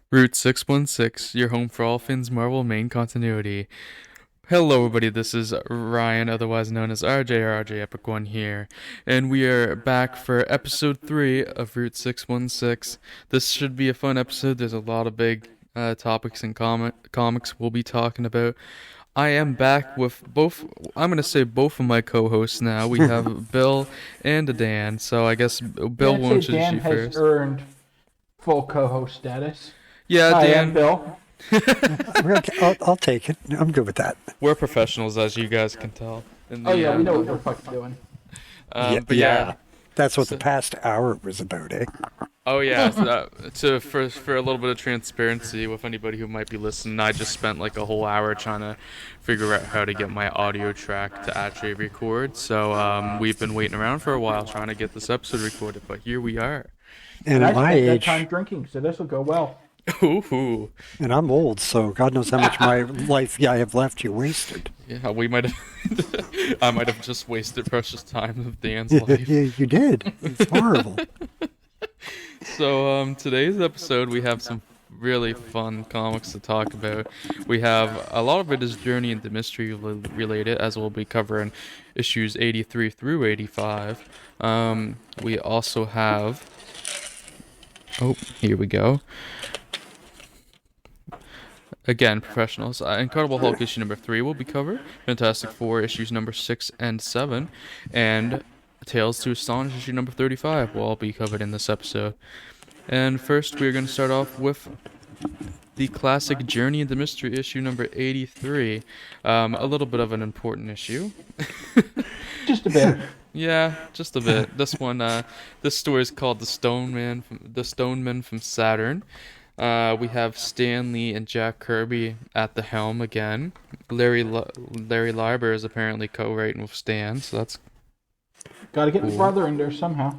Route 616, your home for all things Marvel main continuity. Hello, everybody. This is Ryan, otherwise known as RJ Epic One here, and we are back for episode 3 of Route 616. This should be a fun episode. There's a lot of big topics and comics we'll be talking about. I am back with I'm going to say both of my co-hosts now. We have Bill and Dan, so I guess Bill will introduce Dan you has first. earned full co-host status. Yeah, Hi, Dan. I'm Bill. I'll take it. I'm good with that. We're professionals, as you guys can tell. We know what we're fucking doing. But yeah. That's what the past hour was about, eh? Oh yeah. For a little bit of transparency with anybody who might be listening, I just spent like a whole hour trying to figure out how to get my audio track to actually record. So we've been waiting around for a while trying to get this episode recorded, but here we are. And I at my spent that age, time drinking, so this will go well. Ooh. and I'm old, so God knows how much of my life I have left you wasted. Yeah, we might have. I might have just wasted precious time of Dan's life. Yeah, you did. It's horrible. So today's episode we have some really fun comics to talk about. We have a lot of it is Journey into Mystery related, as we'll be covering issues 83 through 85. We also have. Oh, here we go. Again, professionals. Incredible Hulk issue number 3 will be covered. Fantastic Four issues number 6 and 7. And Tales to Astonish issue number 35 will all be covered in this episode. And first, we're going to start off with the classic Journey into Mystery issue number 83. A little bit of an important issue. Just a bit. Yeah, just a bit. This one, this story is called The Stoneman from Saturn. We have Stan Lee and Jack Kirby at the helm again. Larry Lieber is apparently co-writing with Stan, so that's Got to get cool. the brother in there somehow.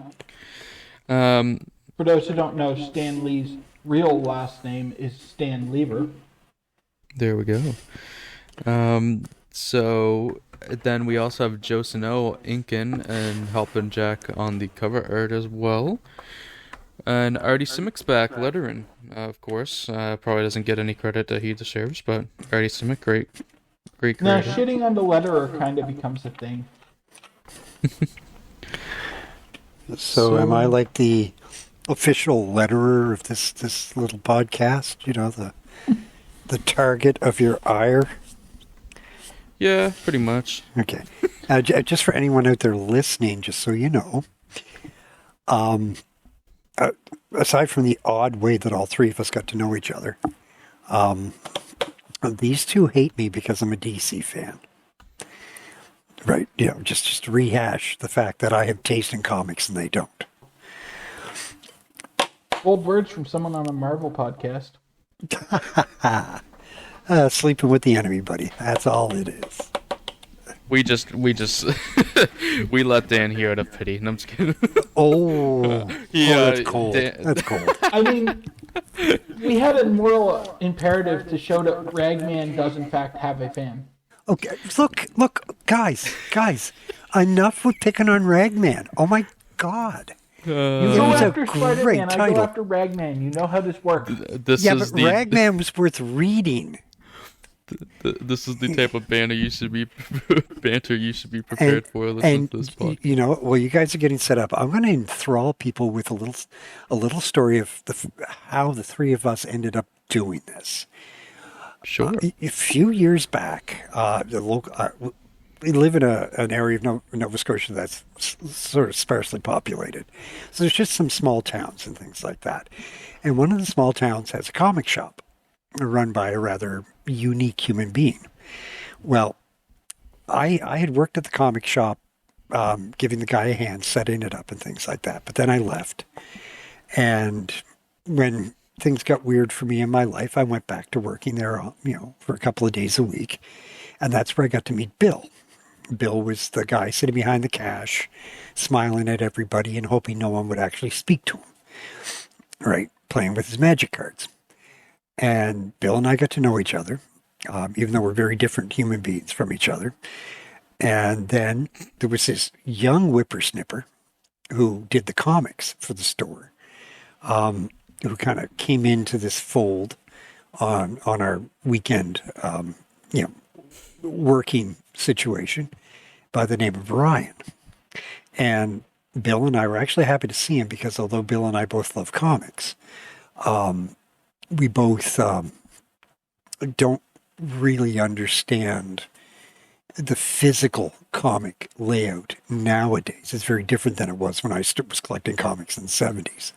For those who don't know, Stan Lee's real last name is Stan Lieber. There we go. So then we also have Joe Sano inking and helping Jack on the cover art as well. And Artie Simic's back lettering, of course. Probably doesn't get any credit that he deserves, but Artie Simic, great Now, creator. shitting on the letterer kind of becomes a thing. So am I like the official letterer of this little podcast? You know, the target of your ire? Yeah, pretty much. Okay. Just for anyone out there listening, just so you know, aside from the odd way that all three of us got to know each other, these two hate me because I'm a DC fan. Right? You know, just to rehash the fact that I have taste in comics and they don't. Bold words from someone on a Marvel podcast. Sleeping with the enemy, buddy. That's all it is. We just we let Dan hear out of pity. No, I'm just kidding. That's cold. That's cold. I mean, we had a moral imperative to show that Ragman does in fact have a fan. Okay, look, guys, enough with picking on Ragman. Oh my God. You go was a after Spider-Man, great I go title. after Ragman. You know how this works. This Yeah, is but Ragman was worth reading. This is the type of banter you should be prepared for. Listen to this podcast. You know, well, you guys are getting set up. I'm going to enthrall people with a little story of how the three of us ended up doing this. Sure. A few years back, we live in an area of Nova Scotia that's sort of sparsely populated. So there's just some small towns and things like that. And one of the small towns has a comic shop run by a rather unique human being. Well, I had worked at the comic shop, giving the guy a hand, setting it up and things like that. But then I left. And when things got weird for me in my life, I went back to working there, for a couple of days a week. And that's where I got to meet Bill. Bill was the guy sitting behind the cash, smiling at everybody and hoping no one would actually speak to him. Right? Playing with his magic cards. And Bill and I got to know each other, even though we're very different human beings from each other. And then there was this young whippersnipper who did the comics for the store. who kind of came into this fold on our weekend, working situation by the name of Ryan. And Bill and I were actually happy to see him because although Bill and I both love comics, we both don't really understand the physical comic layout nowadays. It's very different than it was when I was collecting comics in the 70s.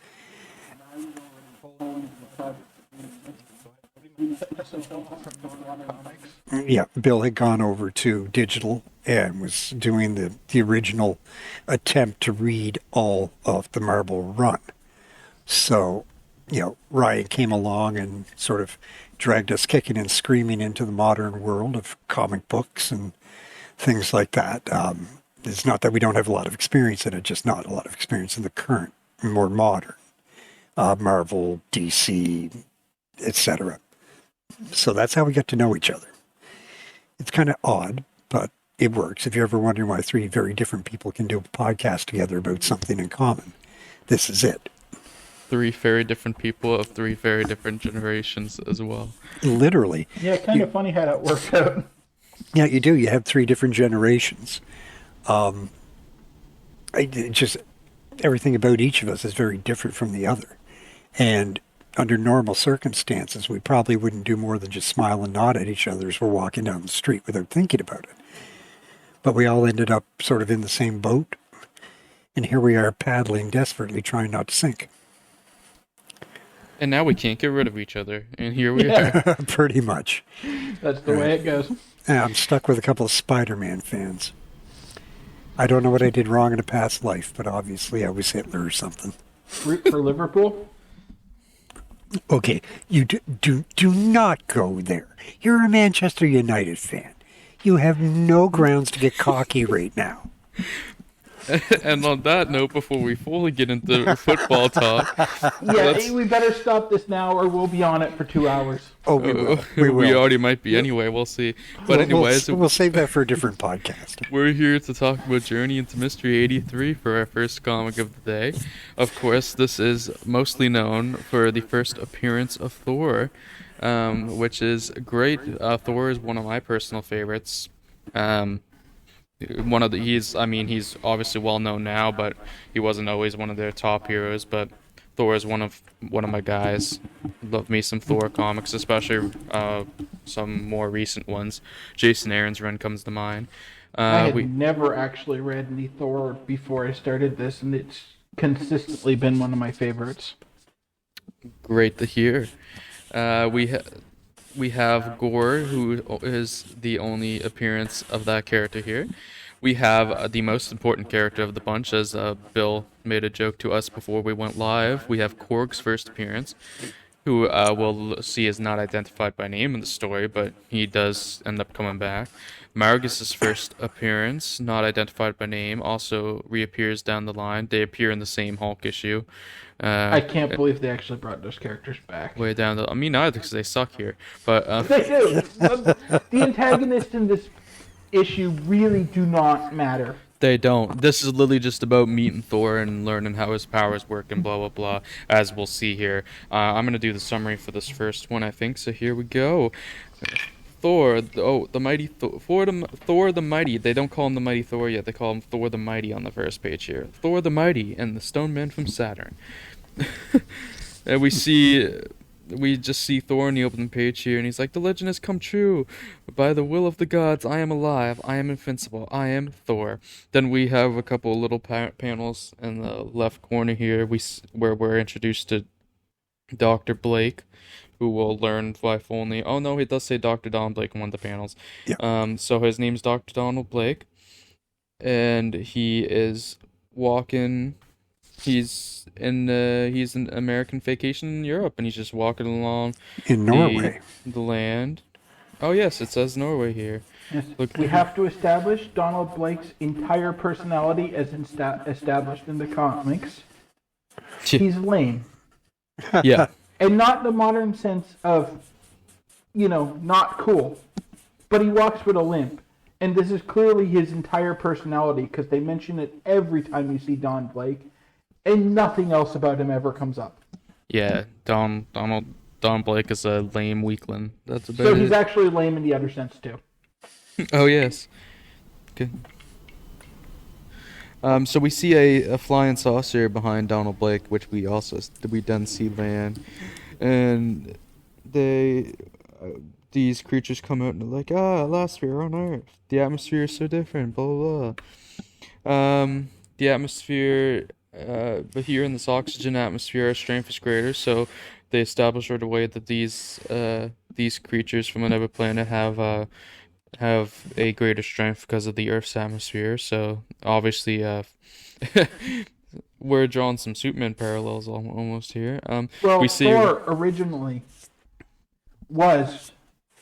Yeah, Bill had gone over to digital and was doing the original attempt to read all of the Marvel run. So, Ryan came along and sort of dragged us kicking and screaming into the modern world of comic books and things like that. It's not that we don't have a lot of experience in it, just not a lot of experience in the current, more modern Marvel, DC, etc. So that's how we get to know each other. It's kind of odd, but it works. If you're ever wondering why three very different people can do a podcast together about something in common, this is it. Three very different people of three very different generations as well. Literally. Yeah, kind of funny how that works out. Yeah, you do. You have three different generations. Just everything about each of us is very different from the other. And under normal circumstances, we probably wouldn't do more than just smile and nod at each other as we're walking down the street without thinking about it. But we all ended up sort of in the same boat. And here we are paddling desperately, trying not to sink. And now we can't get rid of each other. And here we are. Pretty much. That's the way it goes. I'm stuck with a couple of Spider-Man fans. I don't know what I did wrong in a past life, but obviously I was Hitler or something. Root for Liverpool? Okay, you do not go there. You're a Manchester United fan. You have no grounds to get cocky right now. And on that note, before we fully get into football talk... we better stop this now or we'll be on it for 2 hours. Oh, we will. We will. We already might be anyway, we'll see. But anyways... We'll save that for a different podcast. We're here to talk about Journey into Mystery 83 for our first comic of the day. Of course, this is mostly known for the first appearance of Thor, which is great. Thor is one of my personal favorites. He's obviously well known now, but he wasn't always one of their top heroes. But Thor is one of my guys. Love me some Thor comics, especially some more recent ones. Jason Aaron's run comes to mind. I had never actually read any Thor before I started this, and it's consistently been one of my favorites. Great to hear. We have Gore, who is the only appearance of that character here. We have the most important character of the bunch, as Bill made a joke to us before we went live. We have Korg's first appearance, who we'll see is not identified by name in the story, but he does end up coming back. Margus's first appearance, not identified by name, also reappears down the line. They appear in the same Hulk issue. I can't believe they actually brought those characters back. Way down the... I mean, neither, because they suck here. But they do. The antagonists in this issue really do not matter. They don't. This is literally just about meeting Thor and learning how his powers work and blah, blah, blah, as we'll see here. I'm going to do the summary for this first one, I think, so here we go. Thor, the mighty Thor the Mighty. They don't call him the Mighty Thor yet. They call him Thor the Mighty on the first page here. Thor the Mighty and the Stone Man from Saturn. And we just see Thor in the opening page here, and he's like, the legend has come true. By the will of the gods, I am alive. I am invincible. I am Thor. Then we have a couple little panels in the left corner here where we're introduced to Dr. Blake, who will learn by full name. Oh, no, he does say Dr. Donald Blake in one of the panels. Yeah. So his name's Dr. Donald Blake, and he is walking... He's in American vacation in Europe, and he's just walking along in Norway. The land. Oh yes, it says Norway here. Yes. We have to establish Donald Blake's entire personality as established in the comics. He's lame. Yeah. And not the modern sense of, not cool. But he walks with a limp. And this is clearly his entire personality, because they mention it every time you see Don Blake. And nothing else about him ever comes up. Yeah, Don Blake is a lame weakling. That's about So he's it. actually lame in the other sense too. Oh yes. Okay. So we see a flying saucer behind Donald Blake, which we then see land, and they these creatures come out and they're like, last year on Earth, the atmosphere is so different, blah blah blah. The atmosphere, but here in this oxygen atmosphere, our strength is greater, so they establish right away that these creatures from another planet have a greater strength because of the Earth's atmosphere. So obviously, we're drawing some Superman parallels almost here. Well, We see Thor originally was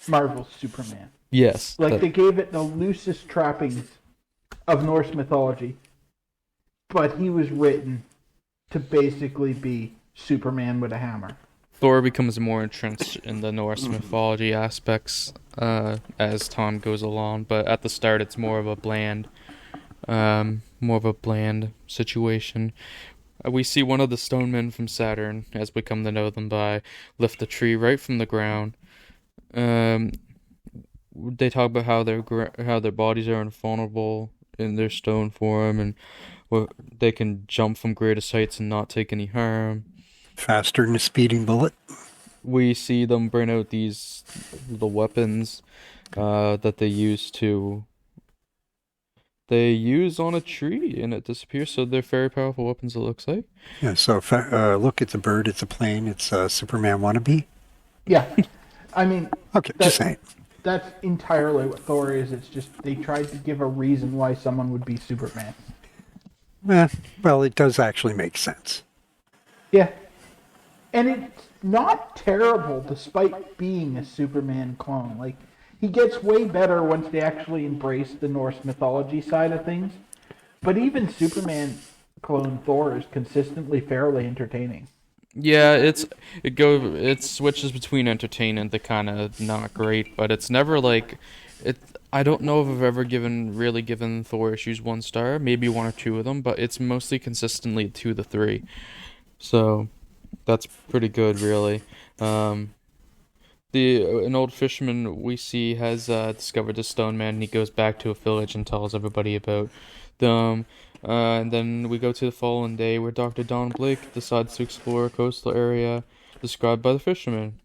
Marvel's Superman. yes, Like, they gave it the loosest trappings of Norse mythology, but he was written to basically be Superman with a hammer. Thor becomes more entrenched in the Norse mythology aspects as time goes along, but at the start it's more of a bland situation. We see one of the stone men from Saturn, as we come to know them by, lift a tree right from the ground. They talk about how their bodies are invulnerable in their stone form, and they can jump from greatest heights and not take any harm. Faster than a speeding bullet. We see them bring out the weapons that they use on a tree and it disappears. So they're very powerful weapons. It looks like. Yeah, so if, look, it's a bird, it's a plane, it's a Superman wannabe. Yeah. I mean, Okay, just saying. that's entirely what Thor is. It's just they tried to give a reason why someone would be Superman. Well, it does actually make sense. Yeah. And it's not terrible despite being a Superman clone. Like, he gets way better once they actually embrace the Norse mythology side of things. But even Superman clone Thor is consistently fairly entertaining. Yeah, it switches between entertainment to kind of not great, but it's never like it. I don't know if I've ever really given Thor issues 1 star, maybe 1 or 2 of them, but it's mostly consistently 2 to 3. So that's pretty good, really. An old fisherman we see has discovered the stone man, and he goes back to a village and tells everybody about them. And then we go to the following day, where Dr. Don Blake decides to explore a coastal area described by the fisherman.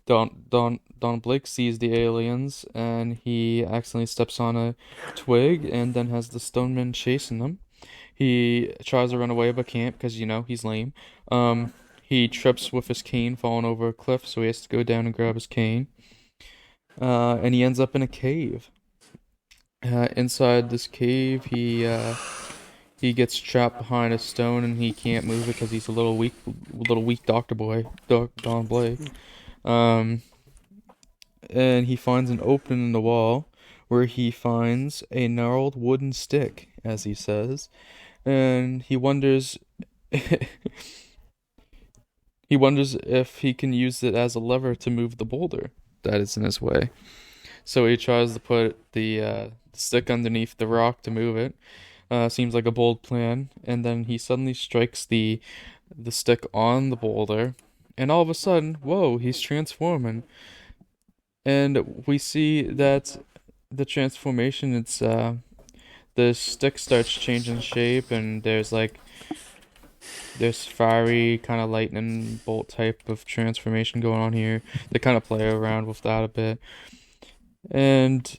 Don Blake sees the aliens, and he accidentally steps on a twig, and then has the stoneman chasing them. He tries to run away but can't because, he's lame. He trips with his cane, falling over a cliff, so he has to go down and grab his cane. And he ends up in a cave. Inside this cave, he gets trapped behind a stone, and he can't move because he's a little weak Doctor Boy, Don Blake. And he finds an opening in the wall where he finds a gnarled wooden stick, as he says, and he wonders if he can use it as a lever to move the boulder that is in his way. So he tries to put the stick underneath the rock to move it. Seems like a bold plan, and then he suddenly strikes the stick on the boulder, and all of a sudden, whoa, he's transforming. And we see that the transformation, it's the stick starts changing shape, and there's fiery kind of lightning bolt type of transformation going on here. They kind of play around with that a bit. And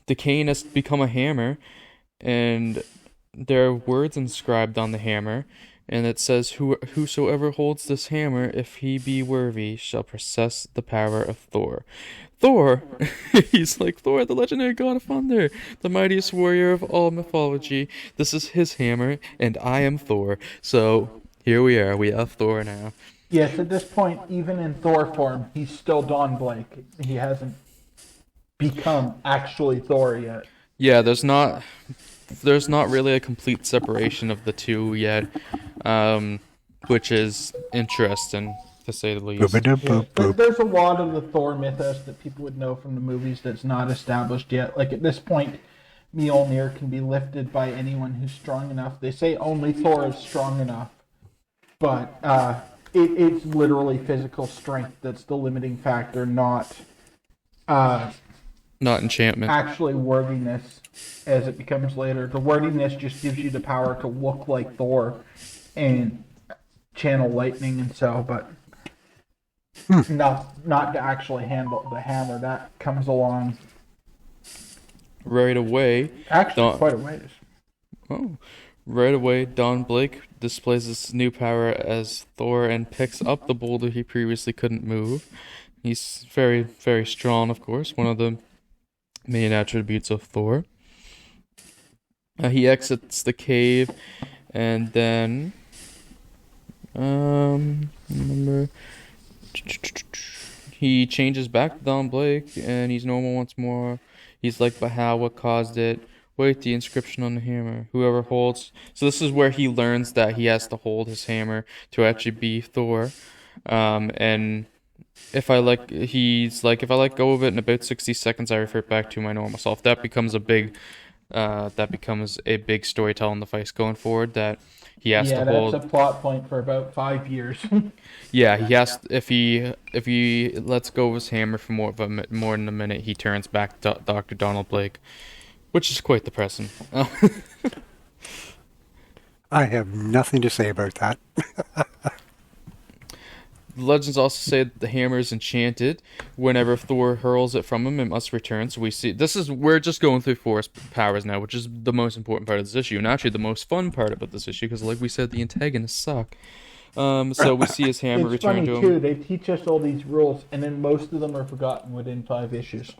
the cane has become a hammer, and there are words inscribed on the hammer, and it says, whosoever holds this hammer, if he be worthy, shall possess the power of Thor. Thor! He's like, Thor, the legendary god of thunder, the mightiest warrior of all mythology. This is his hammer, and I am Thor. So, here we are. We have Thor now. Yes, at this point, even in Thor form, he's still Don Blake. He hasn't become actually Thor yet. Yeah, there's not really a complete separation of the two yet, which is interesting, to say the least. There's a lot of the Thor mythos that people would know from the movies that's not established yet. Like, at this point, Mjolnir can be lifted by anyone who's strong enough. They say only Thor is strong enough, but it's literally physical strength that's the limiting factor, not enchantment. actually wordiness as it becomes later. The wordiness just gives you the power to look like Thor and channel lightning and so, but not to actually handle the hammer. That comes along Right away. actually quite a ways. Oh. Right away, Don Blake displays his new power as Thor and picks up the boulder he previously couldn't move. He's very, very strong, of course, one of the main attributes of Thor. He exits the cave, and then remember, he changes back to Don Blake, and he's normal once more. He's like, but how? What caused it? Wait, the inscription on the hammer. Whoever holds. So this is where he learns that he has to hold his hammer to actually be Thor. And if I let go of it in about 60 seconds, I revert back to my normal self. That becomes a big storytelling device going forward. That he has to hold. Yeah, that's a plot point for about 5 years. Yeah, he has. If he lets go of his hammer for more than a minute, he turns back to Dr. Donald Blake. Which is quite depressing. I have nothing to say about that. The legends also say that the hammer is enchanted. Whenever Thor hurls it from him, it must return. So we're just going through Thor's powers now, which is the most important part of this issue, and actually the most fun part about this issue, because like we said, the antagonists suck. So we see his hammer return to him. It's funny too. They teach us all these rules, and then most of them are forgotten within 5 issues.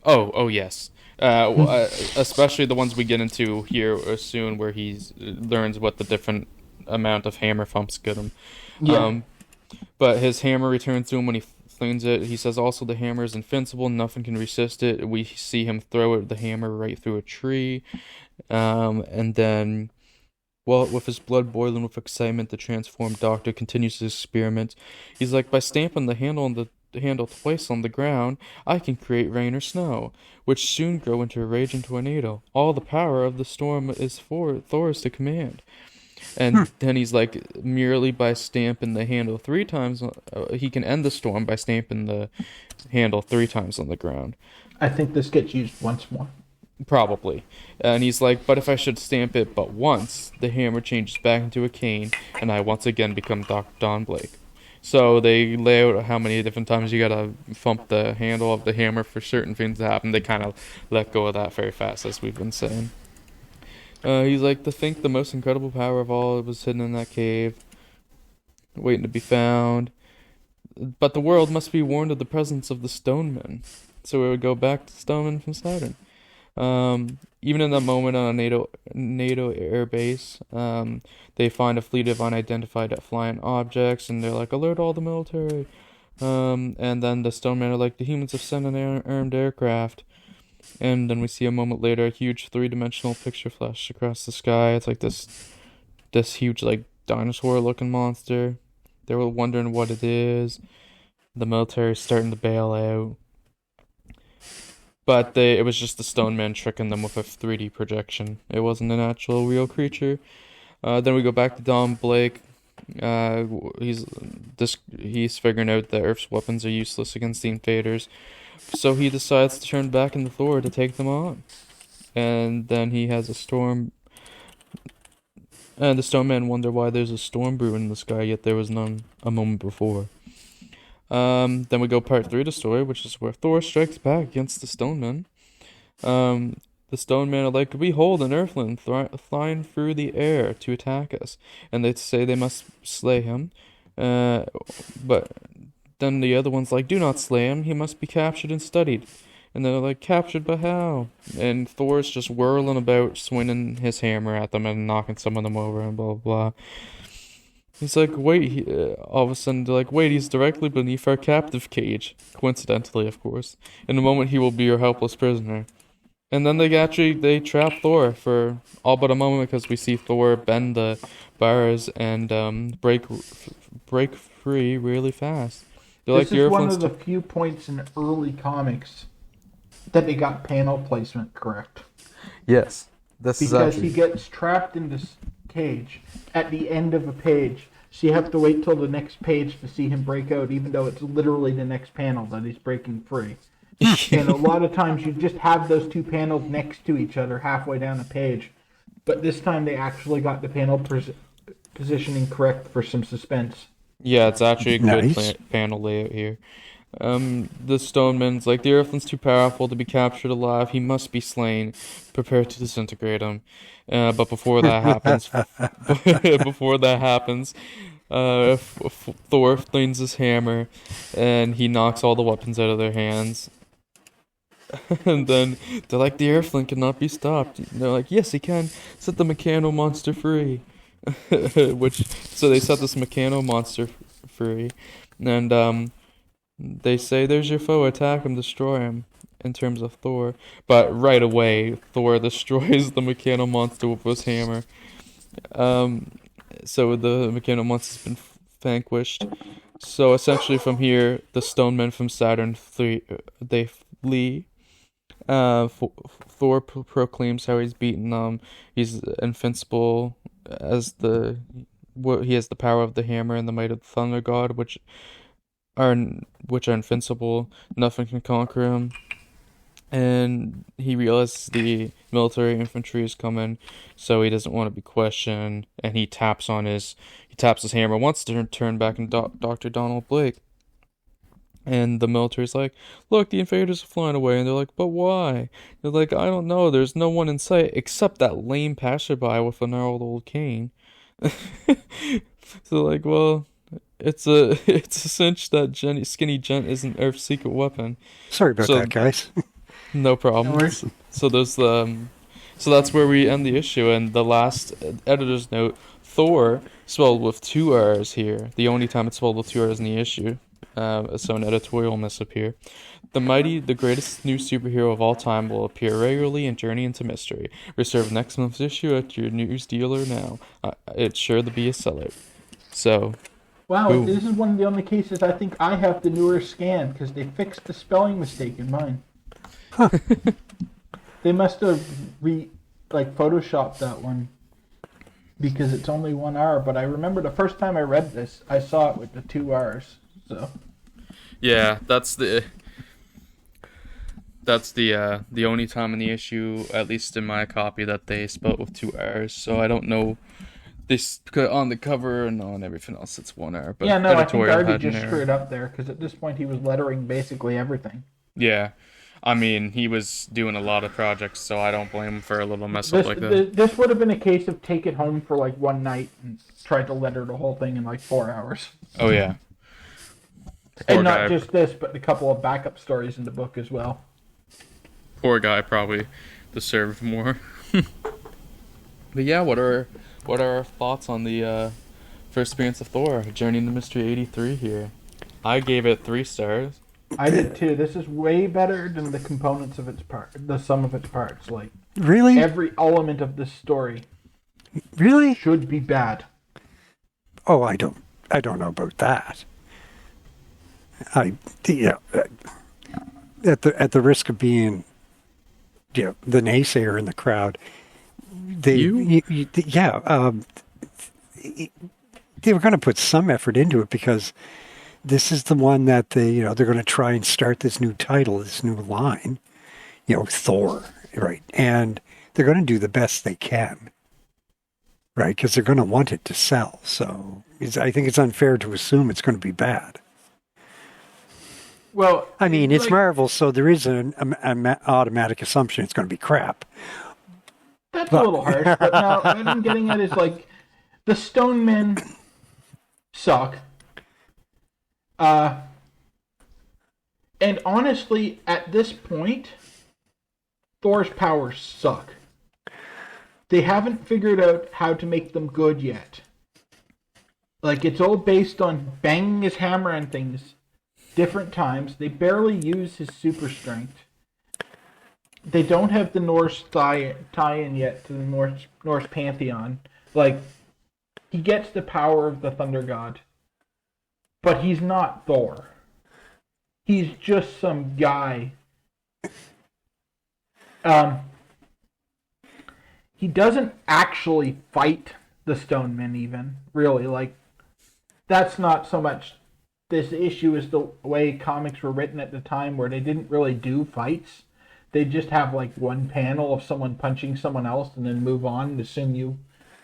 Oh yes. Especially the ones we get into here soon, where he learns what the different amount of hammer thumps get him. Yeah. But his hammer returns to him when he flings it. He says also the hammer is invincible, nothing can resist it. We see him throw the hammer right through a tree. And then, with his blood boiling with excitement, the transformed doctor continues his experiment. He's like, by stamping the handle twice on the ground, I can create rain or snow, which soon grow into a raging tornado. All the power of the storm is for Thor's to command. And then he's like, merely by stamping the handle 3 times, he can end the storm by stamping the handle 3 times on the ground. I think this gets used once more. Probably. And he's like, but if I should stamp it but once, the hammer changes back into a cane, and I once again become Dr. Don Blake. So they lay out how many different times you gotta thump the handle of the hammer for certain things to happen. They kind of let go of that very fast, as we've been saying. He's like, to think the most incredible power of all was hidden in that cave, waiting to be found. But the world must be warned of the presence of the Stonemen. So we would go back to Stonemen from Saturn. Even in that moment on a NATO air base, they find a fleet of unidentified flying objects, and they're like, alert all the military. And then the Stonemen are like, the humans have sent an armed aircraft. And then we see a moment later a huge 3-dimensional picture flash across the sky. It's like this huge, like, dinosaur-looking monster. They were wondering what it is. The military's starting to bail out. But it was just the Stoneman tricking them with a 3D projection. It wasn't an actual real creature. Then we go back to Don Blake. He's figuring out that Earth's weapons are useless against the invaders. So he decides to turn back into Thor to take them on. And then he has a storm. And the Stonemen wonder why there's a storm brewing in the sky, yet there was none a moment before. Then we go part 3 of the story, which is where Thor strikes back against the Stonemen. The Stonemen are like, behold an earthling flying through the air to attack us. And they say they must slay him. But then the other one's like, do not slay him, he must be captured and studied. And they're like, captured, but how? And Thor's just whirling about, swinging his hammer at them and knocking some of them over and blah, blah, blah. He's like, wait, all of a sudden they're like, wait, he's directly beneath our captive cage. Coincidentally, of course. In a moment he will be your helpless prisoner. And then they trap Thor for all but a moment, because we see Thor bend the bars and break free really fast. This is one of the few points in early comics that they got panel placement correct. Yes. Because he gets trapped in this cage at the end of a page. So you have to wait till the next page to see him break out, even though it's literally the next panel that he's breaking free. And a lot of times you just have those two panels next to each other halfway down the page. But this time they actually got the panel positioning correct for some suspense. Yeah, it's actually a good Nice. panel layout here. The Stoneman's like, the Earthland's too powerful to be captured alive. He must be slain. Prepare to disintegrate him. But before that happens, Thor flings his hammer, and he knocks all the weapons out of their hands. And then they're like, the Earthling cannot be stopped. And they're like, yes, he can. Set the Mechano monster free. So they set this Mechano monster free, and they say, "There's your foe. Attack him, destroy him." In terms of Thor, but right away Thor destroys the Mechano monster with his hammer. So the Mechano monster's been vanquished. So essentially, from here, the Stonemen from Saturn they flee. Thor proclaims how he's beaten them. He's invincible he has the power of the hammer and the might of the thunder god, which are invincible. Nothing can conquer him. And he realizes the military infantry is coming, so he doesn't want to be questioned. And he taps his hammer once to turn back into Dr. Donald Blake. And the military's like, look, the invaders are flying away. And they're like, but why? They're like, I don't know. There's no one in sight except that lame passerby with a gnarled old cane. So like, well, it's a cinch that skinny gent isn't Earth's secret weapon. Sorry about that, guys. No problem. No So that's where we end the issue. And the last editor's note: Thor spelled with two R's here. The only time it's spelled with two R's in the issue. So an editorial miss here. The mighty, the greatest new superhero of all time will appear regularly in Journey into Mystery. Reserve next month's issue at your news dealer now. It's sure to be a seller. So, wow, boom. This is one of the only cases I think I have the newer scan because they fixed the spelling mistake in mine. Huh. They must have photoshopped that one because it's only one R. But I remember the first time I read this, I saw it with the two R's. So Yeah, that's the only time in the issue, at least in my copy, that they spelled with two R's. So I don't know. This on the cover and on everything else, it's one R. But yeah, no, I think editorial Darby had an just error. screwed up there because at this point he was lettering basically everything. Yeah, I mean, he was doing a lot of projects, so I don't blame him for a little mess up like that. This would have been a case of take it home for like one night and try to letter the whole thing in like 4 hours. Oh yeah. And not just this, but a couple of backup stories in the book as well. Poor guy probably deserved more. But yeah, what are our thoughts on the first appearance of Thor, Journey into Mystery 83 here? I gave it 3 stars. I did too. This is way better than the components of its part, the sum of its parts. Like Really? every element of this story Really? should be bad. Oh, I don't know about that. At the risk of being, the naysayer in the crowd, they were going to put some effort into it because this is the one that they're going to try and start this new title, this new line, Thor, right? And they're going to do the best they can, right? Because they're going to want it to sell. So I think it's unfair to assume it's going to be bad. Well, I mean, it's Marvel, so there is an automatic assumption it's going to be crap. That's a little harsh, but now what I'm getting at is like the Stone Men suck. And honestly, at this point, Thor's powers suck. They haven't figured out how to make them good yet. Like, it's all based on banging his hammer and things different times. They barely use his super strength. They don't have the Norse tie-in yet to the Norse pantheon. Like, he gets the power of the thunder god. But he's not Thor. He's just some guy. He doesn't actually fight the Stone Men even, really. Like, that's not so much this issue is the way comics were written at the time, where they didn't really do fights. They just have like one panel of someone punching someone else and then move on and assume you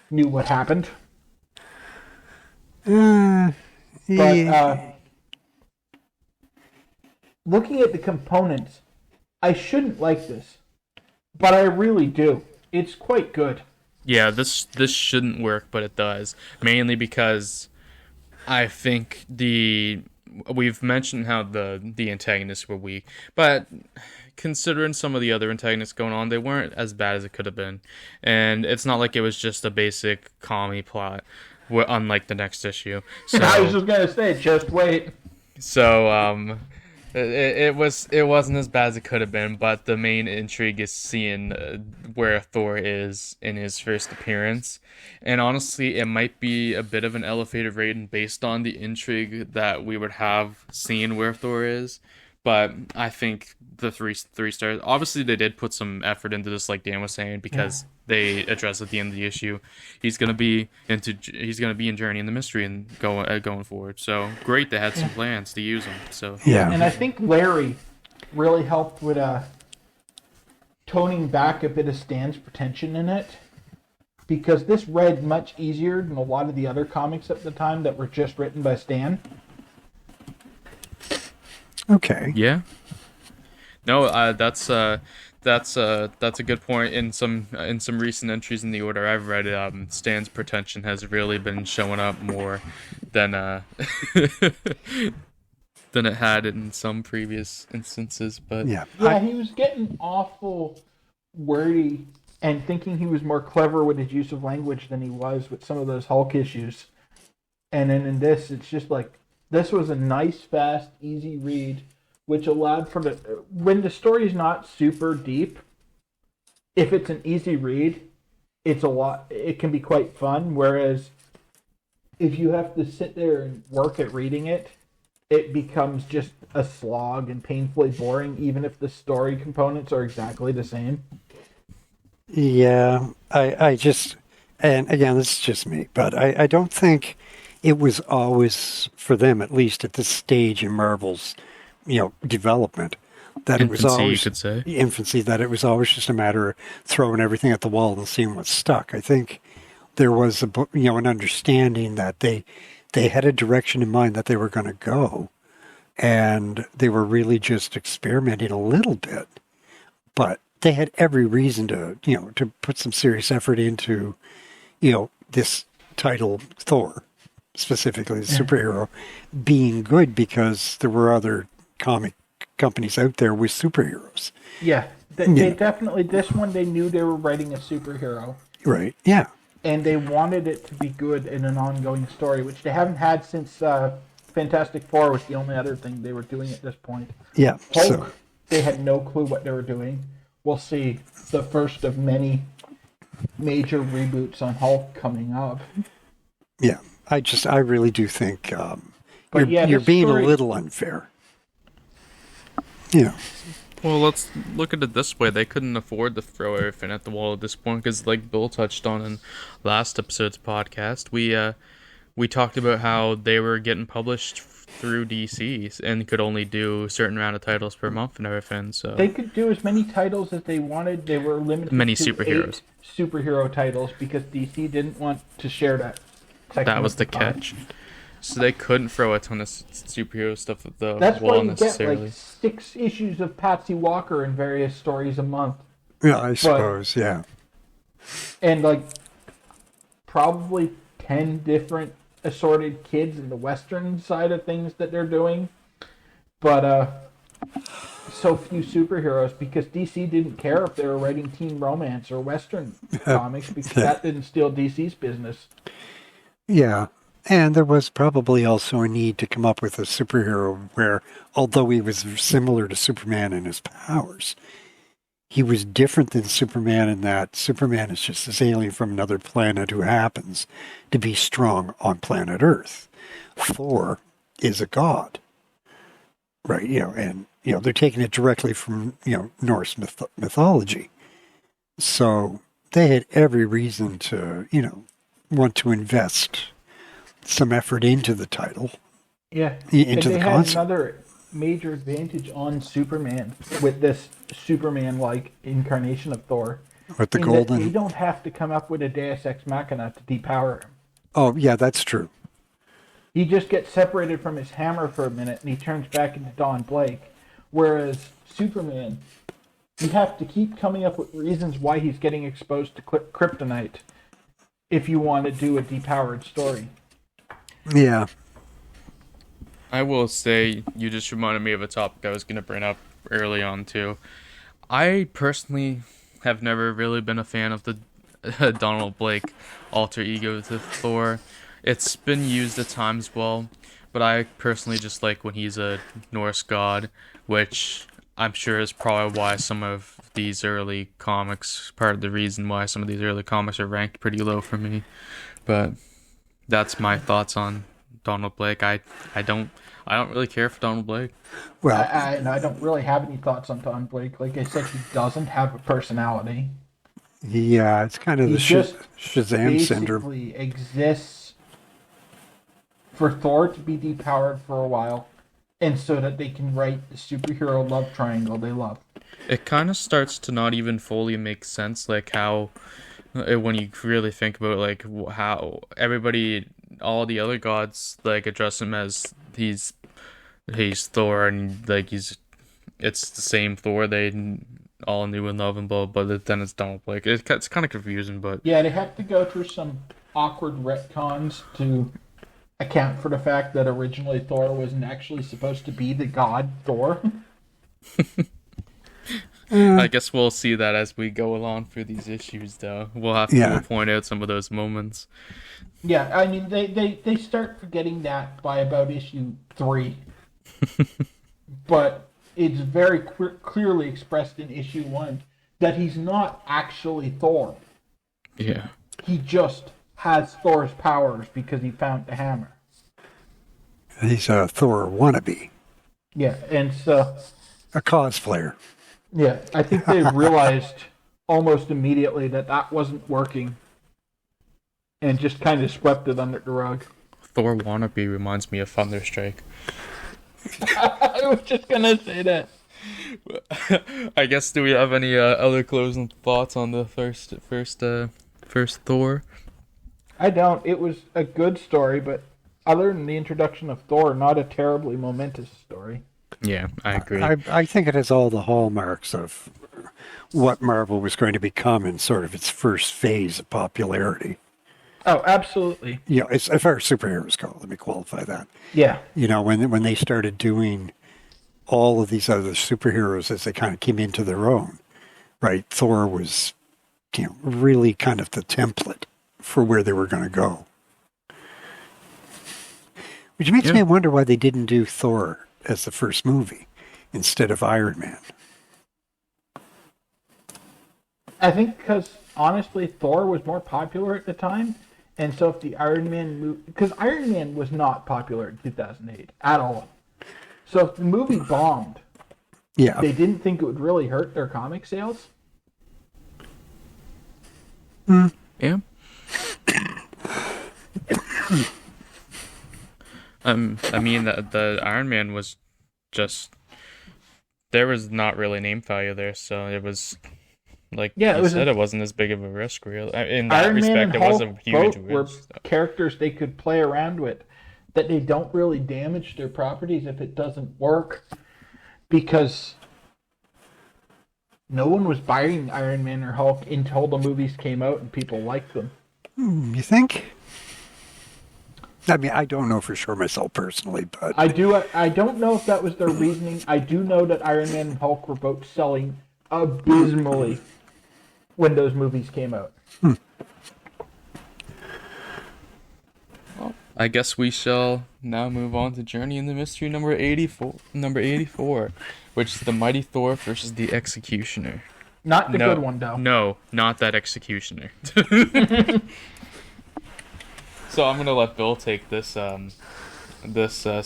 knew what happened. Yeah. But looking at the components, I shouldn't like this, but I really do. It's quite good. Yeah, this shouldn't work, but it does. Mainly because I think we've mentioned how the antagonists were weak, but considering some of the other antagonists going on, they weren't as bad as it could have been. And it's not like it was just a basic commie plot, unlike the next issue. So, I was just gonna say, just wait. So, it wasn't as bad as it could have been, but the main intrigue is seeing where Thor is in his first appearance. And honestly, it might be a bit of an elevated rating based on the intrigue that we would have seeing where Thor is. But I think the three stars. Obviously, they did put some effort into this, like Dan was saying, because they address at the end of the issue. He's gonna be in Journey in the Mystery and going forward. So great, they had some plans to use him. So Yeah. And I think Larry really helped with toning back a bit of Stan's pretension in it, because this read much easier than a lot of the other comics at the time that were just written by Stan. Okay. Yeah. No, that's a good point. In some recent entries in the order I've read, Stan's pretension has really been showing up more than than it had in some previous instances. But Yeah. He was getting awful wordy and thinking he was more clever with his use of language than he was with some of those Hulk issues. And then in this, it's just like, this was a nice, fast, easy read, which allowed for when the story's not super deep, if it's an easy read, it can be quite fun. Whereas if you have to sit there and work at reading it, it becomes just a slog and painfully boring, even if the story components are exactly the same. Yeah, I just, and again, this is just me, but I don't think it was always, for them at least at this stage in Marvel's, development, that infancy, it was always you could say. infancy, that it was always just a matter of throwing everything at the wall and seeing what stuck. I think there was an understanding that they had a direction in mind that they were going to go, and they were really just experimenting a little bit, but they had every reason to put some serious effort into, this title, Thor, specifically the superhero, being good, because there were other comic companies out there with superheroes. Yeah, they definitely, this one, they knew they were writing a superhero. Right, yeah. And they wanted it to be good in an ongoing story, which they haven't had since Fantastic Four was the only other thing they were doing at this point. Yeah, Hulk, they had no clue what they were doing. We'll see the first of many major reboots on Hulk coming up. Yeah, I really do think you're being a little unfair. Yeah. Well, let's look at it this way. They couldn't afford to throw everything at the wall at this point, because like Bill touched on in last episode's podcast, we talked about how they were getting published through DC and could only do a certain amount of titles per month and everything. So they could do as many titles as they wanted. They were limited many to superheroes. 8 superhero titles because DC didn't want to share that. That was the catch. So they couldn't throw a ton of superhero stuff at the That's wall why you necessarily. get like 6 issues of Patsy Walker in various stories a month. Yeah, I suppose, yeah. And like probably 10 different assorted kids in the Western side of things that they're doing. But so few superheroes, because DC didn't care if they were writing teen romance or Western comics, because that didn't steal DC's business. Yeah. And there was probably also a need to come up with a superhero where, although he was similar to Superman in his powers, he was different than Superman in that Superman is just this alien from another planet who happens to be strong on planet Earth. Thor is a god, right? And they're taking it directly from Norse mythology. So they had every reason to want to invest some effort into the title. Yeah, Into and the they concept. had another major advantage on Superman with this Superman-like incarnation of Thor, With the in that they golden. don't have to come up with a Deus Ex Machina to depower him. Oh, yeah, that's true. He just gets separated from his hammer for a minute, and he turns back into Don Blake. Whereas Superman, you have to keep coming up with reasons why he's getting exposed to kryptonite if you want to do a depowered story. Yeah. I will say, you just reminded me of a topic I was going to bring up early on, too. I personally have never really been a fan of the Donald Blake alter ego to Thor. It's been used at times well, but I personally just like when he's a Norse god, which I'm sure is probably why some of these early comics, part of the reason why some of these early comics are ranked pretty low for me. But that's my thoughts on Donald Blake. I don't really care for Donald Blake. Well, I don't really have any thoughts on Don Blake. Like I said, he doesn't have a personality. yeah, it's kind of He the just Shazam syndrome. basically exists for Thor to be depowered for a while, and so that they can write the superhero love triangle they love. It kind of starts to not even fully make sense, like how, when you really think about like how everybody, all the other gods, like address him as he's Thor, and like it's the same Thor they all knew and love and blah, but then it's Donald Blake. It's kind of confusing, but Yeah, they have to go through some awkward retcons to account for the fact that originally Thor wasn't actually supposed to be the god Thor. I guess we'll see that as we go along through these issues, though. We'll have to point out some of those moments. Yeah, I mean, they start forgetting that by about issue 3. But it's very clearly expressed in issue 1 that he's not actually Thor. Yeah. He just has Thor's powers because he found the hammer. He's a Thor wannabe. Yeah, and so... A cosplayer. Yeah, I think they realized almost immediately that that wasn't working. And just kind of swept it under the rug. Thor wannabe reminds me of Thunderstrike. I was just gonna say that. I guess, do we have any other closing thoughts on the first Thor? I don't. It was a good story, but other than the introduction of Thor, not a terribly momentous story. Yeah, I agree. I think it has all the hallmarks of what Marvel was going to become in sort of its first phase of popularity. Oh, absolutely. You know, as far as superheroes go, let me qualify that. Yeah. You know, when they started doing all of these other superheroes as they kind of came into their own, right? Thor was, you know, really kind of the template for where they were going to go. Which makes me wonder why they didn't do Thor as the first movie instead of Iron Man. I think because, honestly, Thor was more popular at the time. And so if the Iron Man movie... Because Iron Man was not popular in 2008 at all. So if the movie bombed, they didn't think it would really hurt their comic sales. Yeah. I mean, the Iron Man was just... There was not really name value there, so it was... Like you said, it wasn't as big of a risk, really. In that Iron respect, Man and it was Hulk a huge both were risk. characters they could play around with, that they don't really damage their properties if it doesn't work, because no one was buying Iron Man or Hulk until the movies came out and people liked them. You think? I mean, I don't know for sure myself personally, but I don't know if that was their reasoning. I do know that Iron Man and Hulk were both selling abysmally when those movies came out. Well, I guess we shall now move on to Journey in the Mystery number 84, which is the Mighty Thor versus the Executioner. Not the good one, though. No, not that Executioner. So I'm gonna let Bill take this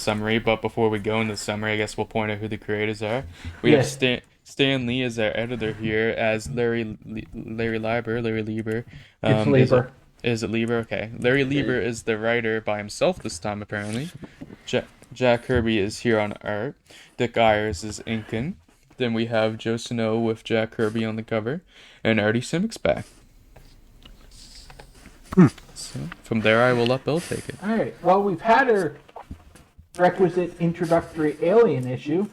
summary, but before we go into the summary, I guess we'll point out who the creators are. We have Stan Lee as our editor here, as Larry Lieber. It's Lieber. Is it Lieber? Okay. Larry Lieber is the writer by himself this time, apparently. Jack Kirby is here on art. Dick Ayers is inking. Then we have Joe Snow with Jack Kirby on the cover. And Artie Simic's back. So, from there, I will let Bill take it. All right. Well, we've had our requisite introductory alien issue.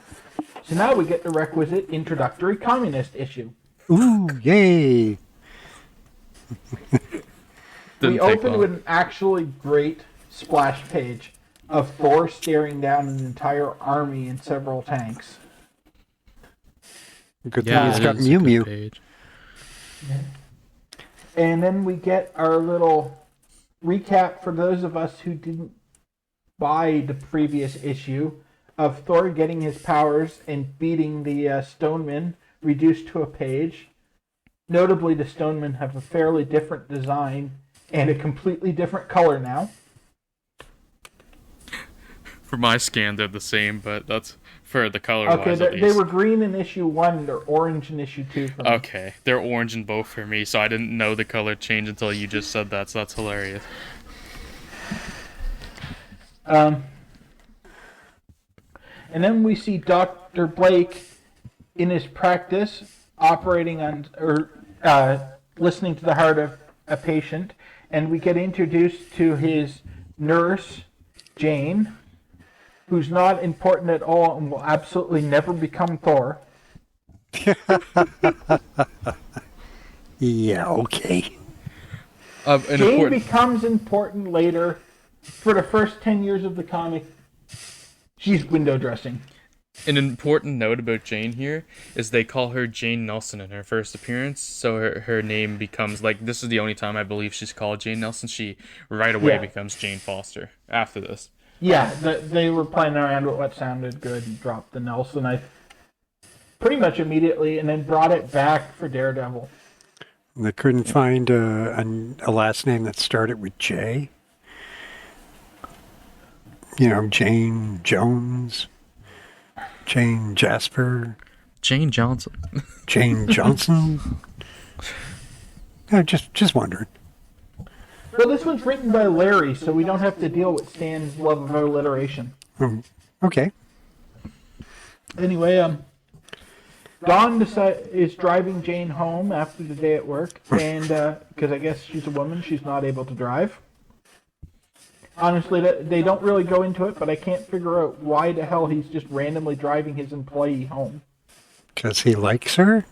So now we get the requisite introductory communist issue. Ooh, yay! We open with an actually great splash page of Thor staring down an entire army and several tanks. Good thing it's got Mew Mew. And then we get our little recap for those of us who didn't buy the previous issue of Thor getting his powers and beating the Stonemen, reduced to a page. Notably, the Stonemen have a fairly different design and a completely different color now. For my scan, they're the same, but that's for the color-wise, okay, at least. They were green in issue 1, they're orange in issue 2 for me. Okay, they're orange in both for me, so I didn't know the color change until you just said that, so that's hilarious. And then we see Dr. Blake in his practice operating on, or listening to the heart of a patient, and we get introduced to his nurse, Jane, who's not important at all and will absolutely never become Thor. Yeah, okay. Jane becomes important later. For the first 10 years of the comic, she's window dressing. An important note about Jane here is they call her Jane Nelson in her first appearance, so her name becomes, like, this is the only time I believe she's called Jane Nelson. She right away becomes Jane Foster after this. Yeah, they were playing around with what sounded good and dropped the Nelson pretty much immediately, and then brought it back for Daredevil. They couldn't find a last name that started with J. You know, Jane Jones, Jane Jasper, Jane Johnson. Jane Johnson. Yeah, just wondering. Well, this one's written by Larry, so we don't have to deal with Stan's love of alliteration. Okay. Anyway, Dawn is driving Jane home after the day at work, and because I guess she's a woman, she's not able to drive. Honestly, they don't really go into it, but I can't figure out why the hell he's just randomly driving his employee home. Because he likes her?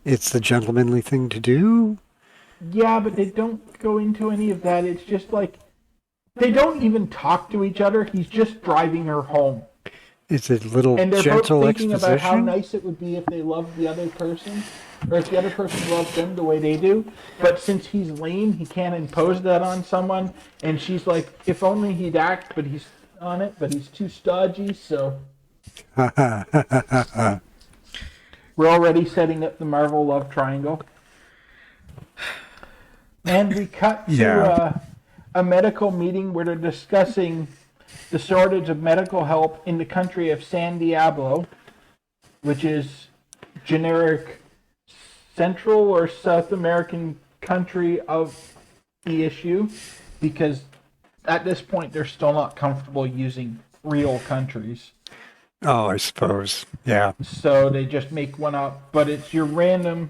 It's the gentlemanly thing to do? Yeah, but they don't go into any of that. It's just like, they don't even talk to each other. He's just driving her home. It's a little and they're gentle both thinking exposition? about how nice it would be if they loved the other person, or if the other person loved them the way they do. But since he's lame, he can't impose that on someone. And she's like, if only he'd act, but he's on it, but he's too stodgy, so... We're already setting up the Marvel love triangle. And we cut to a medical meeting where they're discussing the shortage of medical help in the country of San Diablo, which is generic Central or South American country of the issue, because at this point they're still not comfortable using real countries. Oh, I suppose. Yeah. So they just make one up, but it's your random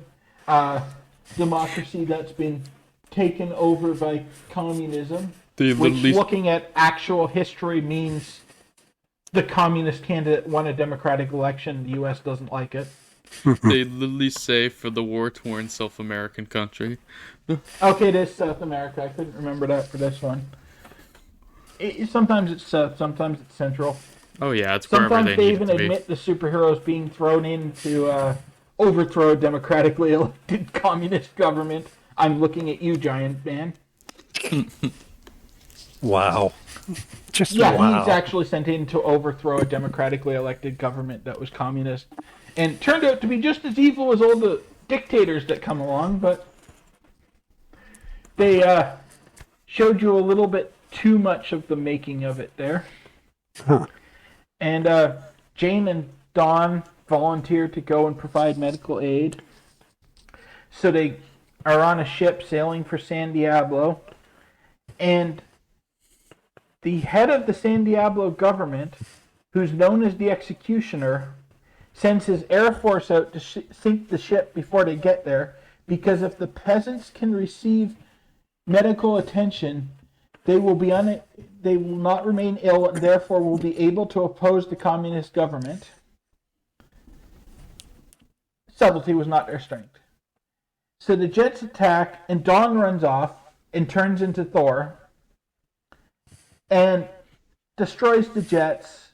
democracy that's been taken over by communism, which, looking at actual history, means the communist candidate won a democratic election. The U.S. doesn't like it. They literally say for the war-torn South American country. Okay, it is South America. I couldn't remember that for this one. Sometimes it's South, sometimes it's Central. Oh yeah, it's wherever sometimes they they need even it to be. admit the superheroes being thrown in to overthrow a democratically elected communist government. I'm looking at you, giant man. Wow. Just yeah, wow. He's actually sent in to overthrow a democratically elected government that was communist. And turned out to be just as evil as all the dictators that come along, but they showed you a little bit too much of the making of it there. Huh. And Jane and Dawn volunteer to go and provide medical aid. So they are on a ship sailing for San Diablo, and the head of the San Diablo government, who's known as the Executioner, sends his air force out to sink the ship before they get there, because if the peasants can receive medical attention, they will not remain ill and therefore will be able to oppose the communist government. Subtlety was not their strength. So the jets attack, and Dawn runs off and turns into Thor and destroys the jets.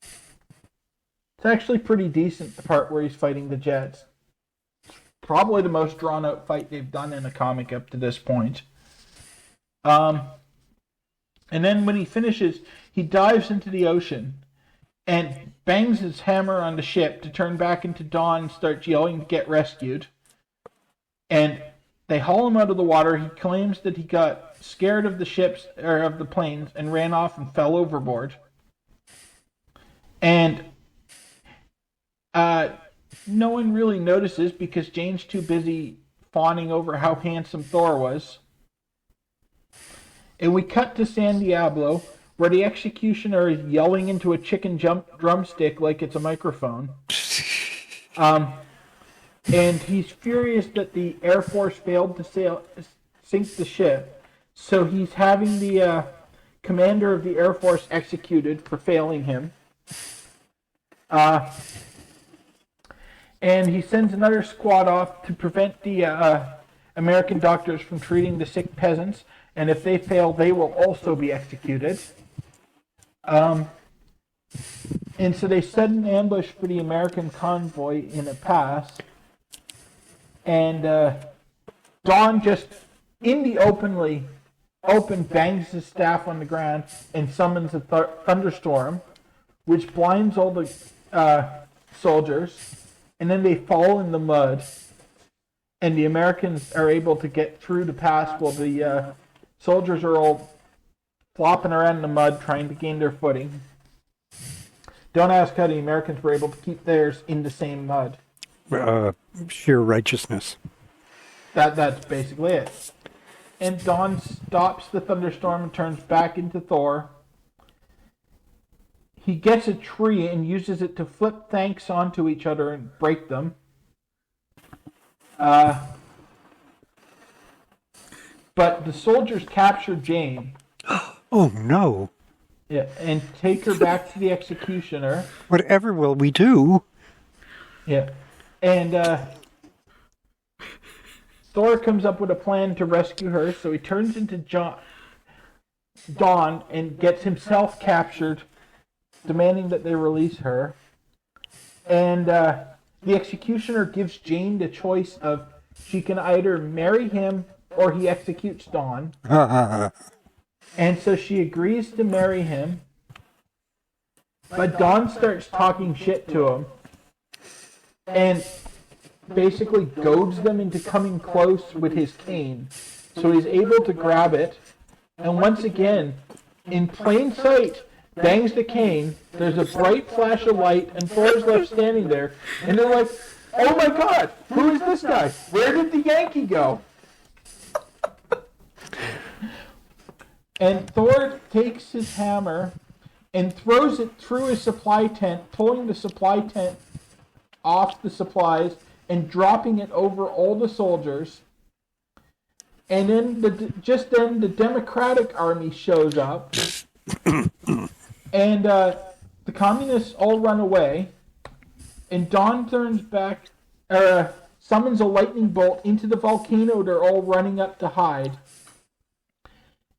It's actually pretty decent, the part where he's fighting the jets. Probably the most drawn-out fight they've done in a comic up to this point. And then when he finishes, he dives into the ocean and bangs his hammer on the ship to turn back into Dawn and starts yelling to get rescued. And they haul him out of the water. He claims that he got scared of the ships, or of the planes, and ran off and fell overboard. And no one really notices because Jane's too busy fawning over how handsome Thor was. And we cut to San Diablo, where the Executioner is yelling into a chicken drumstick like it's a microphone. And he's furious that the Air Force failed to sink the ship. So he's having the commander of the Air Force executed for failing him. And he sends another squad off to prevent the American doctors from treating the sick peasants. And if they fail, they will also be executed. And so they set an ambush for the American convoy in a pass. And Dawn just, in the open, bangs his staff on the ground and summons a thunderstorm, which blinds all the soldiers. And then they fall in the mud. And the Americans are able to get through the pass while the soldiers are all flopping around in the mud trying to gain their footing. Don't ask how the Americans were able to keep theirs in the same mud. Sheer righteousness. That's basically it. And Dawn stops the thunderstorm and turns back into Thor. He gets a tree and uses it to flip tanks onto each other and break them. But the soldiers capture Jane. Oh, no. Yeah, and take her back to the Executioner. Whatever will we do? Yeah. And Thor comes up with a plan to rescue her, so he turns into Dawn and gets himself captured, demanding that they release her. And the Executioner gives Jane the choice of she can either marry him or he executes Dawn. And so she agrees to marry him. But Dawn starts talking shit to him and basically goads them into coming close with his cane. So he's able to grab it, and once again, in plain sight, bangs the cane. There's a bright flash of light, and Thor's left standing there. And they're like, oh my god, who is this guy? Where did the Yankee go? And Thor takes his hammer and throws it through his supply tent, pulling the supply tent off the supplies and dropping it over all the soldiers. And then just then the Democratic Army shows up. And the communists all run away. And Dawn turns back, summons a lightning bolt into the volcano they're all running up to hide.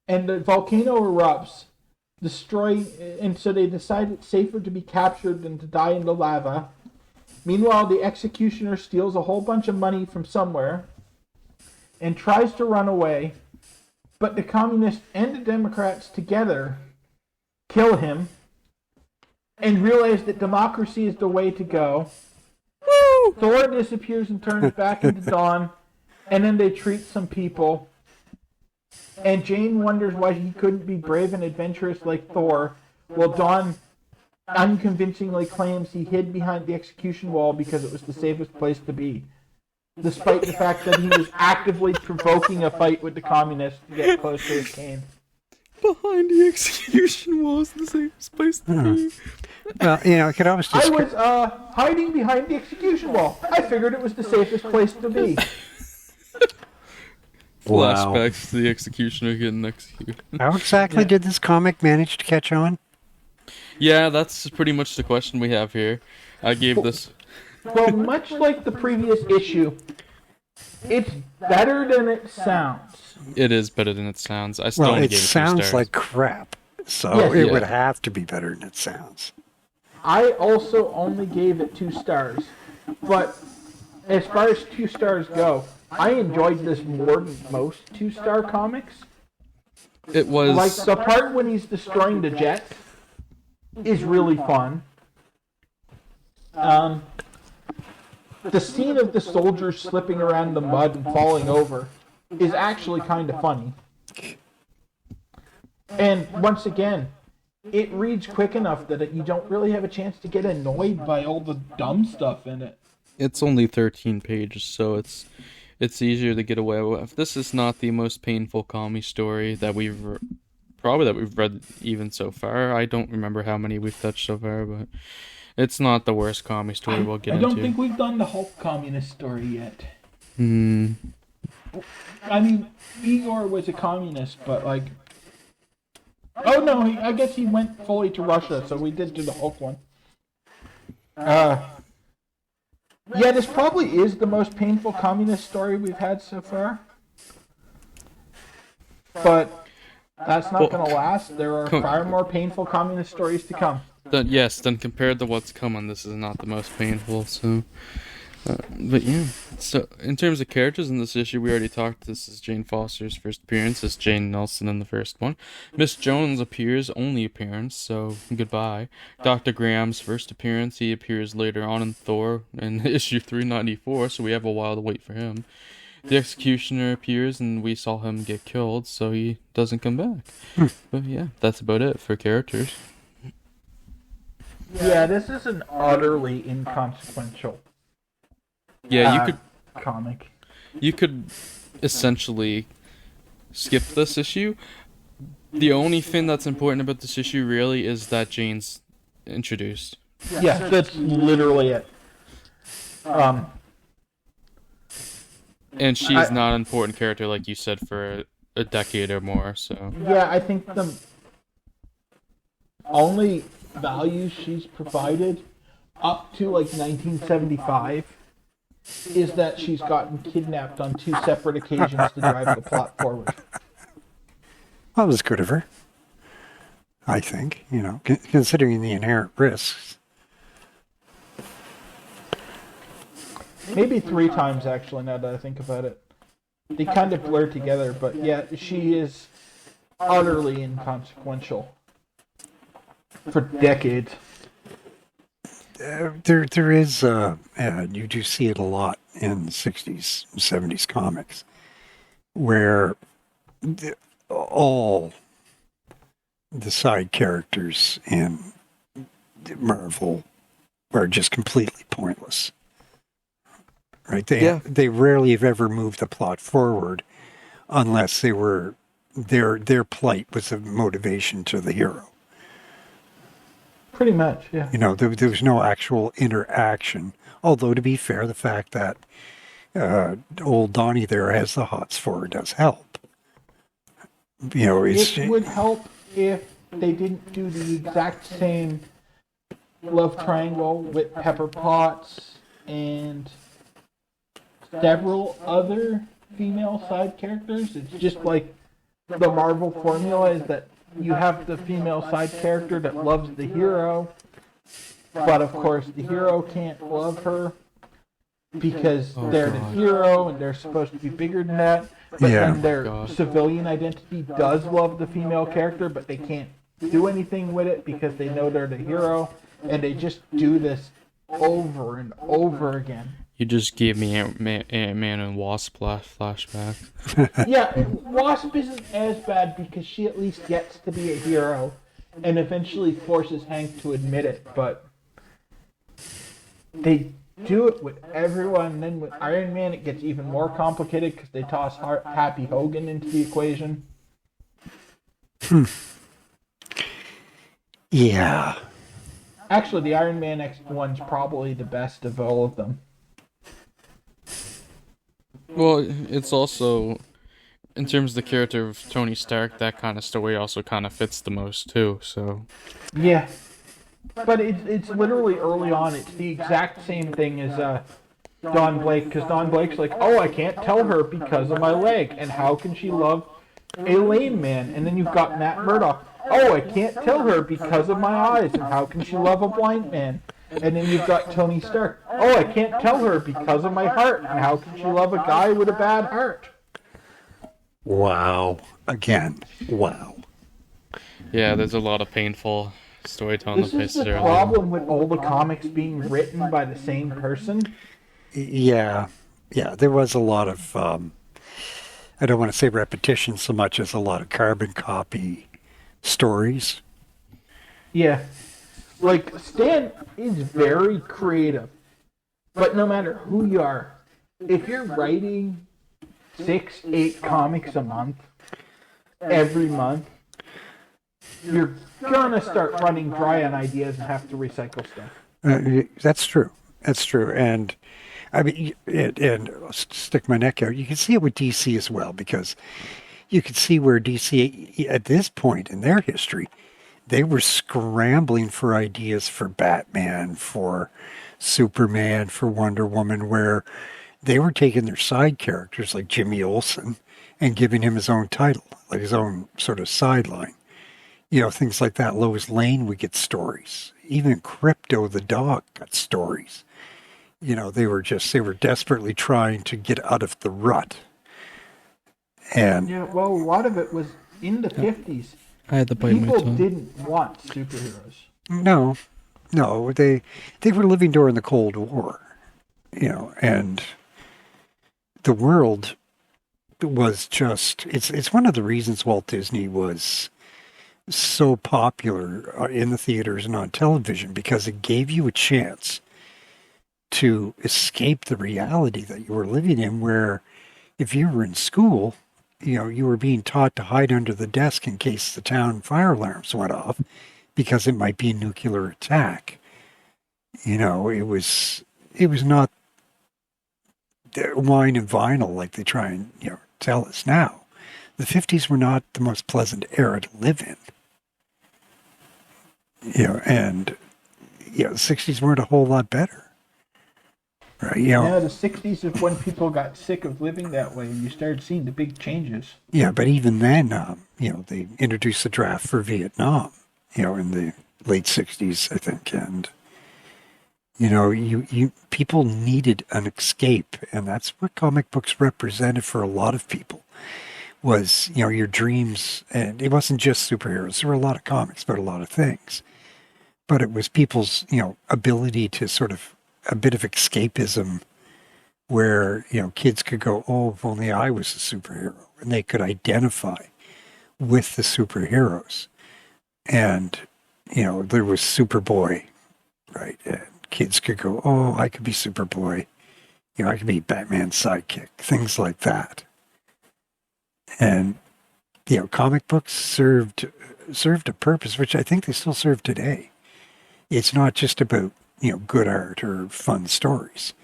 And the volcano erupts, and so they decide it's safer to be captured than to die in the lava. Meanwhile, the Executioner steals a whole bunch of money from somewhere and tries to run away, but the communists and the Democrats together kill him and realize that democracy is the way to go. Woo! Thor disappears and turns back into Dawn, and then they treat some people. And Jane wonders why he couldn't be brave and adventurous like Thor, while Dawn unconvincingly claims he hid behind the execution wall because it was the safest place to be. despite the fact that he was actively provoking a fight with the communists to get close to his cane. Behind the execution wall is the safest place to be. Well, it could always just... I was hiding behind the execution wall. I figured it was the safest place to be. Wow. Flashbacks to the executioner getting executed. How exactly did this comic manage to catch on? Yeah, that's pretty much the question we have here. I gave this... Well, much like the previous issue, it's better than it sounds. It is better than it sounds. I still only It gave it 2 sounds stars. like crap, so Yes. it Yeah. would have to be better than it sounds. I also only gave it 2 stars. But as far as 2 stars go, I enjoyed this more than most 2-star comics. It was... Like, the part when he's destroying the jet is really fun. The scene of the soldiers slipping around the mud and falling over is actually kind of funny. And once again, it reads quick enough that you don't really have a chance to get annoyed by all the dumb stuff in it. It's only 13 pages, so it's easier to get away with. This is not the most painful comic story that we've read even so far. I don't remember how many we've touched so far, but it's not the worst comic story we'll get into. I don't think we've done the Hulk communist story yet. Hmm. I mean, Igor was a communist, but like... Oh no, I guess he went fully to Russia, so we did do the Hulk one. Yeah, this probably is the most painful communist story we've had so far. But that's not going to last. There are far more painful communist stories to come. Then compared to what's coming, this is not the most painful, so... but yeah, so in terms of characters in this issue, we already talked. This is Jane Foster's first appearance. It's Jane Nelson in the first one. Miss Jones appears, only appearance, so goodbye. Dr. Graham's first appearance, he appears later on in Thor in issue 394, so we have a while to wait for him. The Executioner appears, and we saw him get killed, so he doesn't come back. But yeah, that's about it for characters. Yeah, this is an utterly inconsequential Yeah, comic. you could essentially skip this issue. The only thing that's important about this issue really is that Jane's introduced. Yeah, that's literally it. And she's not an important character, like you said, for a decade or more, so... Yeah, I think the only value she's provided up to like 1975 is that she's gotten kidnapped on 2 separate occasions to drive the plot forward. That was good of her, I think, considering the inherent risks. Maybe 3 times, actually, now that I think about it. They kind of blur together, but yeah, she is utterly inconsequential for decades. There is, you do see it a lot in the 60s, 70s comics, where all the side characters in Marvel are just completely pointless. Right? They rarely have ever moved the plot forward unless they were their plight was a motivation to the hero. Pretty much, yeah. There was no actual interaction. Although, to be fair, the fact that old Donnie there has the hots for her does help. It would help if they didn't do the exact same love triangle with Pepper Potts and several other female side characters. It's just like the Marvel formula is that you have the female side character that loves the hero, but of course the hero can't love her because they're the hero and they're supposed to be bigger than that. But then their civilian identity does love the female character, but they can't do anything with it because they know they're the hero, and they just do this over and over again. You just gave me Ant-Man and Wasp flashback. Yeah, Wasp isn't as bad because she at least gets to be a hero and eventually forces Hank to admit it, but they do it with everyone. And then with Iron Man, it gets even more complicated because they toss Happy Hogan into the equation. Yeah. Actually, the Iron Man X one's probably the best of all of them. Well, it's also, in terms of the character of Tony Stark, that kind of story also kind of fits the most too. So Yeah. But it's literally early on. It's the exact same thing as Don Blake, because Don Blake's like, oh, I can't tell her because of my leg, and how can she love a lame man? And then you've got Matt Murdock. Oh, I can't tell her because of my eyes, and how can she love a blind man? And then you've got Tony Stark. Oh, I can't tell her because of my heart, and how can she love a guy with a bad heart? Wow. Again. Wow. yeah, there's a lot of painful storytelling This that is faces the early. problem with all the comics being written by the same person. Yeah. Yeah. There was a lot of, I don't want to say repetition so much as a lot of carbon copy stories. Yeah. Like, Stan is very creative. But no matter who you are, if you're writing 6-8 comics a month, every month, you're gonna start running dry on ideas and have to recycle stuff. That's true. That's true. And I mean, and I'll stick my neck out. You can see it with DC as well, because you can see where DC, at this point in their history, they were scrambling for ideas for Batman, for Superman, for Wonder Woman, where they were taking their side characters like Jimmy Olsen and giving him his own title, like his own sort of sideline. You know, things like that. Lois Lane would get stories. Even Crypto the dog got stories. You know, they were desperately trying to get out of the rut. And Yeah, well, a lot of it was in the 50s. I had to bite my People tongue. didn't want superheroes. no, they were living during the Cold War, you know, and the world was just, it's one of the reasons Walt Disney was so popular in the theaters and on television, because it gave you a chance to escape the reality that you were living in, where if you were in school, you know, you were being taught to hide under the desk in case the town fire alarms went off, because it might be a nuclear attack. You know, it was not wine and vinyl like they try and, you know, tell us now. The 50s were not the most pleasant era to live in. You know, and, you know, the 60s weren't a whole lot better. Right, you know, Yeah, the 60s is when people got sick of living that way, and you started seeing the big changes. yeah, but even then, you know, they introduced the draft for Vietnam, you know, in the late 60s, I think. And, you know, you people needed an escape. And that's what comic books represented for a lot of people, was, you know, your dreams. And it wasn't just superheroes. There were a lot of comics about a lot of things. But it was people's, you know, ability to sort of, a bit of escapism, where, you know, kids could go, oh, if only I was a superhero, and they could identify with the superheroes. And, you know, there was Superboy, right? And kids could go, oh, I could be Superboy. You know, I could be Batman's sidekick, things like that. And, you know, comic books served a purpose, which I think they still serve today. It's not just about, you know, good art or fun stories.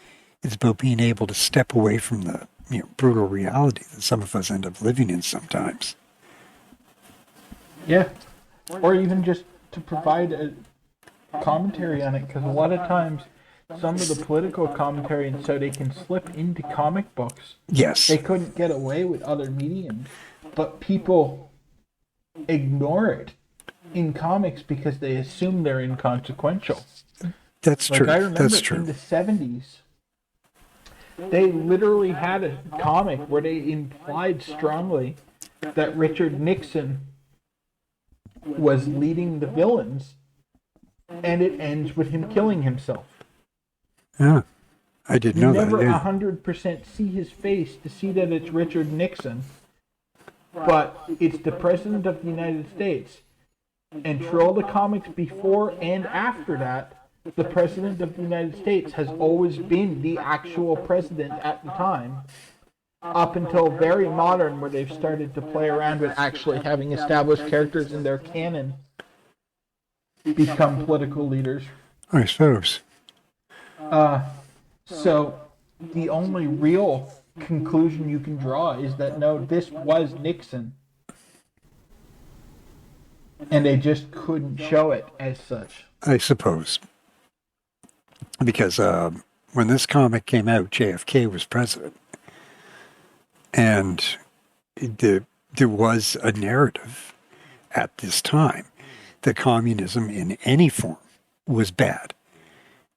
It's about being able to step away from the, you know, brutal reality that some of us end up living in sometimes. Yeah. Or even just to provide a commentary on it, because a lot of times some of the political commentary, and so they can slip into comic books. Yes. They couldn't get away with other mediums, but people ignore it in comics because they assume they're inconsequential. That's Like, true. I remember That's in true. the 70s, they literally had a comic where they implied strongly that Richard Nixon was leading the villains, and it ends with him killing himself. Yeah. I didn't You know never that. Yeah. 100% see his face to see that it's Richard Nixon, but it's the President of the United States. And through all the comics before and after that, the President of the United States has always been the actual president at the time, up until very modern, where they've started to play around with actually having established characters in their canon become political leaders. I suppose. So the only real conclusion you can draw is that no, this was Nixon. And they just couldn't show it as such. I suppose. Because when this comic came out, JFK was president. And there was a narrative at this time that communism in any form was bad.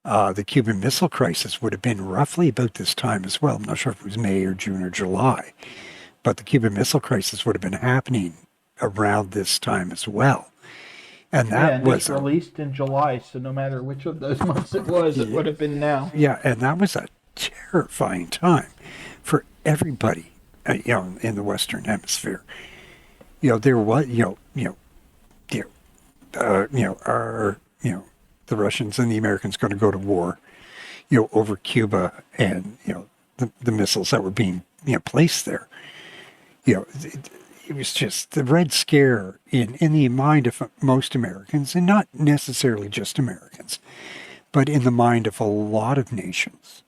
The Cuban Missile Crisis would have been roughly about this time as well. I'm not sure if it was May or June or July. But the Cuban Missile Crisis would have been happening around this time as well. And that was released in July, so no matter which of those months it was, it would have been now. Yeah, and that was a terrifying time for everybody, in the Western Hemisphere. There was, the Russians and the Americans going to go to war, over Cuba and the missiles that were being placed there. It was just the Red Scare in the mind of most Americans, and not necessarily just Americans, but in the mind of a lot of nations,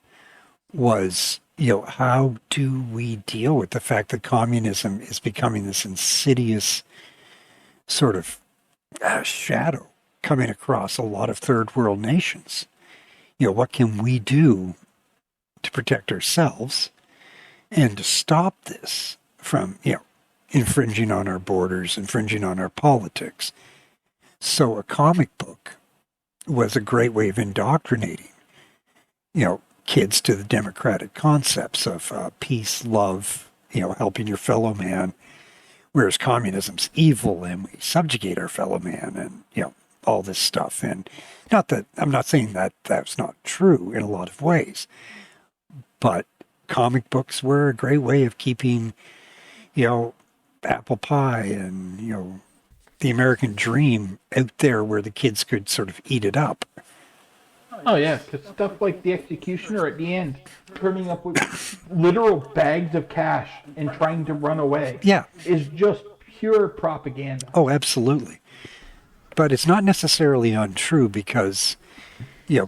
was, how do we deal with the fact that communism is becoming this insidious sort of shadow coming across a lot of third world nations? What can we do to protect ourselves and to stop this from, infringing on our borders, infringing on our politics? So a comic book was a great way of indoctrinating, kids to the democratic concepts of peace, love, helping your fellow man, whereas communism's evil and we subjugate our fellow man and, all this stuff. And not that, I'm not saying that that's not true in a lot of ways, but comic books were a great way of keeping, apple pie and, the American dream out there where the kids could sort of eat it up. Oh, yeah, because stuff like The Executioner at the end, turning up with literal bags of cash and trying to run away, is just pure propaganda. Oh, absolutely. But it's not necessarily untrue because,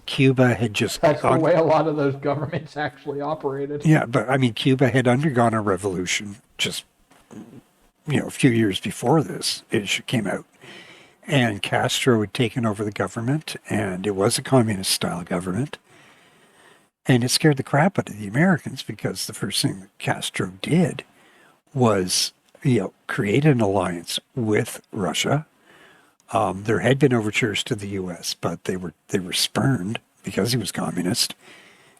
Cuba had just... That's the way a lot of those governments actually operated. Yeah, but, Cuba had undergone a revolution just, a few years before this issue came out. And Castro had taken over the government, and it was a communist-style government. And it scared the crap out of the Americans because the first thing that Castro did was, create an alliance with Russia. There had been overtures to the U.S., but they were spurned because he was communist.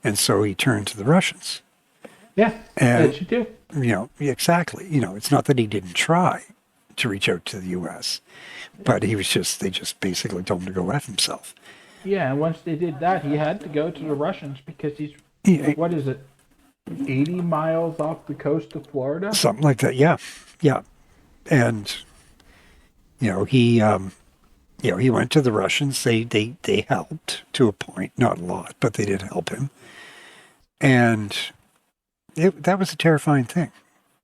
And so he turned to the Russians. Yeah, that you do. Exactly. It's not that he didn't try to reach out to the U.S., but they just basically told him to go F himself. Yeah, and once they did that, he had to go to the Russians because he's, what is it, 80 miles off the coast of Florida? Something like that, yeah. Yeah. And, he went to the Russians. They helped to a point, not a lot, but they did help him. And that was a terrifying thing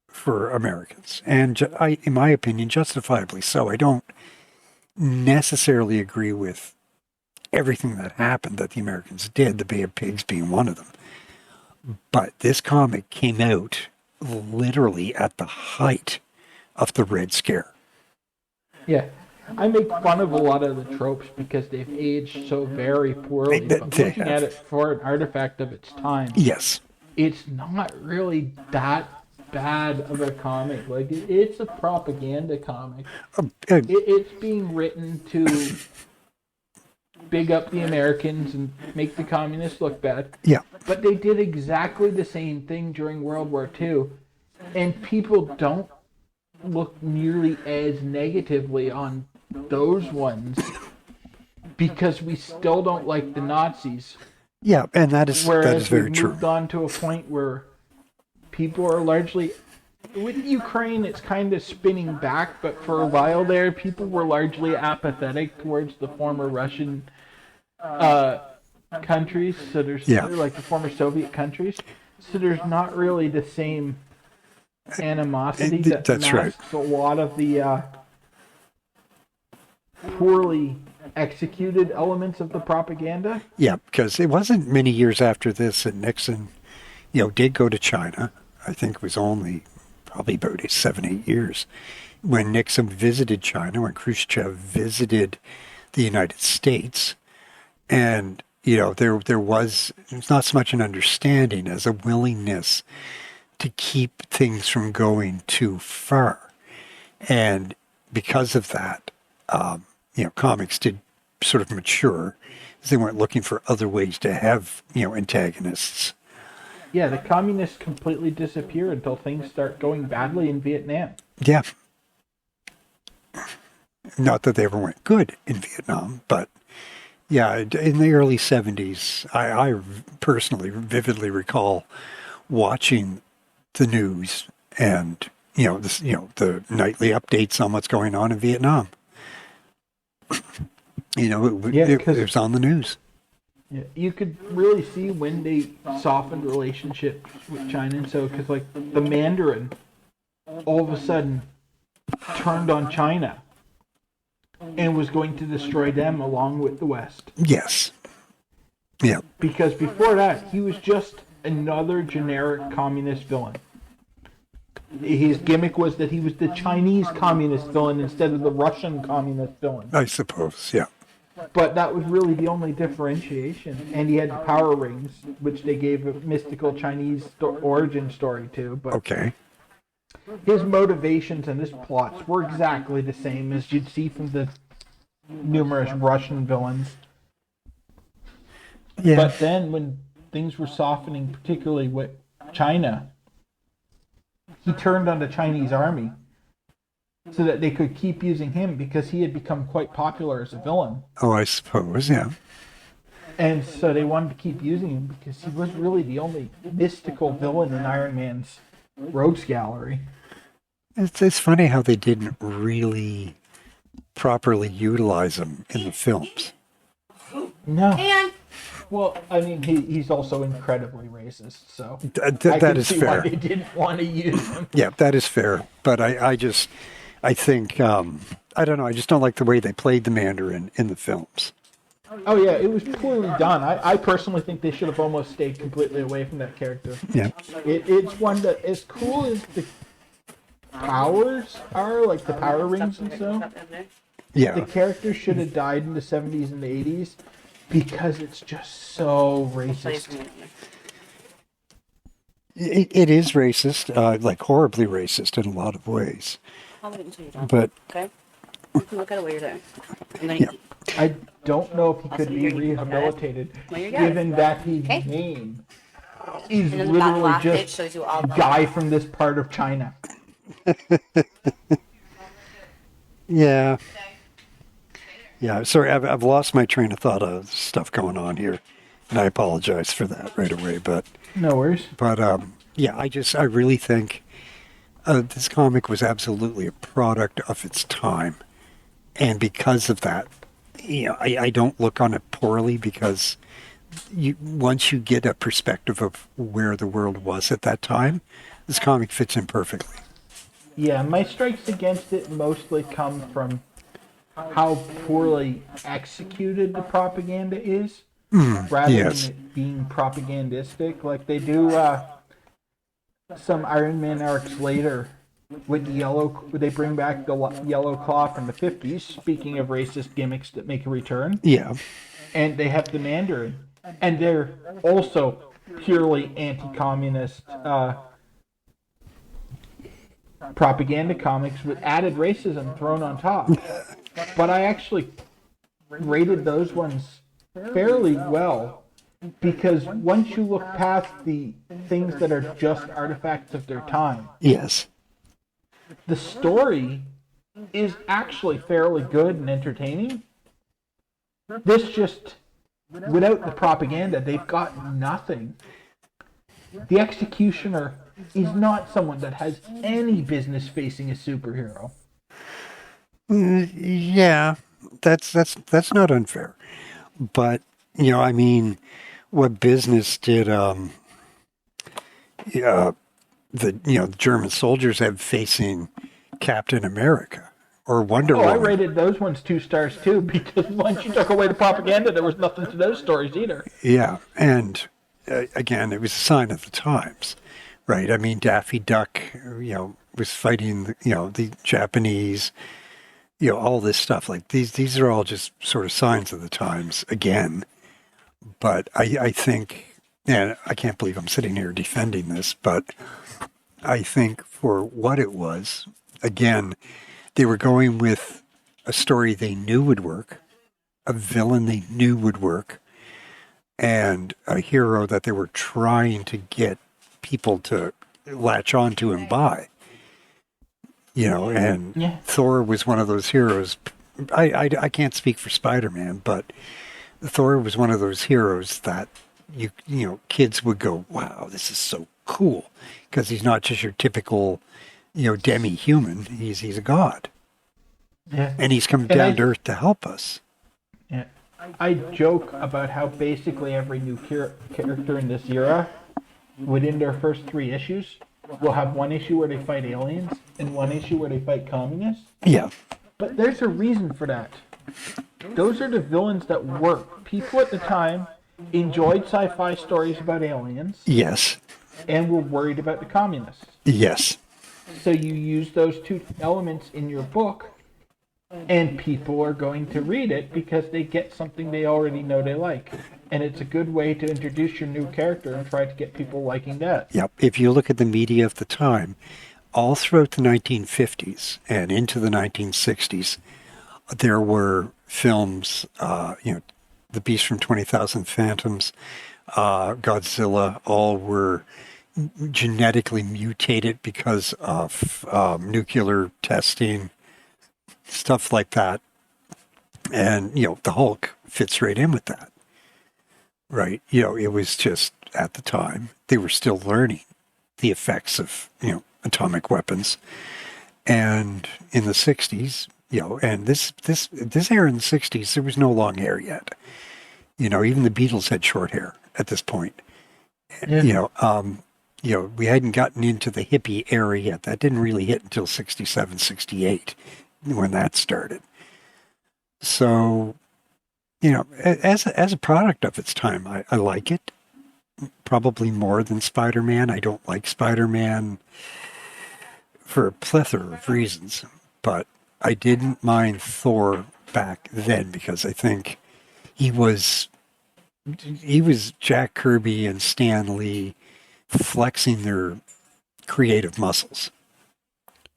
for Americans. And in my opinion, justifiably so. I don't necessarily agree with everything that happened that the Americans did, the Bay of Pigs being one of them. But this comic came out literally at the height of the Red Scare. Yeah. I make fun of a lot of the tropes because they've aged so very poorly. But looking at it for an artifact of its time, yes, it's not really that bad of a comic. Like, it's a propaganda comic. It's being written to big up the Americans and make the communists look bad. Yeah. But they did exactly the same thing during World War II. And people don't look nearly as negatively on those ones because we still don't like the Nazis. Yeah, and that is very true. Moved on to a point where people are largely, with Ukraine, it's kind of spinning back, but for a while there, people were largely apathetic towards the former Russian countries, so there's Yeah. like the former Soviet countries, so there's not really the same animosity that That's right. masks a lot of the poorly executed elements of the propaganda. Yeah, because it wasn't many years after this that Nixon, did go to China. I think it was only probably about 7, 8 years when Nixon visited China, when Khrushchev visited the United States. And, there was not so much an understanding as a willingness to keep things from going too far. And because of that, comics did sort of mature as they weren't looking for other ways to have, antagonists. Yeah, the communists completely disappear until things start going badly in Vietnam. Yeah. Not that they ever went good in Vietnam, but yeah, in the early 70s, I personally vividly recall watching the news and, the nightly updates on what's going on in Vietnam. It was on the news. Yeah, you could really see when they softened relationships with China, and so because like the Mandarin, all of a sudden, turned on China, and was going to destroy them along with the West. Yes. Yeah. Because before that, he was just another generic communist villain. His gimmick was that he was the Chinese communist villain instead of the Russian communist villain. I suppose, yeah. But that was really the only differentiation. And he had the power rings, which they gave a mystical Chinese origin story to. But okay. His motivations and his plots were exactly the same as you'd see from the numerous Russian villains. Yeah. But then when things were softening, particularly with China, he turned on the Chinese army so that they could keep using him because he had become quite popular as a villain. Oh, I suppose, yeah. And so they wanted to keep using him because he was really the only mystical villain in Iron Man's rogues gallery. It's funny how they didn't really properly utilize him in the films. No. Well, I mean, he's also incredibly racist, so that is fair. Why they didn't want to use him. Yeah, that is fair. But I think, I don't know, I just don't like the way they played the Mandarin in the films. Oh, yeah, it was poorly done. I personally think they should have almost stayed completely away from that character. Yeah. It's one that, as cool as the powers are, like the power rings and so, yeah, the character should have died in the 70s and the 80s because it's just so racist. It is racist, like horribly racist in a lot of ways. I'll wait until you're done. But okay, you can look at it while you're there. And then yeah. I don't know if he could Also, be here, you can look at it rehabilitated, while you're down. given that his Okay. name is And then the back literally last page just shows you all the guy from this part of China. Yeah. Yeah, sorry, I've lost my train of thought of stuff going on here, and I apologize for that right away. But No worries. yeah, I really think this comic was absolutely a product of its time, and because of that, I don't look on it poorly because once you get a perspective of where the world was at that time, this comic fits in perfectly. Yeah, my strikes against it mostly come from how poorly executed the propaganda is, rather yes. than it being propagandistic. Like they do some Iron Man arcs later with they bring back the Yellow Claw from the 50s, speaking of racist gimmicks that make a return. Yeah. And they have the Mandarin. And they're also purely anti-communist propaganda comics with added racism thrown on top. But I actually rated those ones fairly well because once you look past the things that are just artifacts of their time, Yes. the story is actually fairly good and entertaining. This just, without the propaganda, they've got nothing. The executioner is not someone that has any business facing a superhero. Yeah, that's not unfair, but I mean, what business did the German soldiers have facing Captain America or Wonder Oh, I Woman? rated those ones 2 stars too, because once you took away the propaganda, there was nothing to those stories either. Yeah, and again, it was a sign of the times, right? I mean, Daffy Duck, was fighting, the Japanese, all this stuff. Like these are all just sort of signs of the times again. But I think, and I can't believe I'm sitting here defending this, but I think for what it was, again, they were going with a story they knew would work, a villain they knew would work, and a hero that they were trying to get people to latch onto and buy. And Yeah. Thor was one of those heroes. I can't speak for Spider-Man, but Thor was one of those heroes that kids would go, wow, this is so cool, because he's not just your typical, demi-human. He's a god, Yeah. and he's come down to earth to help us. Yeah. I joke about how basically every new character in this era, within their first 3 issues, will have one issue where they fight aliens and one issue where they fight communists. Yeah, But there's a reason for that. Those are the villains that work. People at the time enjoyed sci-fi stories about aliens yes, and were worried about the communists. yes, So you use those 2 elements in your book, and people are going to read it because they get something they already know they like. And it's a good way to introduce your new character and try to get people liking that. yep. If you look at the media of the time, all throughout the 1950s and into the 1960s, there were films, The Beast from 20,000 Phantoms, Godzilla, all were genetically mutated because of nuclear testing, stuff like that. And, the Hulk fits right in with that. Right? It was just, at the time, they were still learning the effects of, atomic weapons. And in the 60s, and this era in the 60s, there was no long hair yet. Even the Beatles had short hair at this point. Yeah. We hadn't gotten into the hippie era yet. That didn't really hit until 67, 68, when that started. So, as a product of its time, I like it. Probably more than Spider-Man. I don't like Spider-Man for a plethora of reasons, but I didn't mind Thor back then because I think he was Jack Kirby and Stan Lee flexing their creative muscles.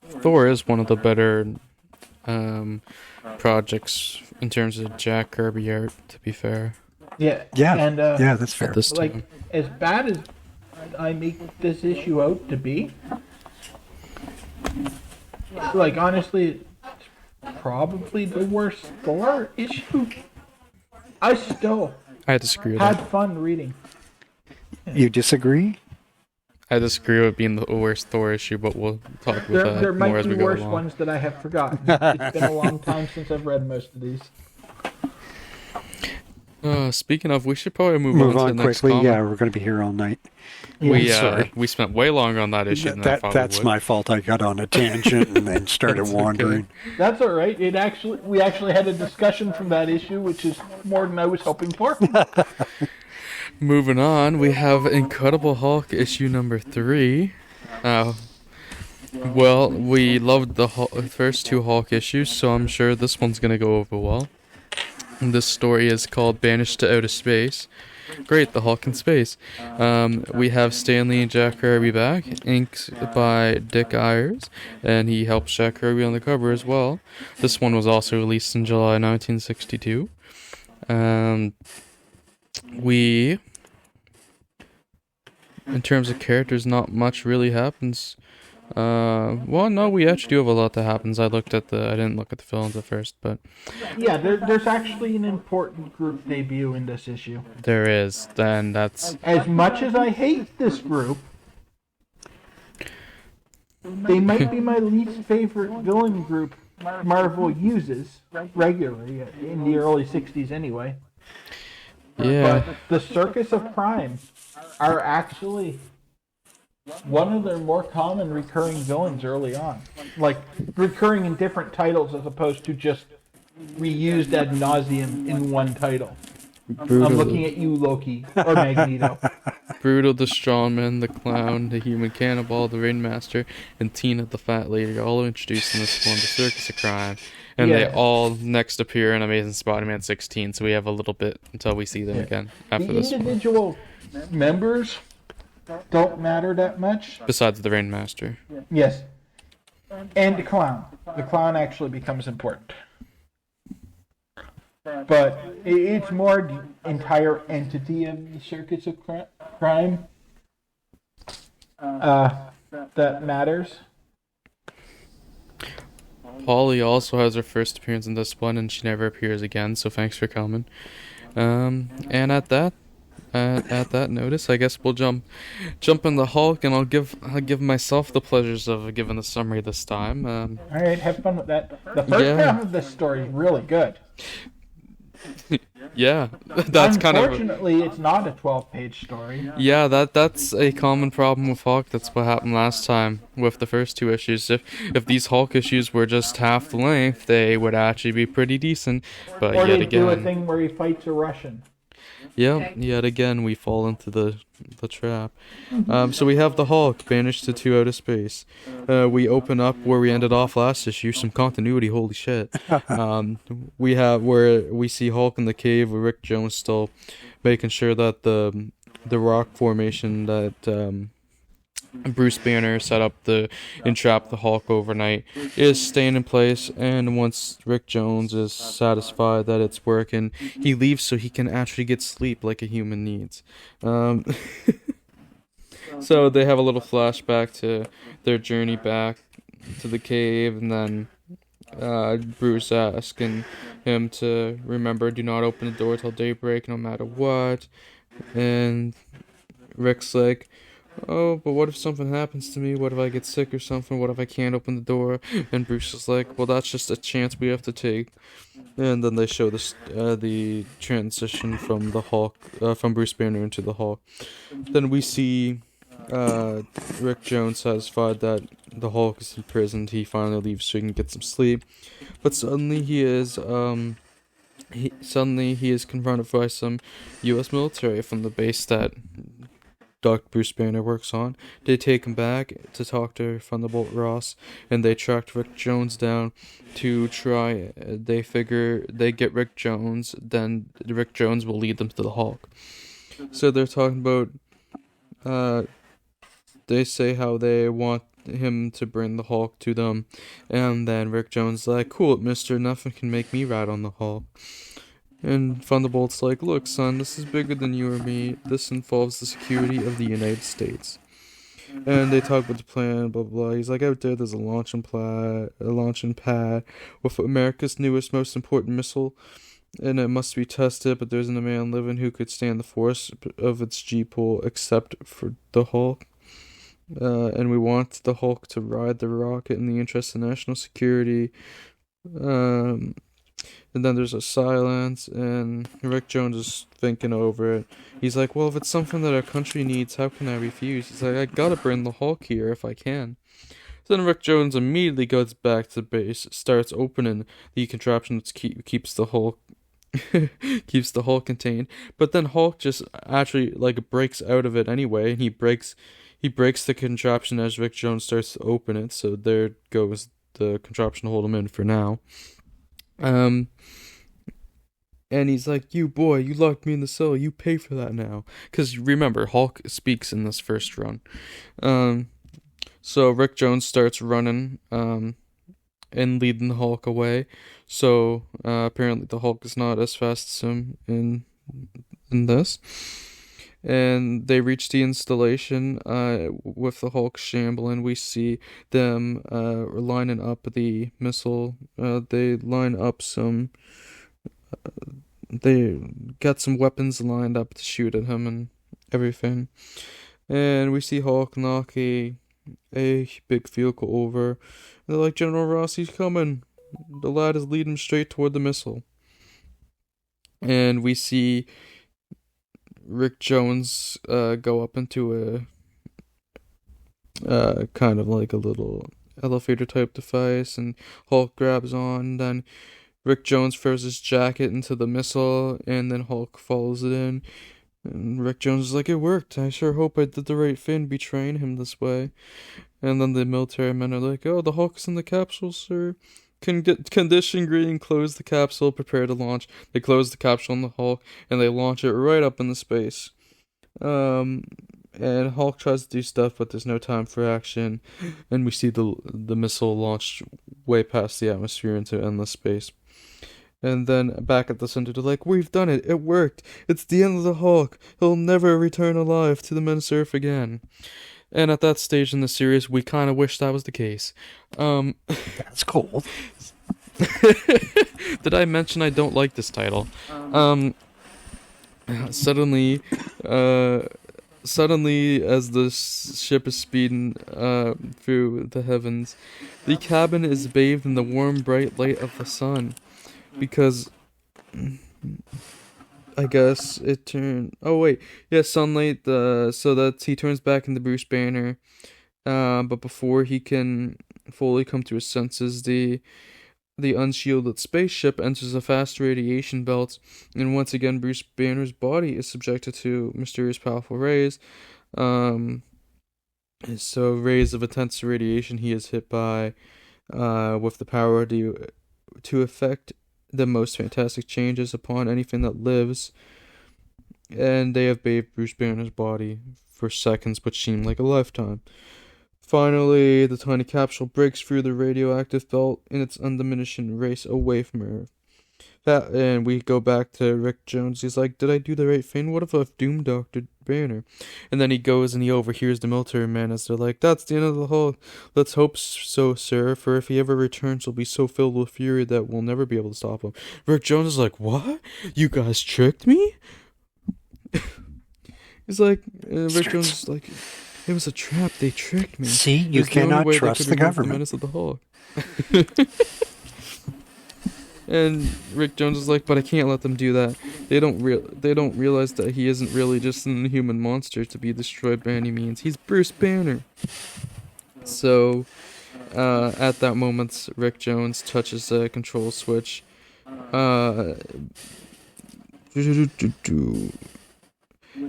Thor is one of the better projects in terms of Jack Kirby art, to be fair. Yeah. Yeah, And yeah, that's fair. At this time. like, as bad as I make this issue out to be, like, honestly, it's probably the worst Thor issue. I still I disagree with had that. fun reading. You disagree? I disagree with it being the worst Thor issue, but we'll talk about There that more might as be we go worse along. ones that I have forgotten. It's been a long time since I've read most of these. Speaking of, we should probably move on to the next quickly. comic. Yeah, we're going to be here all night. We we spent way longer on that issue than I thought That's we would. my fault. I got on a tangent and then started That's okay. wandering. That's all right. We actually had a discussion from that issue, which is more than I was hoping for. Moving on, we have Incredible Hulk issue number 3. Well, we loved the first 2 Hulk issues, so I'm sure this one's gonna go over well. And this story is called Banished to Outer Space. Great, the Hulk in space. We have Stanley and Jack Kirby back, inked by Dick Ayers, and he helps Jack Kirby on the cover as well. This one was also released in July 1962. In terms of characters, not much really happens. Well, no, we actually do have a lot that happens. I didn't look at the films at first, but Yeah, there's actually an important group debut in this issue. there is. Then that's As much as I hate this group, they might be my least favorite villain group Marvel uses regularly in the early 60s anyway. Yeah. But the Circus of Crime are actually one of their more common recurring villains early on. Like, recurring in different titles as opposed to just reused ad nauseum in one title. Brutal. I'm looking at you, Loki, or Magneto. Brutal the Strongman, the Clown, the Human Cannibal, the Ringmaster, and Tina the Fat Lady are all introduced in this one, the Circus of Crime. And they Yeah. all next appear in Amazing Spider-Man 16, so we have a little bit until we see them again after The this one. individual members don't matter that much. Besides the Ringmaster. Yes. And the clown. The clown actually becomes important. But it's more the entire entity of the Circus of Crime that matters. Polly also has her first appearance in this one, and she never appears again, so thanks for coming. And at that notice, I guess we'll jump in the Hulk, and I'll give myself the pleasures of giving the summary this time. All right, have fun with that. The first half of this story is really good. Yeah, that's kind of. Unfortunately, it's not a 12-page story. Yeah, that's a common problem with Hulk. That's what happened last time with the first two issues. If these Hulk issues were just half the length, they would actually be pretty decent. But Or yet they do a again, thing where he fights a Russian. yet again we fall into the trap. So we have the Hulk banished to outer space. We open up where we ended off last issue. Some continuity, holy shit. We have where we see Hulk in the cave with Rick Jones still making sure that the rock formation that Bruce Banner set up to entrap the Hulk overnight is staying in place, and once Rick Jones is satisfied that it's working, he leaves so he can actually get sleep like a human needs. So they have a little flashback to their journey back to the cave, and then Bruce asking him to remember, do not open the door till daybreak no matter what, and Rick's like, oh, but what if something happens to me? What if I get sick or something? What if I can't open the door? And Bruce is like, well, that's just a chance we have to take. And then they show the transition from the Hulk, from Bruce Banner into the Hulk. Then we see Rick Jones satisfied that the Hulk is imprisoned. He finally leaves so he can get some sleep. But suddenly he is confronted by some U.S. military from the base that Dr. Bruce Banner works on. They take him back to talk to Thunderbolt Ross, and they tracked Rick Jones down to try. They figure they get Rick Jones, then Rick Jones will lead them to the Hulk. So they're talking about. They say how they want him to bring the Hulk to them, and then Rick Jones is like, cool, mister, nothing can make me ride on the Hulk. And Thunderbolt's like, look, son, this is bigger than you or me. This involves the security of the United States. And they talk about the plan, blah, blah, blah. He's like, out there's a launching pad with America's newest, most important missile, and it must be tested, but there isn't a man living who could stand the force of its G-pull except for the Hulk. And we want the Hulk to ride the rocket in the interest of national security. And then there's a silence, and Rick Jones is thinking over it. He's like, well, if it's something that our country needs, how can I refuse? He's like, I gotta bring the Hulk here if I can. So then Rick Jones immediately goes back to base, starts opening the contraption that keeps the Hulk contained. But then Hulk just actually breaks out of it anyway, and he breaks the contraption as Rick Jones starts to open it. So there goes the contraption to hold him in for now. And he's like, you boy, you locked me in the cell, you pay for that now. Because remember, Hulk speaks in this first run. So Rick Jones starts running, and leading the Hulk away. So, apparently the Hulk is not as fast as him in this. And they reach the installation, with the Hulk shambling. We see them, lining up the missile. They line up some... they got some weapons lined up to shoot at him and everything. And we see Hulk knock a big vehicle over. They're like, General Ross, he's coming. The lad is leading him straight toward the missile. And we see Rick Jones go up into a kind of like a little elevator type device, and Hulk grabs on. Then Rick Jones throws his jacket into the missile, and then Hulk follows it in. And Rick Jones is like, it worked. I sure hope I did the right thing betraying him this way. And then the military men are like, oh, the Hulk's in the capsule, sir. Condition green, close the capsule, prepare to launch. They close the capsule on the Hulk, and they launch it right up into space. And Hulk tries to do stuff, but there's no time for action. And we see the missile launched way past the atmosphere into endless space. And then back at the center, they're like, we've done it. It worked. It's the end of the Hulk. He'll never return alive to the men's Earth again. And at that stage in the series, we kind of wish that was the case. That's cool. Did I mention I don't like this title? Suddenly, as the ship is speeding through the heavens, the cabin is bathed in the warm, bright light of the sun. Because I guess it turned. Oh wait, yeah, sunlight. So that he turns back into Bruce Banner. But before he can fully come to his senses, the unshielded spaceship enters a fast radiation belt, and once again, Bruce Banner's body is subjected to mysterious, powerful rays. So rays of intense radiation he is hit by, with the power to affect the most fantastic changes upon anything that lives, and they have bathed Bruce Banner's body for seconds which seem like a lifetime. Finally, the tiny capsule breaks through the radioactive belt in its undiminishing race away from Earth. And we go back to Rick Jones. He's like, did I do the right thing? What if I've doomed Dr. Banner? And then he goes and he overhears the military men as they're like, that's the end of the Hulk. Let's hope so, sir, for if he ever returns, he'll be so filled with fury that we'll never be able to stop him. Rick Jones is like, what? You guys tricked me? He's like, Rick Jones is like, it was a trap. They tricked me. See, you cannot trust the government. The menace of the Hulk. And Rick Jones is like, but I can't let them do that. They don't realize that he isn't really just an inhuman monster to be destroyed by any means. He's Bruce Banner. So, at that moment, Rick Jones touches a control switch.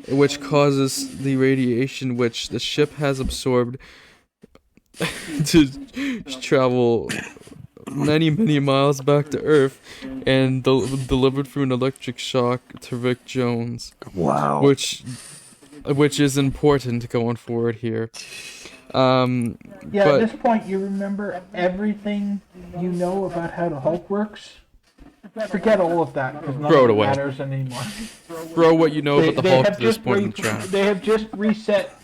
Which causes the radiation which the ship has absorbed to travel many, many miles back to Earth and delivered through an electric shock to Rick Jones. Wow. Which is important going forward here. At this point, you remember everything you know about how the Hulk works? Forget all of that, because none of it matters anymore. Throw what you know about the Hulk at this point in the track. They have just reset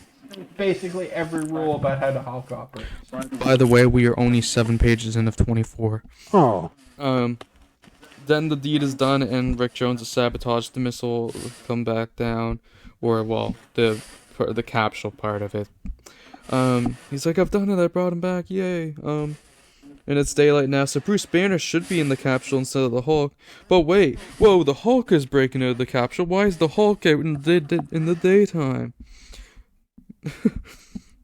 basically every rule about how the Hulk operates. By the way, we are only 7 pages in of 24. Oh. Then the deed is done, and Rick Jones has sabotaged the missile, come back down, or well, the capsule part of it. He's like, I've done it. I brought him back. Yay. And it's daylight now, so Bruce Banner should be in the capsule instead of the Hulk. But wait, whoa, the Hulk is breaking out of the capsule. Why is the Hulk out in the daytime?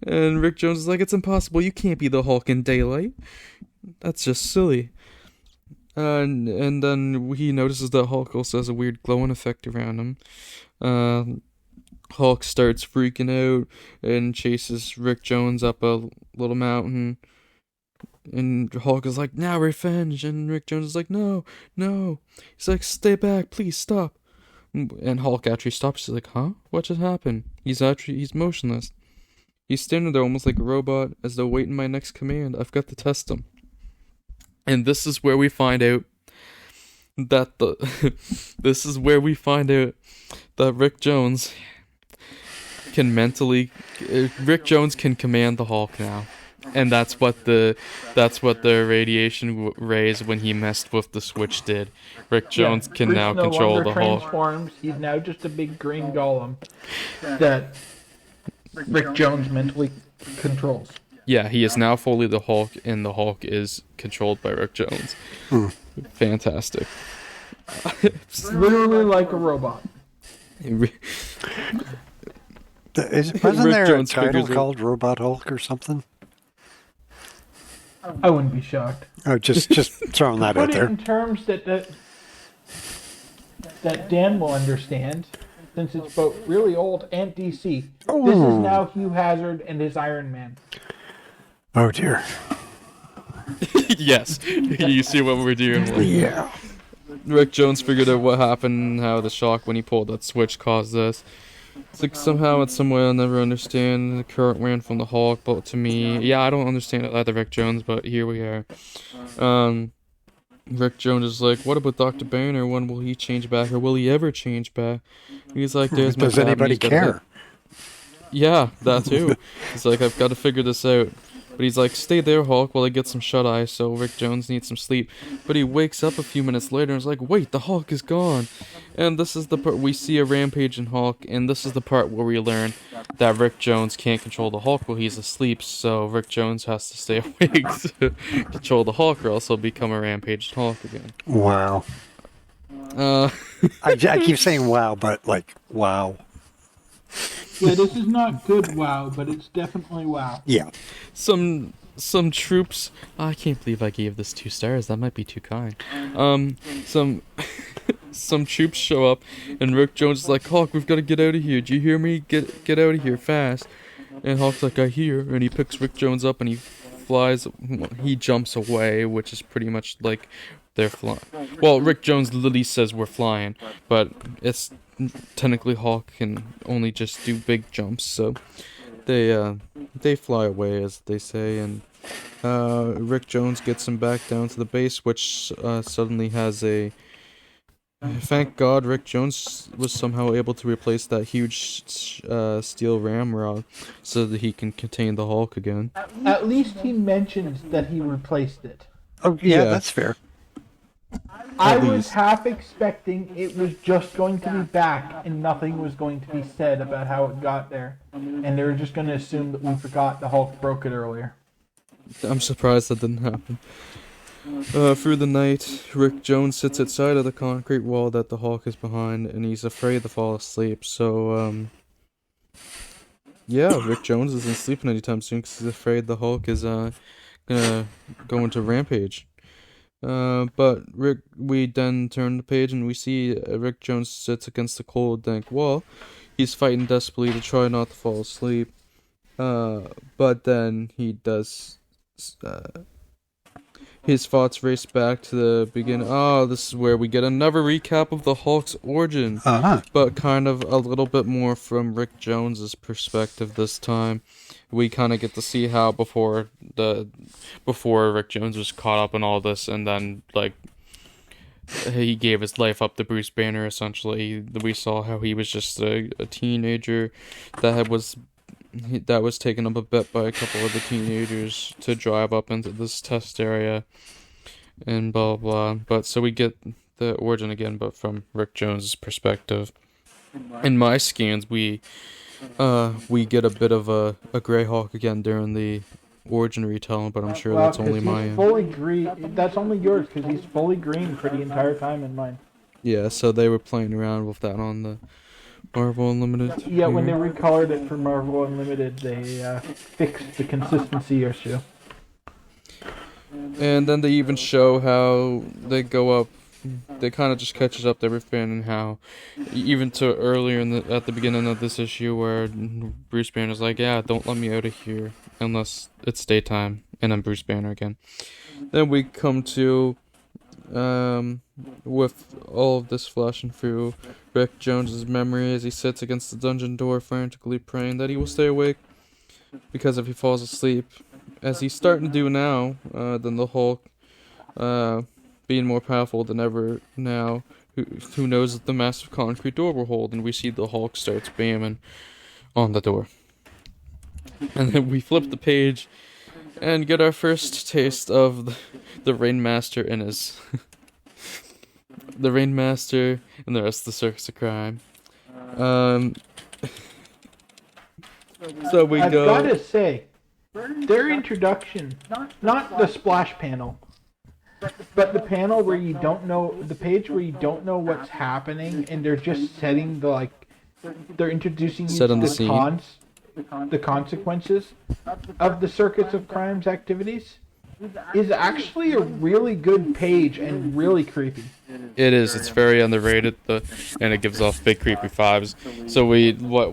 And Rick Jones is like, it's impossible. You can't be the Hulk in daylight. That's just silly. And then he notices that Hulk also has a weird glowing effect around him. Hulk starts freaking out and chases Rick Jones up a little mountain. And Hulk is like, now revenge. And Rick Jones is like, no. He's like, stay back, please stop. And Hulk actually stops. He's like, huh? What just happened? He's motionless. He's standing there almost like a robot, as though waiting my next command. I've got to test him. And this is where we find out that Rick Jones can command the Hulk now. And that's what the radiation rays when he messed with the switch did. Rick Jones can now control the Hulk. Transforms. He's now just a big green golem that Rick Jones mentally controls. Yeah, he is now fully the Hulk, and the Hulk is controlled by Rick Jones. Fantastic. Literally like a robot. Wasn't Rick there Jones a title figures it. called Robot Hulk or something? I wouldn't be shocked. Oh, just throwing that out Put it there. in terms that Dan will understand, since it's both really old and DC. This is Oh. now Hugh Hazard and his Iron Man. Oh dear. Yes, you see what we're dealing with. Yeah. Rick Jones figured out what happened, how the shock when he pulled that switch caused this. It's like somehow in some way I'll never understand the current ran from the Hulk, but to me, yeah, I don't understand it either, Rick Jones, but here we are. Rick Jones is like, what about Dr. Banner? When will he change back, or will he ever change back? He's like, there's my Does dad, and anybody he's gotta care? Yeah, that too. He's like, I've got to figure this out. But he's like, stay there, Hulk, while I get some shut-eye, so Rick Jones needs some sleep. But he wakes up a few minutes later and is like, wait, the Hulk is gone. And this is the part we see a rampage in Hulk, and this is the part where we learn that Rick Jones can't control the Hulk while he's asleep, so Rick Jones has to stay awake to control the Hulk, or else he'll become a rampaged Hulk again. Wow. I keep saying wow, but like, wow. Yeah, this is not good wow, but it's definitely wow. Yeah. Some troops. I can't believe I gave this 2 stars. That might be too kind. Some troops show up, and Rick Jones is like, Hulk, we've got to get out of here. Do you hear me? Get out of here fast. And Hulk's like, I hear. And he picks Rick Jones up and he flies. He jumps away, which is pretty much like they're flying. Well, Rick Jones literally says we're flying, but it's technically Hulk can only just do big jumps, so they fly away, as they say, and Rick Jones gets him back down to the base, which suddenly has a... Thank God Rick Jones was somehow able to replace that huge steel ramrod so that he can contain the Hulk again. At least he mentions that he replaced it. Oh yeah, Yeah. that's fair. I At was least. half expecting it was just going to be back and nothing was going to be said about how it got there. And they were just going to assume that we forgot the Hulk broke it earlier. I'm surprised that didn't happen. Through the night, Rick Jones sits outside of the concrete wall that the Hulk is behind, and he's afraid to fall asleep, so, yeah, Rick Jones isn't sleeping anytime soon because he's afraid the Hulk is, gonna go into rampage. But we then turn the page and we see Rick Jones sits against the cold dank wall. He's fighting desperately to try not to fall asleep. But then he does, his thoughts race back to the beginning. Oh, this is where we get another recap of the Hulk's origin. Uh-huh. But kind of a little bit more from Rick Jones's perspective this time. We kind of get to see how before Rick Jones was caught up in all this, and then like he gave his life up to Bruce Banner. Essentially, we saw how he was just a teenager that was taken up a bit by a couple of the teenagers to drive up into this test area, and blah blah. But so we get the origin again, but from Rick Jones's perspective. In my scans, we get a bit of a Grey Hawk again during the origin retelling, but I'm sure Well, that's only 'cause my he's end. fully green. That's only yours because he's fully green for the entire time in mine. Yeah, so they were playing around with that on the Marvel Unlimited. Yeah, when they here. recolored it for Marvel Unlimited, they fixed the consistency issue. And then they even show how they go up. They kind of just catches up to everything, and how even to earlier at the beginning of this issue where Bruce Banner's like, yeah, don't let me out of here unless it's daytime, and then Bruce Banner again. Then we come to with all of this flashing through Rick Jones's memory as he sits against the dungeon door frantically praying that he will stay awake, because if he falls asleep, as he's starting to do now, then the Hulk, being more powerful than ever now, who knows that the massive concrete door will hold, and we see the Hulk starts bamming on the door. And then we flip the page and get our first taste of the Rainmaster and his... the Rainmaster and the rest of the Circus of Crime. So we I've go... gotta say, their introduction, not the splash panel, but the panel where you don't know, the page where you don't know what's happening, and they're just setting the they're introducing you Set to on the scene. the consequences of the circuits of crimes activities, is actually a really good page and really creepy. It is. It's very underrated, and it gives off big creepy vibes. So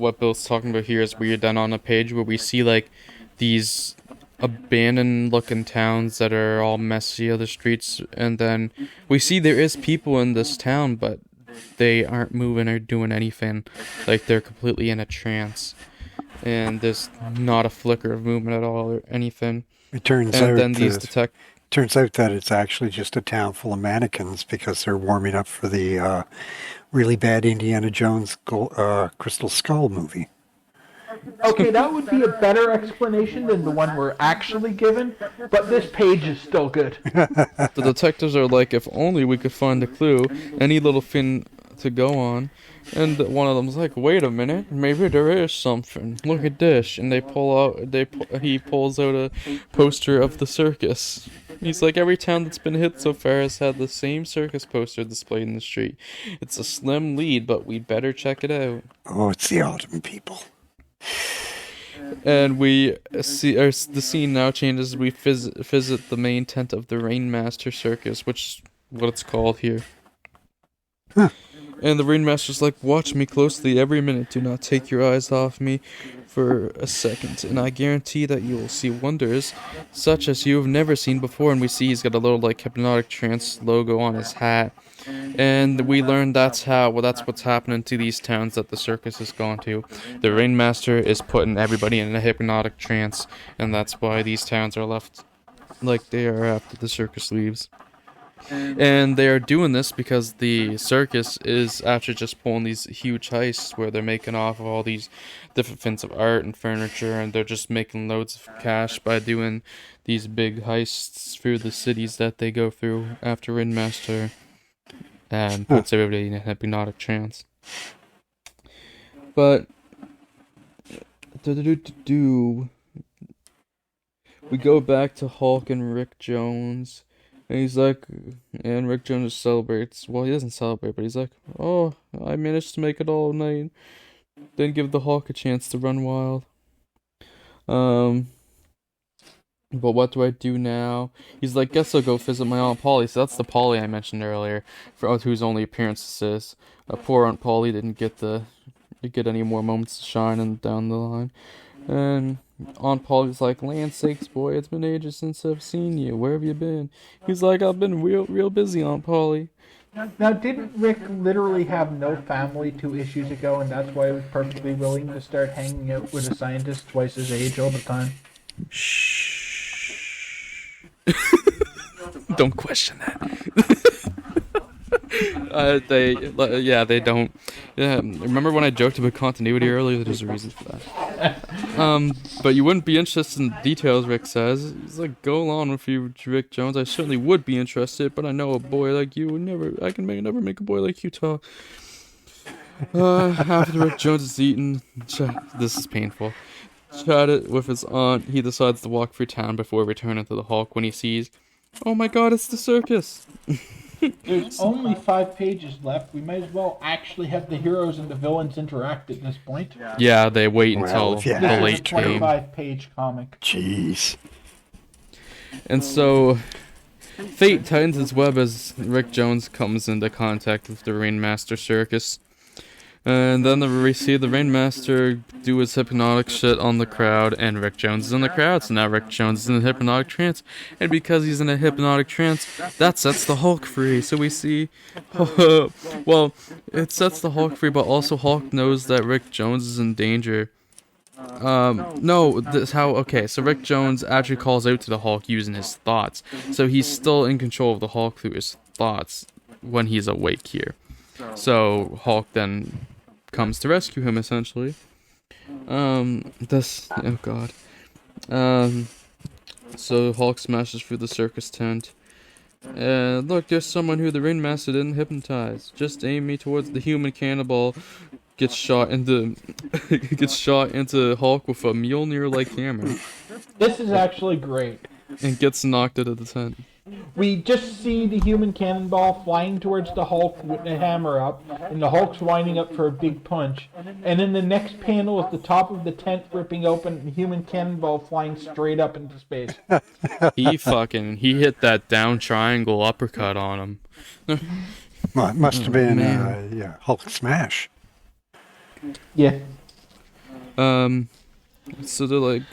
what Bill's talking about here is we're done on a page where we see like these abandoned looking towns that are all messy of the streets, and then we see there is people in this town, but they aren't moving or doing anything. Like they're completely in a trance, and there's not a flicker of movement at all or anything. It turns And out then these turns out that it's actually just a town full of mannequins because they're warming up for the really bad Indiana Jones Crystal Skull movie. Okay, that would be a better explanation than the one we're actually given, but this page is still good. The detectives are like, if only we could find a clue, any little thing to go on. And one of them's like, wait a minute, maybe there is something. Look at this. And he pulls out a poster of the circus. He's like, every town that's been hit so far has had the same circus poster displayed in the street. It's a slim lead, but we'd better check it out. Oh, it's the autumn people. And we see, the scene now changes. We visit the main tent of the Rainmaster Circus, which is what it's called here. Huh. And the Rainmaster's like, watch me closely every minute. Do not take your eyes off me for a second. And I guarantee that you will see wonders such as you have never seen before. And we see he's got a little like hypnotic trance logo on his hat. And we learn that's what's happening to these towns that the circus has gone to. The Rainmaster is putting everybody in a hypnotic trance. And that's why these towns are left like they are after the circus leaves. And they are doing this because the circus is actually just pulling these huge heists where they're making off of all these different things of art and furniture, and they're just making loads of cash by doing these big heists through the cities that they go through after Ringmaster and puts everybody in a hypnotic trance. But we go back to Hulk and Rick Jones. And he's like, and Rick Jones celebrates. Well, he doesn't celebrate, but he's like, oh, I managed to make it all night. Then give the Hulk a chance to run wild. But what do I do now? He's like, guess I'll go visit my Aunt Polly. So that's the Polly I mentioned earlier, for whose only appearance this is. Poor Aunt Polly didn't get any more moments to shine and down the line. And Aunt Polly's like, land sakes, boy, it's been ages since I've seen you. Where have you been? He's like, I've been real busy, Aunt Polly. Now, didn't Rick literally have no family 2 issues ago, and that's why he was perfectly willing to start hanging out with a scientist twice his age all the time? Shh. Don't question that. They don't. Yeah, remember when I joked about continuity earlier? There's a reason for that. But you wouldn't be interested in the details, Rick says. He's like, go along with you, Rick Jones. I certainly would be interested, but I know a boy like you would never. I can never make a boy like you talk. After Rick Jones is eaten, this is painful. Chatted with his aunt, he decides to walk through town before returning to the Hulk when he sees, oh my God, it's the circus. There's only 5 pages left. We might as well actually have the heroes and the villains interact at this point. Yeah, they wait until the late game. 25-page comic. Jeez. And so, fate tightens its web as Rick Jones comes into contact with the Rainmaster Circus. And then we see the Rainmaster do his hypnotic shit on the crowd, and Rick Jones is in the crowd, so now Rick Jones is in a hypnotic trance, and because he's in a hypnotic trance, that sets the Hulk free. So we see, well, it sets the Hulk free, but also Hulk knows that Rick Jones is in danger. So Rick Jones actually calls out to the Hulk using his thoughts, so he's still in control of the Hulk through his thoughts when he's awake here. So Hulk then comes to rescue him, essentially. So Hulk smashes through the circus tent. And look, there's someone who the Ringmaster didn't hypnotize. Just aim me towards the human cannonball. Gets shot into Hulk with a Mjolnir-like hammer. This is actually great. And gets knocked out of the tent. We just see the human cannonball flying towards the Hulk with the hammer up, and the Hulk's winding up for a big punch. And then the next panel is the top of the tent ripping open and human cannonball flying straight up into space. He hit that down triangle uppercut on him. Well, it must have been man. Hulk smash. Yeah. So they're like,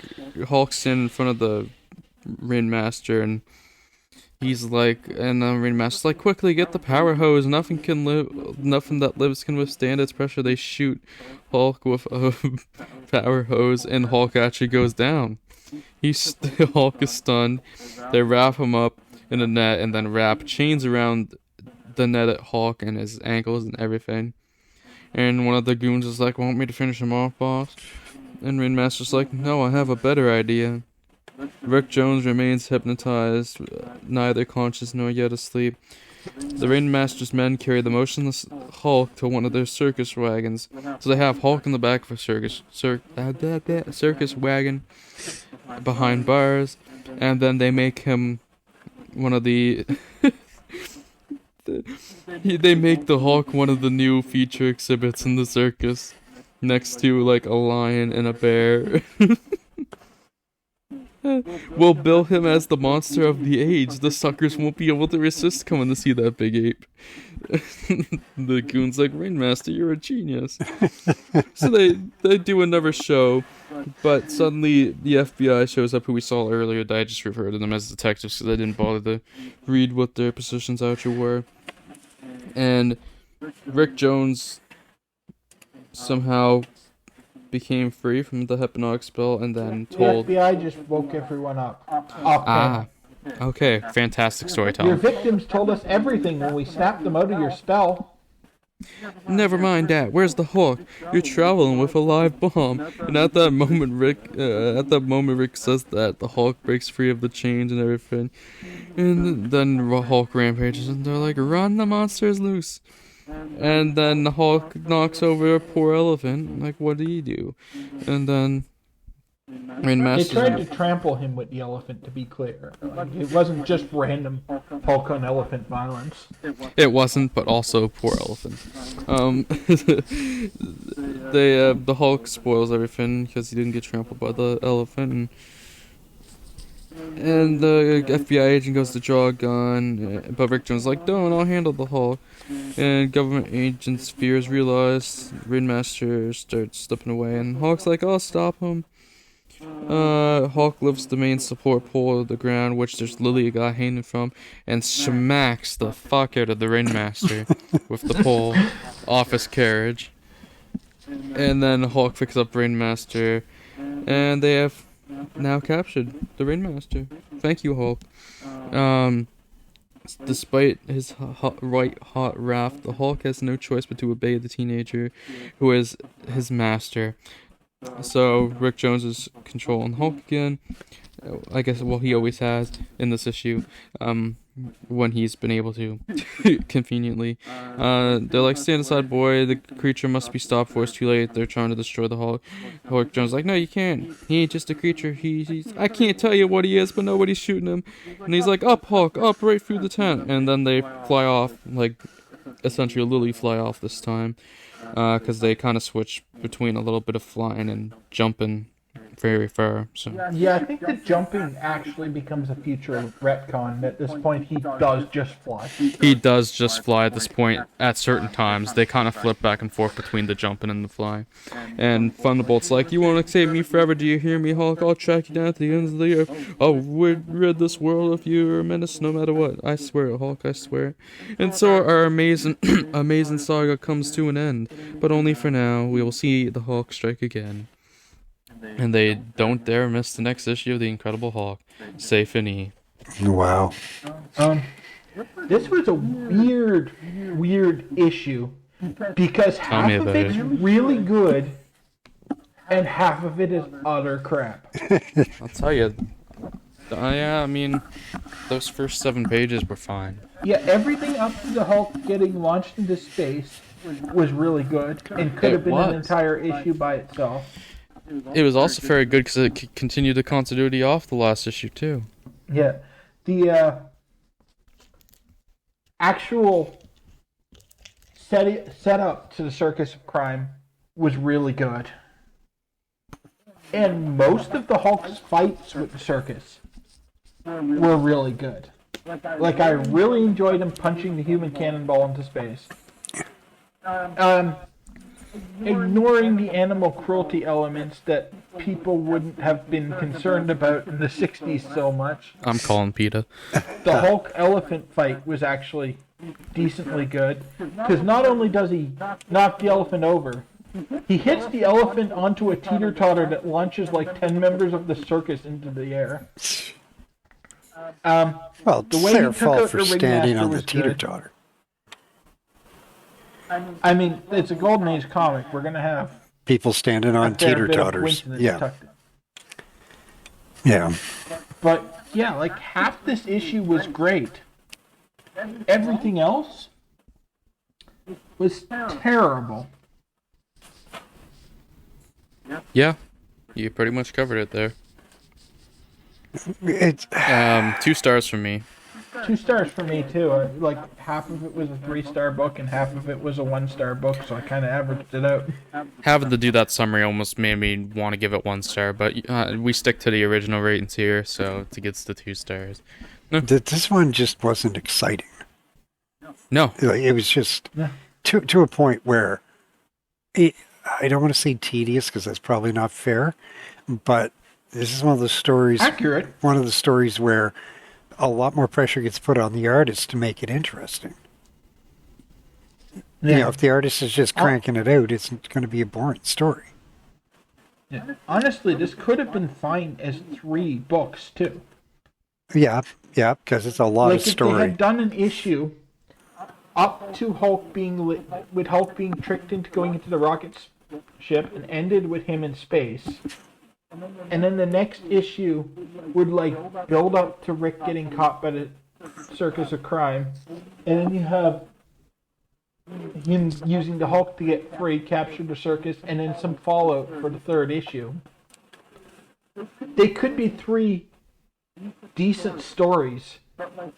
Hulk's standing in front of the Rain Master, and he's like, and the Rain Master's like, quickly get the power hose. Nothing that lives can withstand its pressure. They shoot Hulk with a power hose, and Hulk actually goes down. Hulk is stunned. They wrap him up in a net, and then wrap chains around the net at Hulk and his ankles and everything. And one of the goons is like, want me to finish him off, boss? And Rain Master's like, no, I have a better idea. Rick Jones remains hypnotized, neither conscious nor yet asleep. The Rain Master's men carry the motionless Hulk to one of their circus wagons. So they have Hulk in the back of a circus wagon behind bars, and then they make him one of the... they make the Hulk one of the new feature exhibits in the circus, next to like a lion and a bear. We'll bill him as the monster of the age. The suckers won't be able to resist coming to see that big ape. The goon's like, Rain Master, you're a genius. So they do another show, but suddenly the FBI shows up, who we saw earlier. I just referred to them as detectives because I didn't bother to read what their positions actually were. And Rick Jones somehow became free from the hypnotic spell and then told... The FBI just woke everyone up. Okay, fantastic Your storytelling. victims told us everything when we snapped them out of your spell. Never mind that. Where's the Hulk? You're traveling with a live bomb. And at that moment, Rick says that the Hulk breaks free of the chains and everything. And then Hulk rampages, and they're like, "Run! The monster is loose." And then the Hulk knocks over a poor elephant. Like, what do you do? And then Rain They Master. tried to trample him with the elephant, to be clear. It wasn't just random Hulk on elephant violence. It wasn't, but also poor elephant. The Hulk spoils everything because he didn't get trampled by the elephant, and the FBI agent goes to draw a gun, but Rick Jones is like, "Don't, I'll handle the Hulk." And government agents' fears realized. Rain Master starts slipping away, and Hulk's like, "I'll stop him." Hulk lifts the main support pole to the ground, which there's literally a guy hanging from, and smacks the fuck out of the Rain Master with the pole off his carriage. And then Hulk picks up Rain Master, and they have now captured the Rain Master. Thank you, Hulk. Despite his hot wrath, the Hulk has no choice but to obey the teenager, who is his master. So Rick Jones is controlling Hulk again. I guess, well, he always has in this issue, when he's been able to, conveniently. They're like, "Stand aside, boy, the creature must be stopped before it's too late." They're trying to destroy the Hulk. Hulk Jones is like, "No, you can't. He ain't just a creature. He's I can't tell you what he is, but nobody's shooting him." And he's like, "Up, Hulk, up, right through the tent." And then they fly off, like, essentially literally fly off this time, because they kind of switch between a little bit of flying and jumping very far. So Yeah, I think the jumping actually becomes a future retcon. At this point, he does just fly. he does just fly at this point. At certain times, they kind of flip back and forth between the jumping and the fly. And Thunderbolt's like, "You won't save me forever, do you hear me, Hulk? I'll track you down to the ends of the earth. I'll rid this world of you a menace no matter what. I swear it, Hulk, I swear." And so our amazing saga comes to an end. But only for now. We will see the Hulk strike again. And they don't dare miss the next issue of The Incredible Hulk. Safe and E. Wow. This was a weird issue because half me of about it's it. really good and half of it is utter crap. I'll tell you. Yeah, I mean, those first 7 pages were fine. Yeah, everything up to the Hulk getting launched into space was really good and could have been an entire issue by itself. It was also very good because it continued the continuity off the last issue, too. Yeah, the actual set up to the Circus of Crime was really good. And most of the Hulk's fights with the circus were really good. Like, I really enjoyed him punching the human cannonball into space. Ignoring the animal cruelty elements that people wouldn't have been concerned about in the 60s so much. I'm calling PETA. The Hulk elephant fight was actually decently good. Because not only does he knock the elephant over, he hits the elephant onto a teeter-totter that launches like 10 members of the circus into the air. Well, the it's way their he took fault out for the standing ringmaster on the was good. teeter-totter. I mean, it's a Golden Age comic. We're going to have People standing on a fair bit of teeter-totters. coincidence Yeah, tucked in. yeah. But, yeah, like, half this issue was great. Everything else was terrible. Yeah, you pretty much covered it there. It's 2 stars from me. 2 stars for me, too. Like, half of it was a 3-star book and half of it was a 1-star book, so I kind of averaged it out. Having to do that summary almost made me want to give it 1 star, but we stick to the original ratings here, so it gets the 2 stars. this one just wasn't exciting. No. Like, it was just Yeah. to a point where I don't want to say tedious because that's probably not fair, but this is one of the stories. Accurate. One of the stories where a lot more pressure gets put on the artist to make it interesting. Yeah. You know, if the artist is just cranking it out, it's going to be a boring story. Yeah. Honestly, this could have been fine as 3 books, too. Yeah, because it's a lot Like, of if they story. had done an issue up to Hulk being with Hulk being tricked into going into the rocket ship and ended with him in space, and then the next issue would like build up to Rick getting caught by the Circus of Crime, and then you have him using the Hulk to get free, capture the circus, and then some fallout for the 3rd issue. They could be 3 decent stories.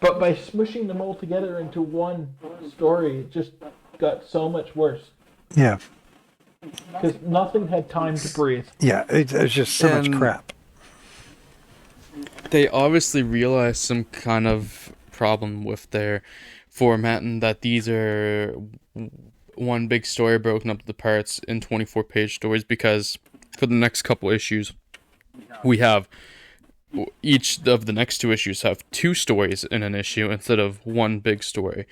But by smushing them all together into one story, it just got so much worse. Yeah, Because nothing had time to breathe. yeah, it's just so much And- crap. They obviously realized some kind of problem with their format and that these are one big story broken up into parts in 24-page stories, because for the next couple issues, we have each of the next 2 issues have 2 stories in an issue instead of one big story.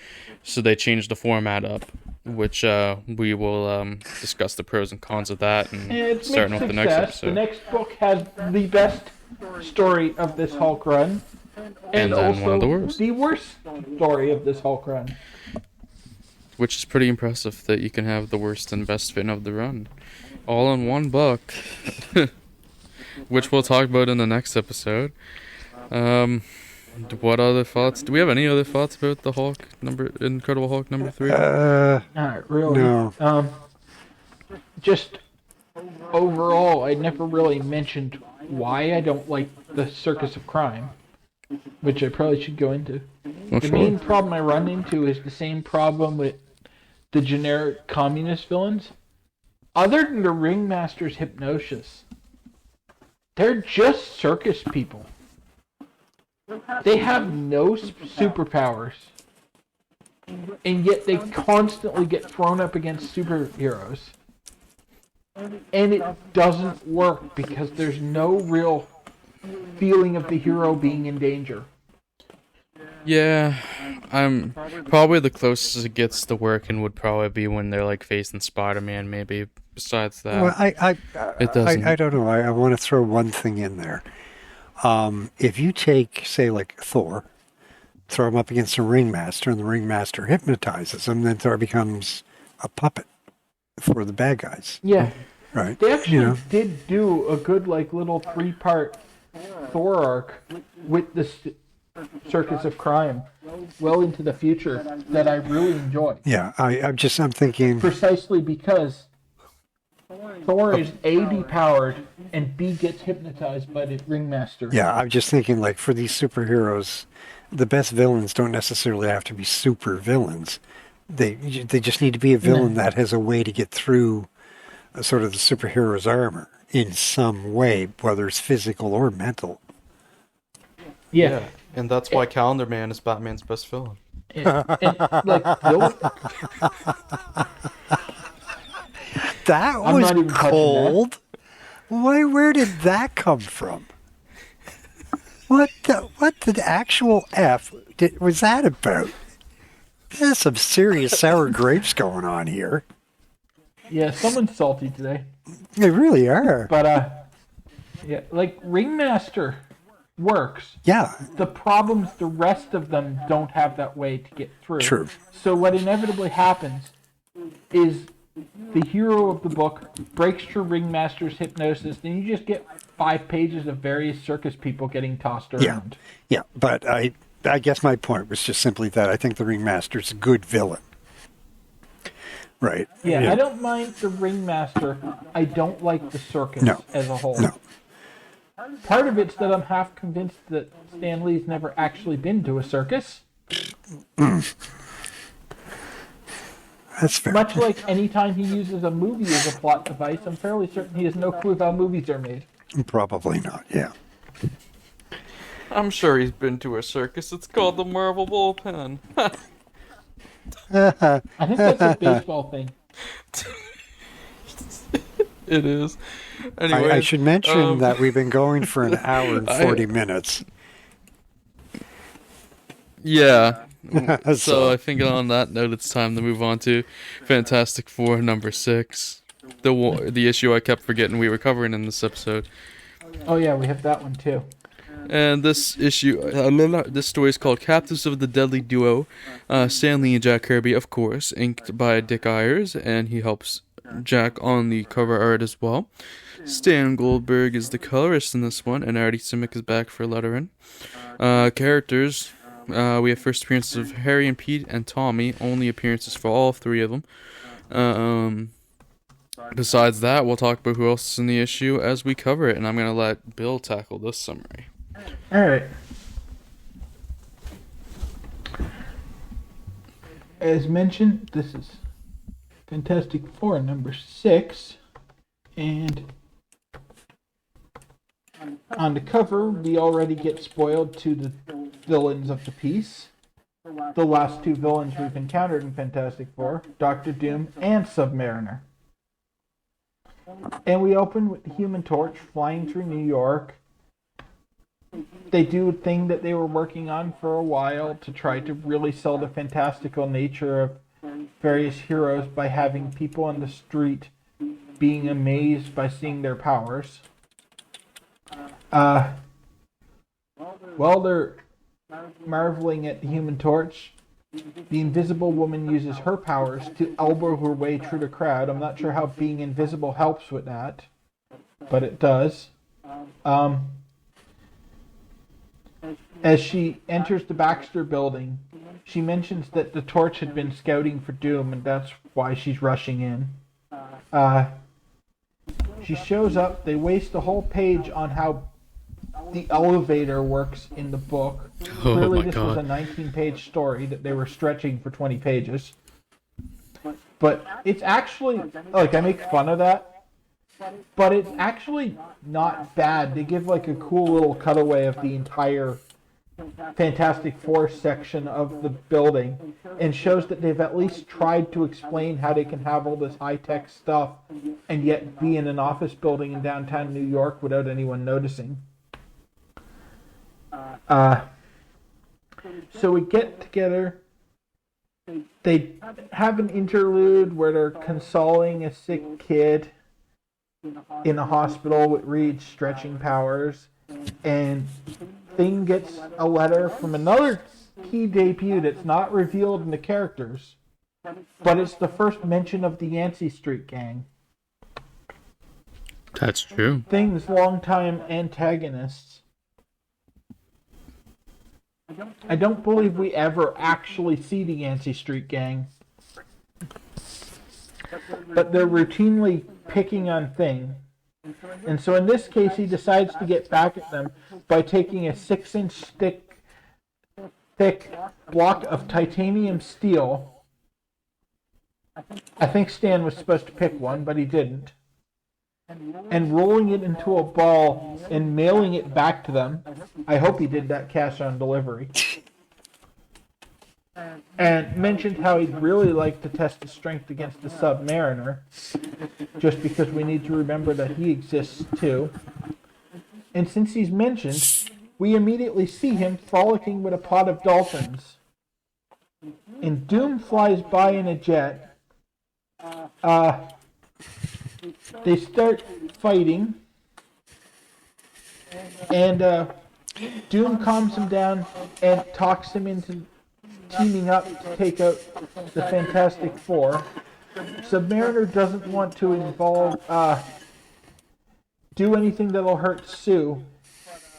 So they changed the format up, which we will discuss the pros and cons of that, and It's starting with the next success. episode. The next book has the best story of this Hulk run. And then also one of the worst. The worst story of this Hulk run. Which is pretty impressive that you can have the worst and best fin of the run all in one book. Which we'll talk about in the next episode. What other thoughts? Do we have any other thoughts about the Incredible Hulk number 3? Not really. No. Just overall, I never really mentioned why I don't like the Circus of Crime, which I probably should go into. Oh, The sure. main problem I run into is the same problem with the generic communist villains. Other than the Ringmaster's hypnosis, they're just circus people. They have no superpowers. And yet they constantly get thrown up against superheroes. And it doesn't work because there's no real feeling of the hero being in danger. Yeah, I'm probably the closest it gets to working would probably be when they're like facing Spider-Man. Maybe besides that, Well, it doesn't. I don't know. I want to throw one thing in there. If you take, say, like Thor, throw him up against a ringmaster, and the ringmaster hypnotizes him, then Thor becomes a puppet for the bad guys. Yeah. Right. They actually You know. did do a good, like, little 3-part Thor arc with the Circus of Crime well into the future that I really enjoy. Yeah, I'm thinking. Precisely because Thor is A, depowered, and B, gets hypnotized by the Ringmaster. Yeah, I'm just thinking, like, for these superheroes, the best villains don't necessarily have to be super villains. They just need to be a villain that has a way to get through sort of the superhero's armor in some way, whether it's physical or mental. Yeah. And that's why Calendar Man is Batman's best villain. And, like, That I'm was not even touching cold. Where did that come from? What the actual F was that about? There's some serious sour grapes going on here. yeah, someone's salty today. They really are. But, yeah, like, Ringmaster works. Yeah, The problems, the rest of them don't have that way to get through. true. So what inevitably happens is the hero of the book breaks through Ringmaster's hypnosis, and you just get 5 pages of various circus people getting tossed around. Yeah, but I guess my point was just simply that I think the Ringmaster's a good villain. Right. Yeah, I don't mind the Ringmaster. I don't like the circus No. as a whole. No. Part of it's that I'm half convinced that Stan Lee's never actually been to a circus. That's fair. Much like any time he uses a movie as a plot device, I'm fairly certain he has no clue how movies are made. Probably not, yeah. I'm sure he's been to a circus. It's called the Marvel Bullpen. I think that's a baseball thing. It is. Anyways, I should mention that we've been going for an hour and 40 minutes. Yeah. So- So I think on that note, it's time to move on to Fantastic Four #6. The issue I kept forgetting we were covering in this episode. Oh yeah, we have that one too. And this issue, this story is called Captives of the Deadly Duo. Stan Lee and Jack Kirby, of course, inked by Dick Ayers, and he helps Jack on the cover art as well. Stan Goldberg is the colorist in this one, and Artie Simic is back for lettering. Characters, we have first appearances of Harry and Pete and Tommy, only appearances for all 3 of them. Besides that, we'll talk about who else is in the issue as we cover it, and I'm going to let Bill tackle this summary. Alright. As mentioned, this is Fantastic Four #6, and on the cover, we already get spoiled to the villains of the piece. The last 2 villains we've encountered in Fantastic Four, Doctor Doom and Submariner. And we open with the Human Torch flying through New York. They do a thing that they were working on for a while to try to really sell the fantastical nature of various heroes by having people on the street being amazed by seeing their powers. While they're marveling at the Human Torch, the Invisible Woman uses her powers to elbow her way through the crowd. I'm not sure how being invisible helps with that, but it does. As she enters the Baxter building, she mentions that the Torch had been scouting for Doom, and that's why she's rushing in. She shows up. They waste a whole page on how the elevator works in the book. Clearly, this was a 19-page story that they were stretching for 20 pages. But it's actually, like, I make fun of that, but it's actually not bad. They give, like, a cool little cutaway of the entire Fantastic Four section of the building and shows that they've at least tried to explain how they can have all this high-tech stuff and yet be in an office building in downtown New York without anyone noticing. So we get together. They have an interlude where they're consoling a sick kid in a hospital with Reed's stretching powers, and Thing gets a letter from another key debut that's not revealed in the characters, but it's the first mention of the Yancey Street Gang. That's true. Thing's longtime antagonists. I don't believe we ever actually see the Yancey Street Gang, but they're routinely picking on Thing. And so in this case, he decides to get back at them by taking a 6-inch thick block of titanium steel I think Stan was supposed to pick one, but he didn't. And rolling it into a ball and mailing it back to them. I hope he did that cash on delivery. And mentioned how he'd really like to test his strength against the Submariner, just because we need to remember that he exists too. And since he's mentioned, we immediately see him frolicking with a pod of dolphins. And Doom flies by in a jet. They start fighting. And Doom calms him down and talks him into teaming up to take out the Fantastic Four. Submariner doesn't want to do anything that'll hurt Sue,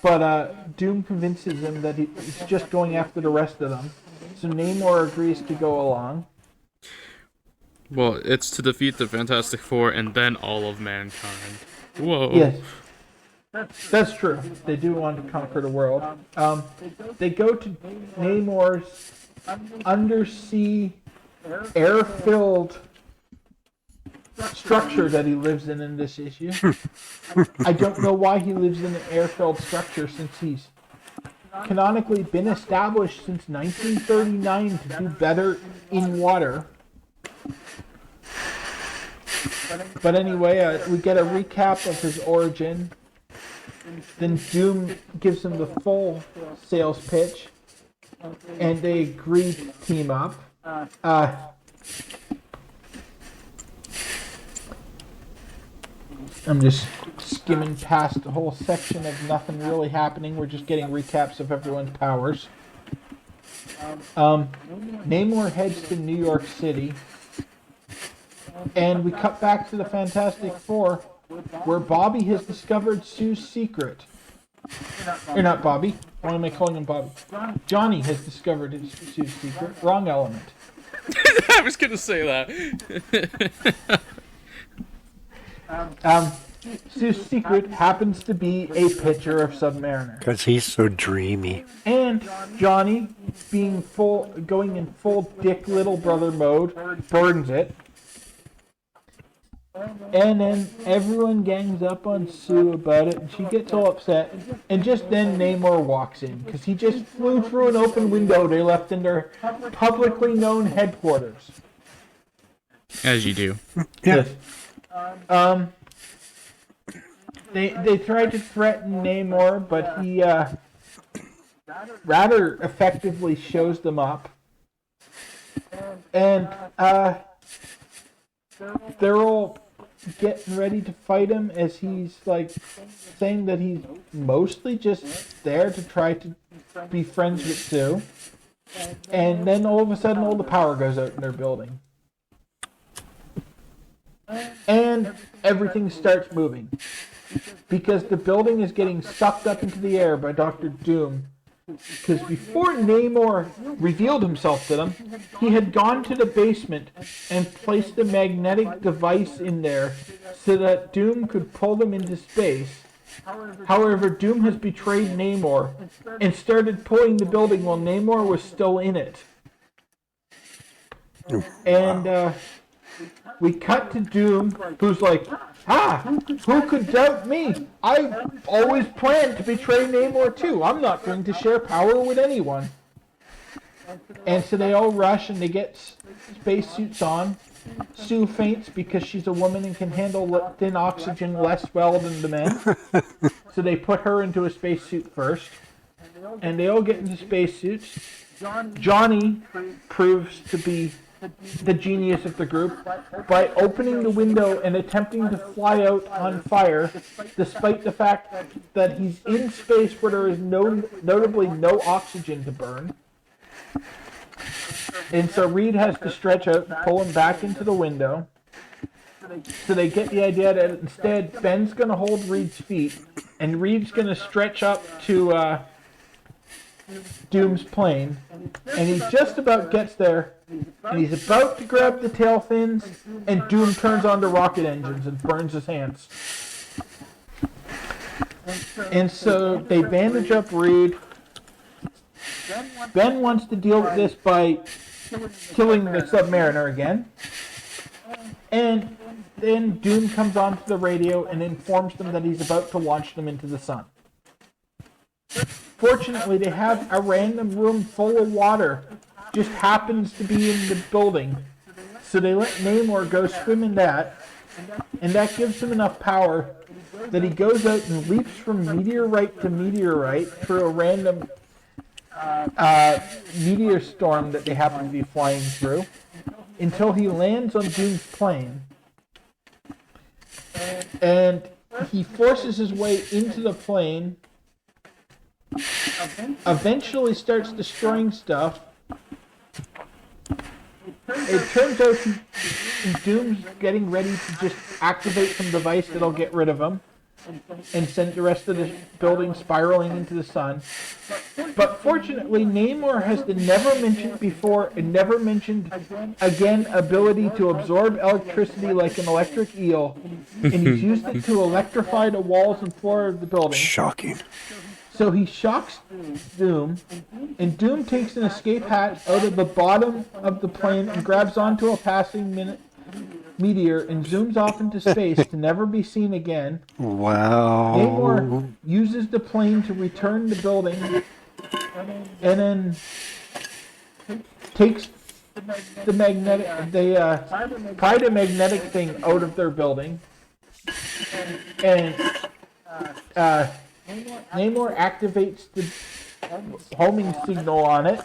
but Doom convinces him that he's just going after the rest of them. So Namor agrees to go along. Well, it's to defeat the Fantastic Four and then all of mankind. Whoa. Yes. That's true. They do want to conquer the world. They go to Namor's undersea, air-filled structure that he lives in this issue. I don't know why he lives in an air-filled structure, since he's canonically been established since 1939 to do better in water. But anyway, we get a recap of his origin. Then Doom gives him the full sales pitch, and they agree to team up. I'm just skimming past the whole section of nothing really happening. We're just getting recaps of everyone's powers. Namor heads to New York City, and we cut back to the Fantastic Four, where Bobby has discovered Sue's secret. You're not Bobby. Why am I calling him Bobby? Johnny has discovered Sue's secret. Wrong element. I was gonna say that. Sue's secret happens to be a picture of Submariner. Because he's so dreamy. And Johnny, going in full Dick Little Brother mode, burns it. And then everyone gangs up on Sue about it, and she gets all upset. And just then Namor walks in, because he just flew through an open window they left in their publicly known headquarters. As you do. Yeah. Yes. They tried to threaten Namor, but he rather effectively shows them up. And they're all getting ready to fight him, as he's like saying that he's mostly just there to try to be friends with Sue. And then all of a sudden all the power goes out in their building. And everything starts moving, because the building is getting sucked up into the air by Dr. Doom. Because before Namor revealed himself to them, he had gone to the basement and placed a magnetic device in there so that Doom could pull them into space. However, Doom has betrayed Namor and started pulling the building while Namor was still in it. And we cut to Doom, who's like, who could doubt me? I always planned to betray Namor too. I'm not going to share power with anyone. And so they all rush and they get spacesuits on. Sue faints because she's a woman and can handle thin oxygen less well than the men. So they put her into a spacesuit first. And they all get into spacesuits. Johnny proves to be the genius of the group by opening the window and attempting to fly out on fire, despite the fact that he's in space where there is notably no oxygen to burn. And so Reed has to stretch out and pull him back into the window. So they get the idea that instead Ben's going to hold Reed's feet, and Reed's going to stretch up to Doom's plane, and he just about gets there, and he's about to grab the tail fins, and Doom turns on the rocket engines and burns his hands. And so they bandage up Reed. Ben wants to deal with this by killing the Submariner again. And then Doom comes onto the radio and informs them that he's about to launch them into the sun. Fortunately, they have a random room full of water, just happens to be in the building. So they let Namor go swim in that, and that gives him enough power that he goes out and leaps from meteorite to meteorite through a random meteor storm that they happen to be flying through, until he lands on Doom's plane. And he forces his way into the plane, eventually starts destroying stuff. It turns out Doom's getting ready to just activate some device that'll get rid of him and send the rest of the building spiraling into the sun. But fortunately, Namor has the never mentioned before and never mentioned again ability to absorb electricity like an electric eel, and he's used it to electrify the walls and floor of the building. Shocking. So he shocks Doom, and Doom takes an escape hatch out of the bottom of the plane and grabs onto a passing meteor and zooms off into space to never be seen again. Wow. Namor uses the plane to return the building, and then takes the magnetic thing out of their building, and Namor activates the homing signal on it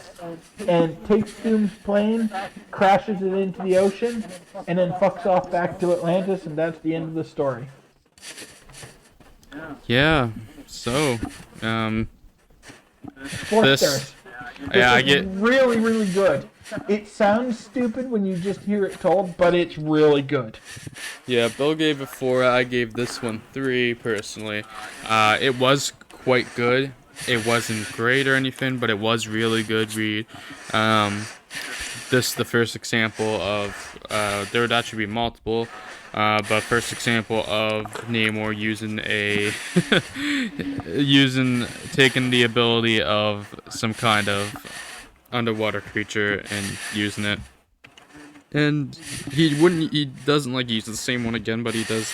and takes Doom's plane, crashes it into the ocean, and then fucks off back to Atlantis, and that's the end of the story. Yeah. So, 4 this, stars. yeah, I This get. is really, really good. It sounds stupid when you just hear it told, but it's really good. Yeah, Bill gave it 4. I gave this one 3 personally. It was quite good. It wasn't great or anything, but it was really good read. This is the first example of there would actually be multiple, but first example of Namor using taking the ability of some kind of underwater creature and using it. And he doesn't like use the same one again, but he does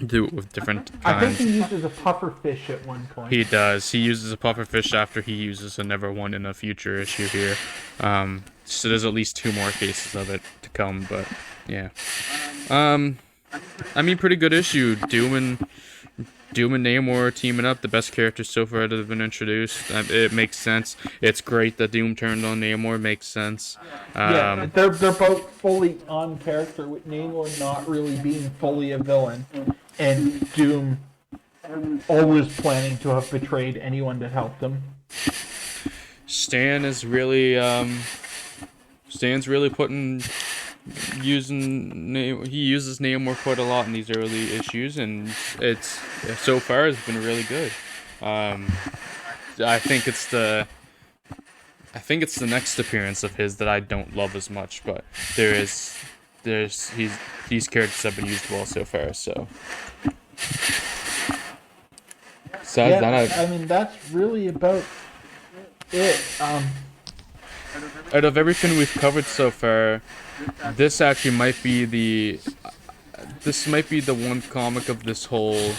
do it with different kinds. I think he uses a pufferfish at one point. He does. He uses a pufferfish after he uses a never one in a future issue here. So there's at least 2 more cases of it to come, but yeah. I mean, pretty good issue. Doom and Namor teaming up, the best characters so far that have been introduced. It makes sense. It's great that Doom turned on Namor. Makes sense. Yeah, they're both fully on character, with Namor not really being fully a villain, and Doom always planning to have betrayed anyone that helped him. Stan's really putting he uses Namor quite a lot in these early issues, and it's so far it's been really good. I think it's the next appearance of his that I don't love as much, but these characters have been used well so far. So besides that, I mean, that's really about it. Out of everything we've covered so far, this actually might be the one comic of this whole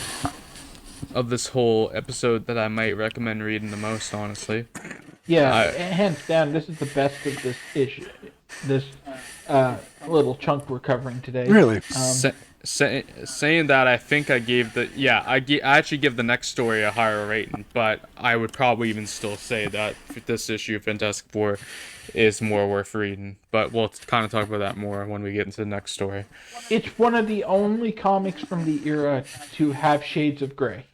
episode that I might recommend reading the most, honestly. Yeah, hands down, this is the best of this issue. This little chunk we're covering today. Really? Saying that, I think I gave I actually give the next story a higher rating, but I would probably even still say that this issue of Fantastic Four is more worth reading. But we'll kind of talk about that more when we get into the next story. It's one of the only comics from the era to have shades of gray.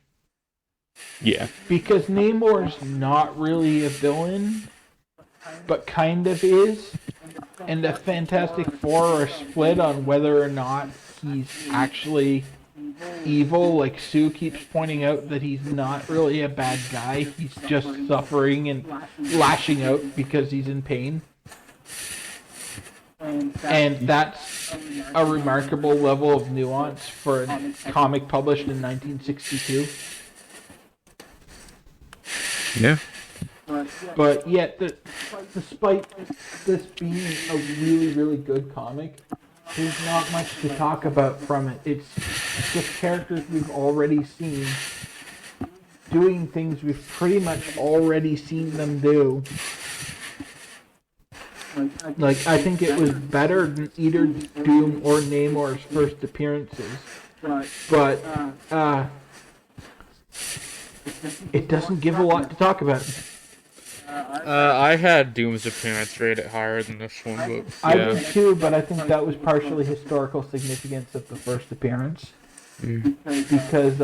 Yeah. Because Namor's not really a villain, but kind of is. And the Fantastic Four are split on whether or not he's actually evil. Like Sue keeps pointing out that he's not really a bad guy. He's just suffering and lashing out because he's in pain. And that's a remarkable level of nuance for a comic published in 1962. Yeah. But yet, despite this being a really, really good comic, there's not much to talk about from it. It's just characters we've already seen doing things we've pretty much already seen them do. Like, I think it was better than either Doom or Namor's first appearances, but it doesn't give a lot to talk about. I had Doom's appearance rated higher than this one, but I did too, but I think that was partially historical significance of the first appearance. Because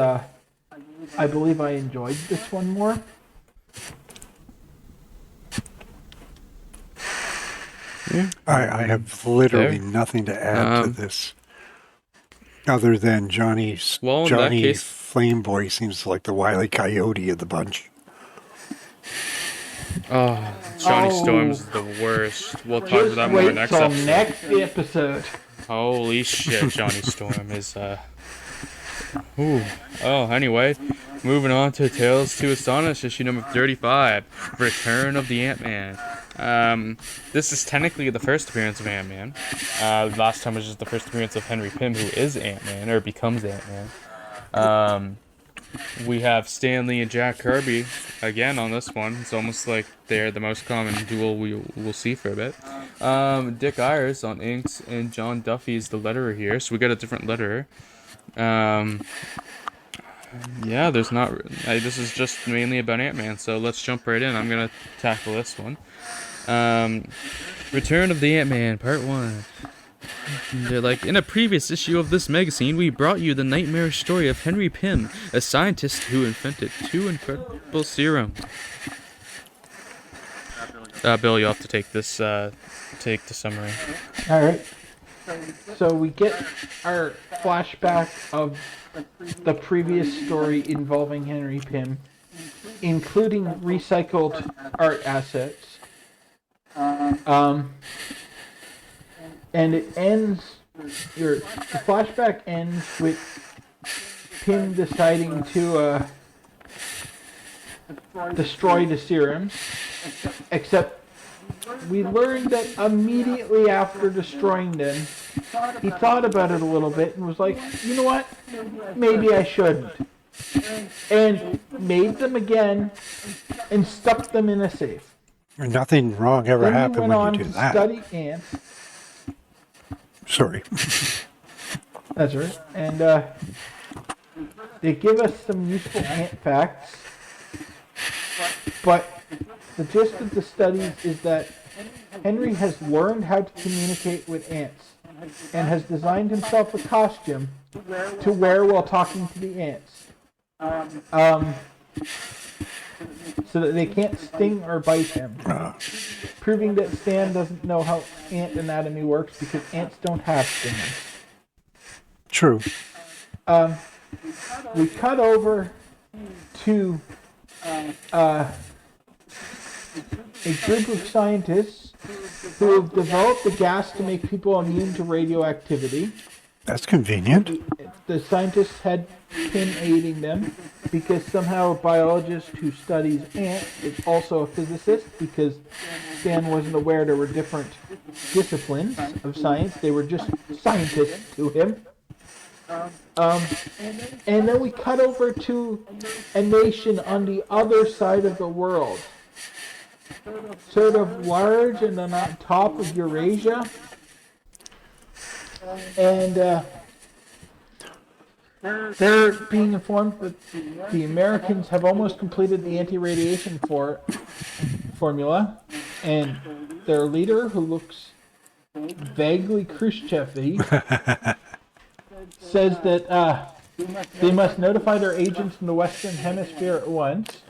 I believe I enjoyed this one more. Yeah. I have literally nothing to add to this, other than Johnny Flameboy seems like the Wile E. Coyote of the bunch. Oh, Johnny Storm's the worst. We'll talk about that more next episode. Next episode. Holy shit, Johnny Storm is Ooh. Oh, anyway, moving on to Tales to Astonish, issue number 35, Return of the Ant-Man. This is technically the first appearance of Ant-Man. Last time was just the first appearance of Henry Pym, who is Ant-Man, or becomes Ant-Man. We have Stan Lee and Jack Kirby again on this one. It's almost like they're the most common duel we'll see for a bit. Dick Ayers on inks, and John Duffy is the letterer here, so we got a different letterer. Yeah, there's not. This is just mainly about Ant-Man, so let's jump right in. I'm gonna tackle this one. Return of the Ant-Man, Part 1. They're like, in a previous issue of this magazine, we brought you the nightmarish story of Henry Pym, a scientist who invented 2 incredible serums. Bill, you'll have to take this, take the summary. Alright. So we get our flashback of the previous story involving Henry Pym, including recycled art assets. And it ends, the flashback ends with Pym deciding to destroy the serums, except we learned that immediately after destroying them, he thought about it a little bit and was like, you know what, maybe I shouldn't. And made them again and stuck them in a safe. Nothing wrong ever happened when you do that. Study ants. Sorry. That's right. And they give us some useful ant facts. But the gist of the studies is that Henry has learned how to communicate with ants and has designed himself a costume to wear while talking to the ants. So that they can't sting or bite him. Proving that Stan doesn't know how ant anatomy works because ants don't have stingers. True. We cut over to a group of scientists who have developed a gas to make people immune to radioactivity. That's convenient. The scientists had Pym aiding them because somehow a biologist who studies ants is also a physicist, because Stan wasn't aware there were different disciplines of science. They were just scientists to him. And then we cut over to a nation on the other side of the world, sort of large and on top of Eurasia. And they're being informed that the Americans have almost completed the anti-radiation formula, and their leader, who looks vaguely Khrushchev-y, says that they must notify their agents in the Western Hemisphere at once.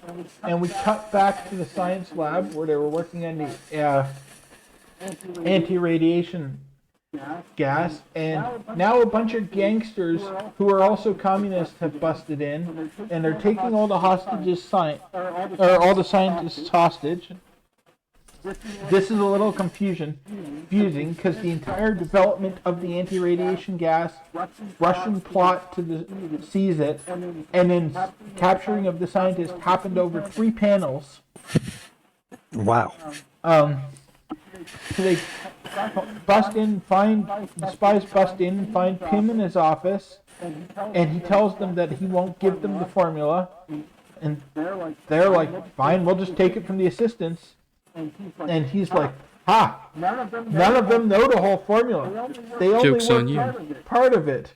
And we cut back to the science lab where they were working on the anti-radiation gas, and now a bunch of gangsters who are also communists have busted in, and they're taking all the hostages, all the scientists hostage. This is a little confusing because the entire development of the anti-radiation gas, Russian plot to seize it, and then capturing of the scientists happened over 3 panels. Wow. So they the spies bust in and find Pym in his office, and he tells them that he won't give them the formula, and they're like, fine, we'll just take it from the assistants, and he's like, ha, none of them know the whole formula. They only Joke's on you. part of it.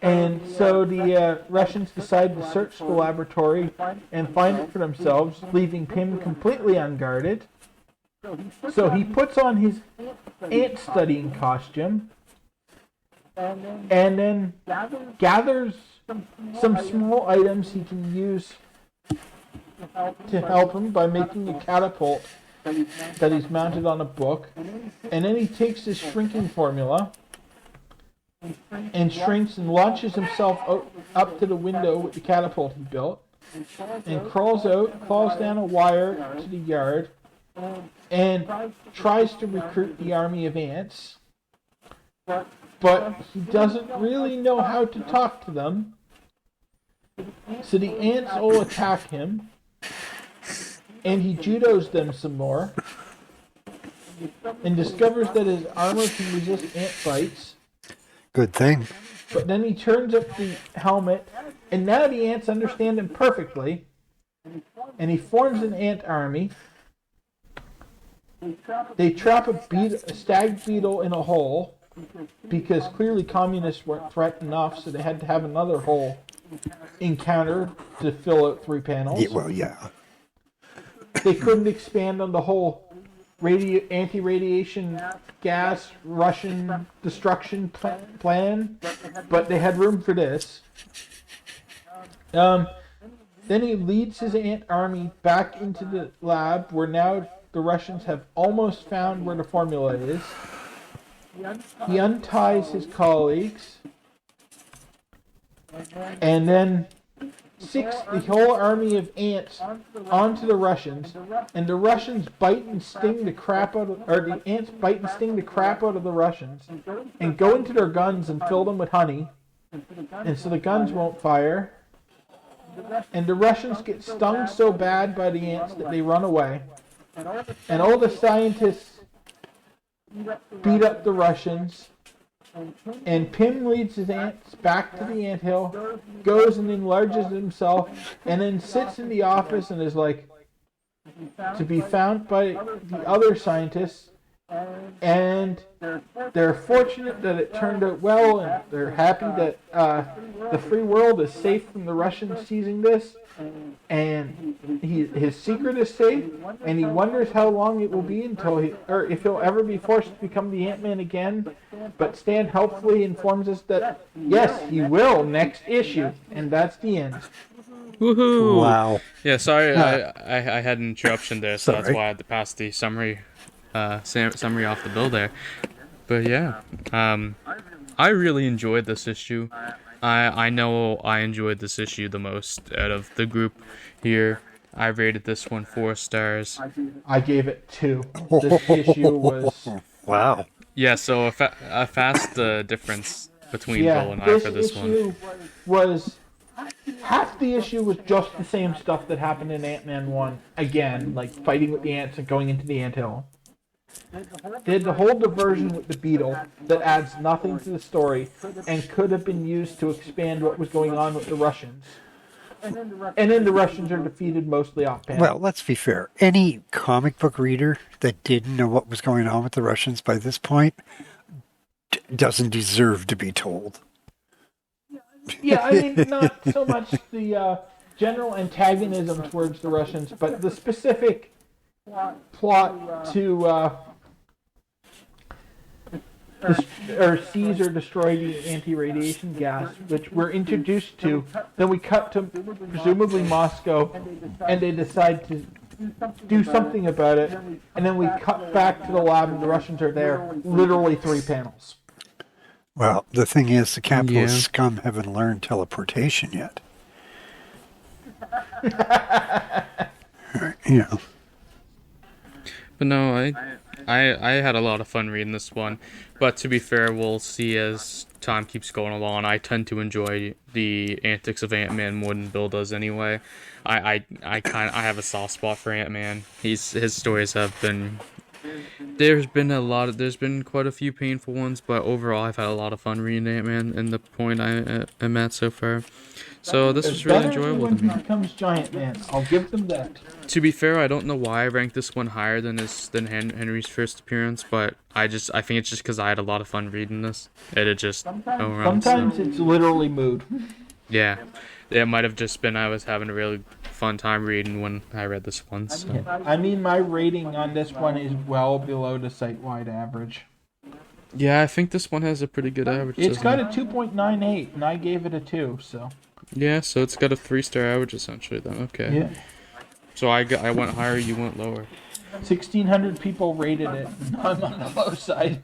And so the Russians decide to search the laboratory and find it for themselves, leaving Pym completely unguarded. So he puts on his ant studying costume and then gathers some small items he can use to help him by making a catapult that he's mounted on a book. And then he takes his shrinking formula and shrinks and launches himself up to the window with the catapult he built, and crawls out, falls down a wire to the yard, and tries to recruit the army of ants, but he doesn't really know how to talk to them, so the ants all attack him, and he judos them some more, and discovers that his armor can resist ant bites. Good thing. But then he turns up the helmet, and now the ants understand him perfectly, and he forms an ant army. They trap a stag beetle in a hole, because clearly communists weren't threatened enough, so they had to have another hole encounter to fill out 3 panels. Yeah. They couldn't expand on the whole anti-radiation gas Russian destruction plan, but they had room for this. Then he leads his ant army back into the lab, where now the Russians have almost found where the formula is. He unties his colleagues, and then six the whole army of ants onto the Russians, and the Russians bite and sting the crap out of, or the ants bite and sting the crap out of the Russians, and go into their guns and fill them with honey, and so the guns won't fire, and the Russians get stung so bad by the ants that they run away, and all the scientists beat up the Russians. And Pym leads his ants back to the anthill, goes and enlarges himself, and then sits in the office and is like, to be found by the other scientists, and they're fortunate that it turned out well, and they're happy that the free world is safe from the Russians seizing this, and his secret is safe, and he wonders how long it will be until or if he'll ever be forced to become the Ant-Man again. But Stan helpfully informs us that yes, he will next issue, and that's the end. Woohoo! Wow. Yeah, sorry, I had an interruption there, so that's Sorry. why I had to pass the summary off the bill there. But yeah, I really enjoyed this issue. I know I enjoyed this issue the most out of the group here. I rated this one 4 stars. I gave it 2. This issue was... Wow. Yeah, so a fast difference between Bill and I for this one. Issue was... Half the issue was just the same stuff that happened in Ant-Man 1. Again, like fighting with the ants and going into the anthill. They had the whole diversion with the beetle that adds nothing to the story and could have been used to expand what was going on with the Russians. And then the Russians are defeated mostly off panel. Well, let's be fair. Any comic book reader that didn't know what was going on with the Russians by this point doesn't deserve to be told. Yeah, I mean, not so much the general antagonism towards the Russians, but the specific plot to seize or destroy the anti-radiation gas, which we're introduced to. Then we cut to presumably Moscow, and they decide to do something about it. And then we cut back to the lab, and the Russians are there. Literally 3 panels. Well, the thing is, the capitalist scum haven't learned teleportation yet. You know. But no, I had a lot of fun reading this one. But to be fair, we'll see as time keeps going along. I tend to enjoy the antics of Ant-Man more than Bill does anyway. I have a soft spot for Ant-Man. His stories have been There's been quite a few painful ones, but overall I've had a lot of fun reading Ant-Man and the point I'm at so far. So this was really enjoyable to when me. he becomes Giant Man. I'll give them that. To be fair, I don't know why I ranked this one higher than Henry's first appearance, but I think it's just because I had a lot of fun reading this. It just Sometimes it's literally mood. Yeah, it might have just been I was having a really fun time reading when I read this one. So. I mean, my rating on this one is well below the site-wide average. Yeah, I think this one has a pretty good average. It's got a 2.98, and I gave it a 2, so... Yeah, so it's got a 3-star average, essentially, then. Okay. Yeah. So I went higher, you went lower. 1,600 people rated it, and I'm on the low side.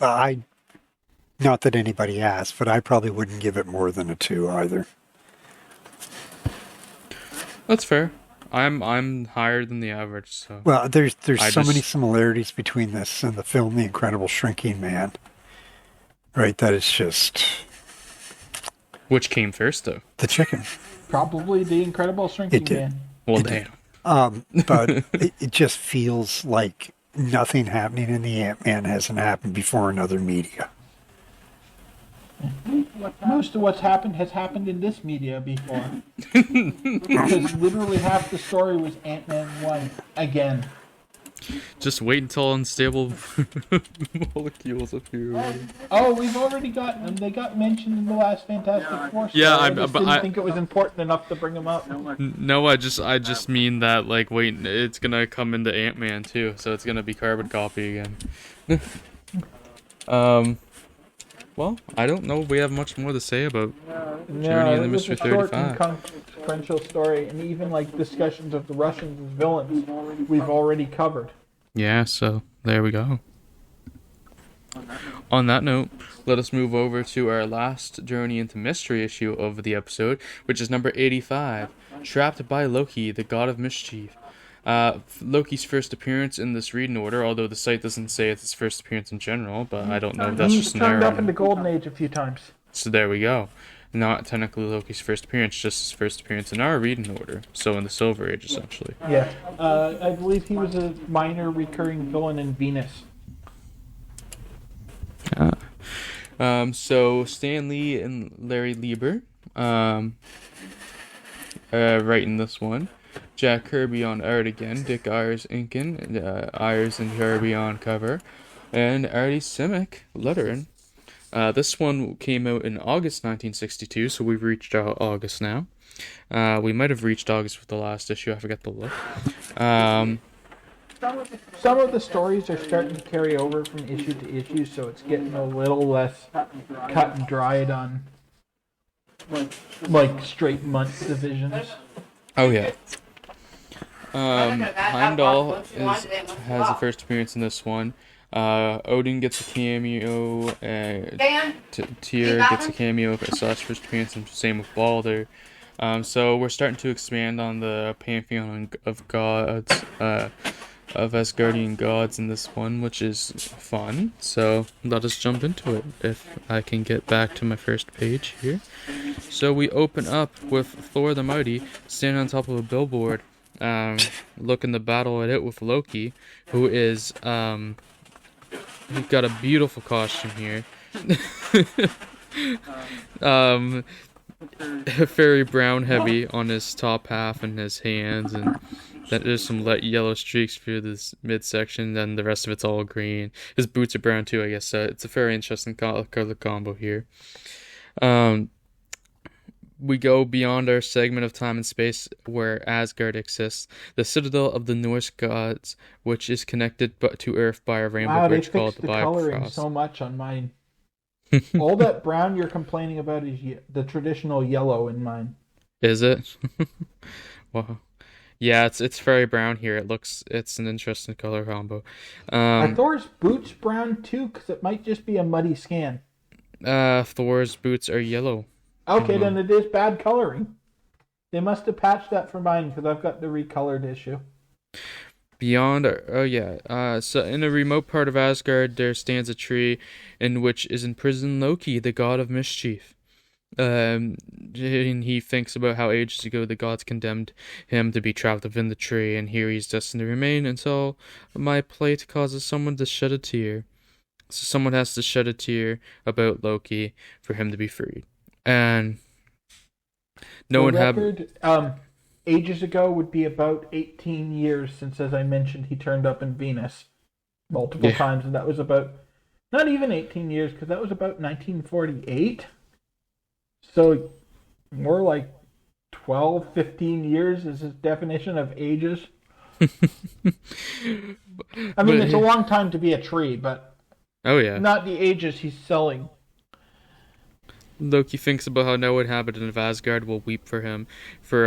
Not that anybody asked, but I probably wouldn't give it more than a 2 either. That's fair. I'm higher than the average, so... Well, there's many similarities between this and the film The Incredible Shrinking Man. Right, that is just... Which came first, though? The chicken. Probably The Incredible Shrinking It did. Man. Well, damn. But it just feels like nothing happening in the Ant-Man hasn't happened before in other media. Most of what's happened has happened in this media before. Because literally half the story was Ant-Man 1 again. Just wait until unstable molecules appear. Oh, we've already got them. They got mentioned in the last Fantastic Four story. Yeah, I didn't think it was important enough to bring them up. No, I just mean that, like, wait, it's gonna come into Ant-Man too, so it's gonna be carbon copy again. Well, I don't know if we have much more to say about Journey in the Mystery 35. Short and consequential story, and even like discussions of the Russians as villains, we've already covered. Yeah, so there we go. On that note, let us move over to our last Journey into Mystery issue of the episode, which is number 85, Trapped by Loki, the God of Mischief. Loki's first appearance in this reading order, although the site doesn't say it's his first appearance in general, but I don't know if that's He's just an turned error. up in the Golden Age a few times. So there we go. Not technically Loki's first appearance, just his first appearance in our reading order. So in the Silver Age, essentially. Yeah. I believe he was a minor recurring villain in Venus. So Stan Lee and Larry Lieber writing this one. Jack Kirby on art again, Dick Ayers inking, Ayers and Kirby on cover, and Artie Simic lettering. This one came out in August 1962, so we've reached August now. We might have reached August with the last issue, I forget the look. Some of the stories are starting to carry over from issue to issue, so it's getting a little less cut and dried on like straight month divisions. Oh yeah. Heimdall has a first appearance in this one. Odin gets a cameo. Tyr gets a cameo for Seth's first appearance, and same with Balder. So we're starting to expand on the pantheon of gods, of Asgardian gods in this one, which is fun. So let us jump into it, if I can get back to my first page here. So we open up with Thor the Mighty standing on top of a billboard, looking to battle it out with Loki, who is, he's got a beautiful costume here. Very brown heavy on his top half and his hands, and then there's some light yellow streaks through this midsection, then the rest of it's all green. His boots are brown too, I guess, so it's a very interesting color combo here. We go beyond our segment of time and space where Asgard exists, the citadel of the Norse gods, which is connected to Earth by a rainbow bridge called the coloring Bifrost. so much on mine. All that brown you're complaining about is the traditional yellow in mine. Is it? Wow. Yeah, it's very brown here. It's an interesting color combo. Are Thor's boots brown too? Because it might just be a muddy scan. Thor's boots are yellow. Okay, then it is bad coloring. They must have patched that for mine because I've got the recolored issue. So in a remote part of Asgard, there stands a tree in which is imprisoned Loki, the god of mischief. And he thinks about how ages ago the gods condemned him to be trapped within the tree, and here he's destined to remain until my plight causes someone to shed a tear. So someone has to shed a tear about Loki for him to be freed. And no one had... ages ago would be about 18 years since, as I mentioned, he turned up in Venus multiple times, and that was about, not even 18 years, because that was about 1948. So more like 12, 15 years is his definition of ages. I mean, it's a long time to be a tree, but not the ages he's selling. Loki thinks about how no inhabitant of Asgard will weep for him, for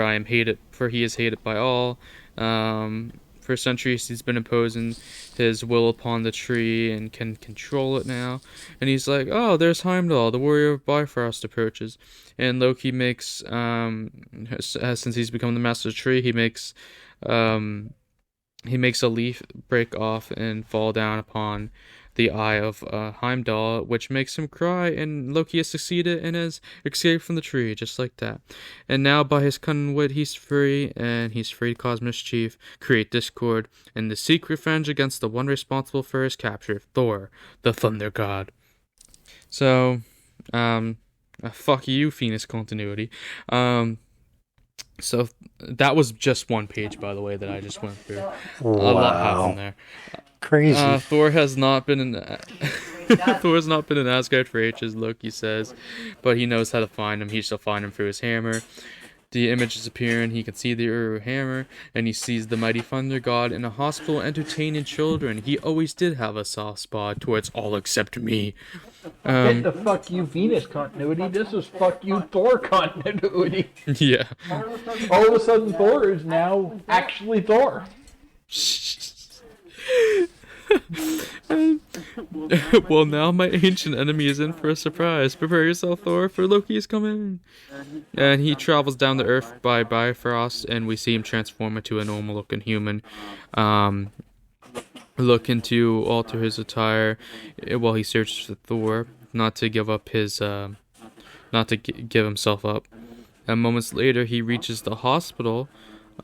he is hated by all. For centuries he's been imposing his will upon the tree and can control it now. And he's like, oh, there's Heimdall, the warrior of Bifrost approaches. And Loki makes, since he's become the master of the tree, he makes a leaf break off and fall down upon the eye of Heimdall, which makes him cry, and Loki has succeeded and has escaped from the tree, just like that. And now, by his cunning wit, he's free, and he's free to cause mischief, create discord, and to seek revenge against the one responsible for his capture, Thor, the Thunder God. So, fuck you, Venus continuity. So, that was just one page, by the way, that I just went through. Wow. A lot happened there. Crazy. Thor has not been in Asgard for ages, Loki says, but he knows how to find him. He shall find him through his hammer. The images appear, and he can see the Uru hammer, and he sees the mighty thunder god in a hospital entertaining children. He always did have a soft spot towards all except me. Get the fuck you Venus continuity. This is fuck you Thor continuity. Yeah. All of a sudden, Thor is now actually Thor. Well, now my ancient enemy is in for a surprise. Prepare yourself, Thor, for Loki is coming. And he travels down to Earth by Bifrost, and we see him transform into a normal-looking human. Looking to alter his attire while he searches for Thor, not to give up his, give himself up. And moments later, he reaches the hospital,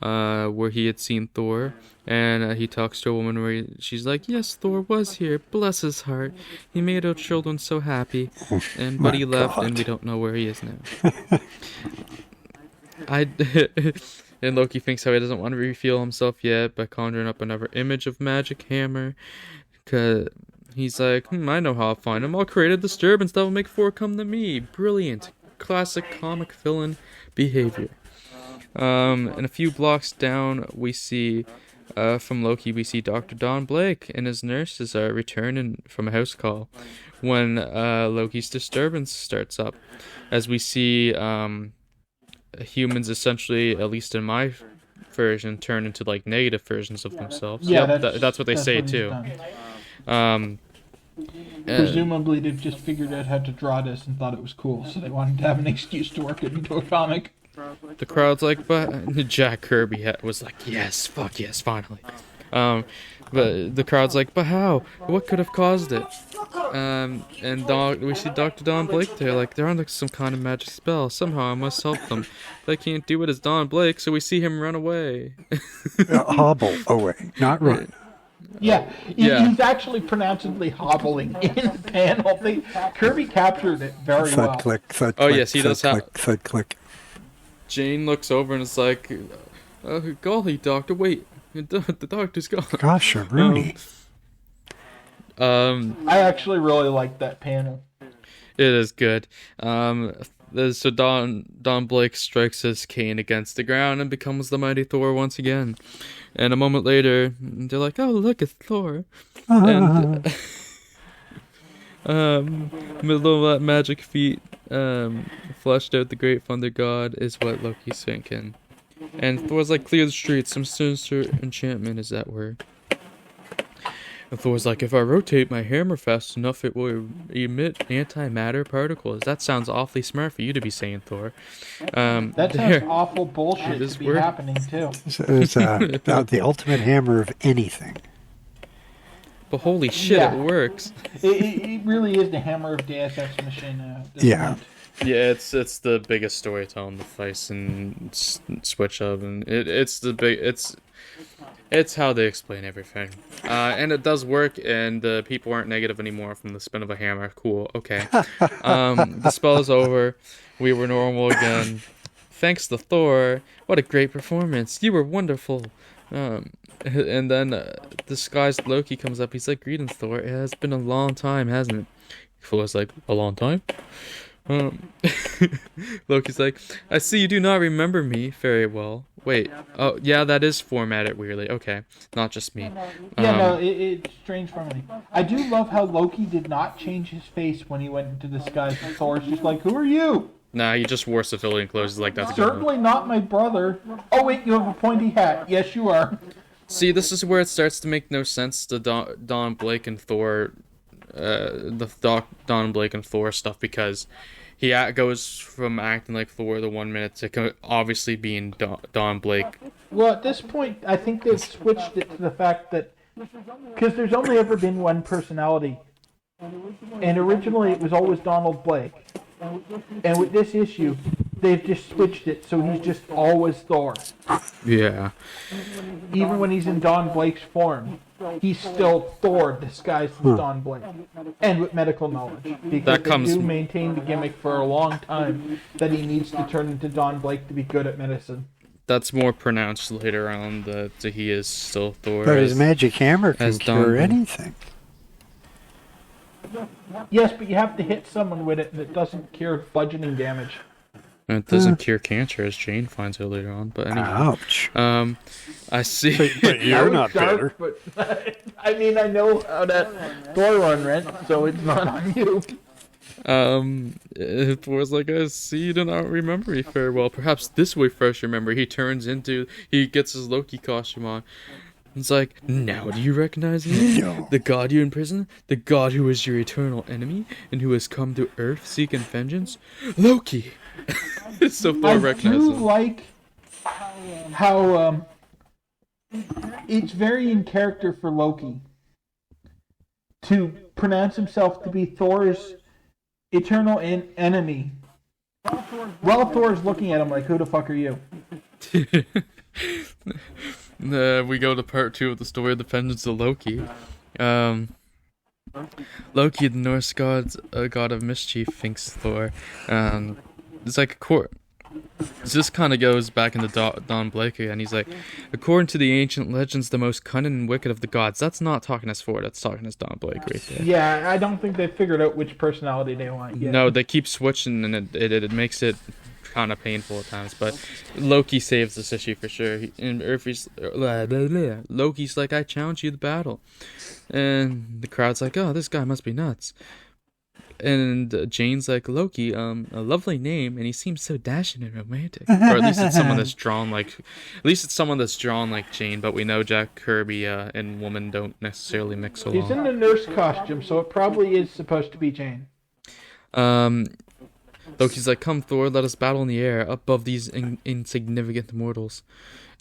where he had seen Thor, and he talks to a woman where she's like, yes, Thor was here, bless his heart, he made our children so happy, but he left, and we don't know where he is now. And Loki thinks how he doesn't want to reveal himself yet by conjuring up another image of magic hammer, cause he's like, I know how I'll find him, I'll create a disturbance that will make Thor come to me. Brilliant, classic comic villain behavior. And a few blocks down, we see, from Loki, we see Dr. Don Blake and his nurses are returning from a house call when Loki's disturbance starts up. As we see humans essentially, at least in my version, turn into like negative versions of themselves. Yeah, that's what they say too. Presumably they've just figured out how to draw this and thought it was cool, so they wanted to have an excuse to work it into a comic. The crowd's like, but Jack Kirby was like, yes, fuck yes, finally. But the crowd's like, but how? What could have caused it? And we see Dr. Don Blake there, like, they're under some kind of magic spell. Somehow I must help them. They can't do it as Don Blake, so we see him run away. Hobble away, not run. Yeah, he's actually pronouncedly hobbling in the panel. Kirby captured it very well. Click, thud, oh, click, yes, he does have... Thud, click. Jane looks over and is like, golly, doctor, wait, the doctor's gone. Gosh, Rooney. I actually really like that panel. It is good. So Don Blake strikes his cane against the ground and becomes the mighty Thor once again. And a moment later, they're like, oh, look, it's Thor. And middle of that magic feat, fleshed out the great thunder god is what Loki's thinking. And Thor's like, clear the streets, some sinister enchantment is that word. And Thor's like, if I rotate my hammer fast enough, it will emit antimatter particles. That sounds awfully smart for you to be saying, Thor. That sounds awful bullshit to be happening, too. It's the ultimate hammer of anything. But holy shit, it works. It really is the hammer of Deus Ex Machina. Yeah. Yeah, it's the biggest storytelling device in Switch Up, and it's how they explain everything, and it does work, and the people aren't negative anymore from the spin of a hammer. Cool, okay. The spell is over. We were normal again. Thanks to Thor. What a great performance! You were wonderful. And then disguised Loki comes up. He's like, "Greetings, Thor. It has been a long time, hasn't it?" Thor's like, "A long time." Um, Loki's like, "I see you do not remember me very well. Wait, oh yeah, that is formatted weirdly. Okay, not just me." Yeah, no, it's strange for me. I do love how Loki did not change his face when he went into disguise. Thor's just like, "Who are you?" Nah, he just wore civilian clothes. He's like, "That's a good one." Certainly not my brother. Oh wait, you have a pointy hat. Yes, you are. See, this is where it starts to make no sense. The Don Blake and Thor, Don Blake and Thor stuff, because he goes from acting like Thor the 1 minute to obviously being Don Blake. Well, at this point, I think they've switched it to the fact that because there's only ever been one personality, and originally it was always Donald Blake, and with this issue, they've just switched it so he's just always Thor. Yeah. Even when he's in Don Blake's form, he's still Thor disguised as Don Blake, and with medical knowledge, because they do maintain the gimmick for a long time that he needs to turn into Don Blake to be good at medicine. That's more pronounced later on that he is still Thor. But his magic hammer can cure anything. Yes, but you have to hit someone with it, and it doesn't cure bludgeoning damage. And it doesn't cure cancer, as Jane finds out later on. But anyway, ouch. I see. But you're not better. But I mean, I know how that Thor run went, so it's not on you. Thor's like, "I see you do not remember me very well. Perhaps this will refresh your memory." He gets his Loki costume on. It's like, "Now do you recognize me? No. The god you imprisoned? The god who is your eternal enemy and who has come to Earth seeking vengeance? Loki!" So Thor recognizes him. I do like how it's very in character for Loki to pronounce himself to be Thor's eternal enemy. While Thor's looking at him like, "Who the fuck are you?" We go to part 2 of the story of the vengeance of Loki. Loki, the Norse god of mischief, thinks Thor. It's like this kind of goes back into Don Blake again. He's like, "According to the ancient legends, the most cunning and wicked of the gods." That's not talking as Thor. That's talking as Don Blake right there. Yeah, I don't think they figured out which personality they want yet. No, they keep switching, and it makes it kind of painful at times. But Loki saves this issue for sure. Loki's like, "I challenge you to battle," and the crowd's like, "Oh, this guy must be nuts." And Jane's like, "Loki, a lovely name, and he seems so dashing and romantic." Or at least it's someone that's drawn like Jane. But we know Jack Kirby and woman don't necessarily mix along. He's in the nurse costume, so it probably is supposed to be Jane. Loki's like, "Come, Thor, let us battle in the air above these insignificant mortals."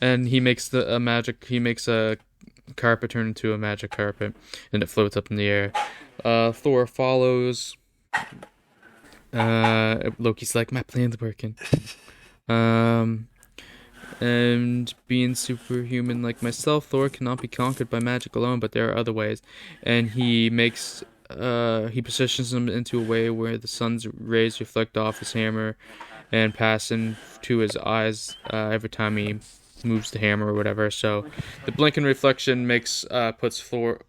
And he makes a carpet turn into a magic carpet, and it floats up in the air. Thor follows. Loki's like, "My plan's working." And being superhuman like myself, Thor cannot be conquered by magic alone, but there are other ways. And he positions him into a way where the sun's rays reflect off his hammer and pass into his eyes every time he moves the hammer or whatever. So the blinking reflection puts Thor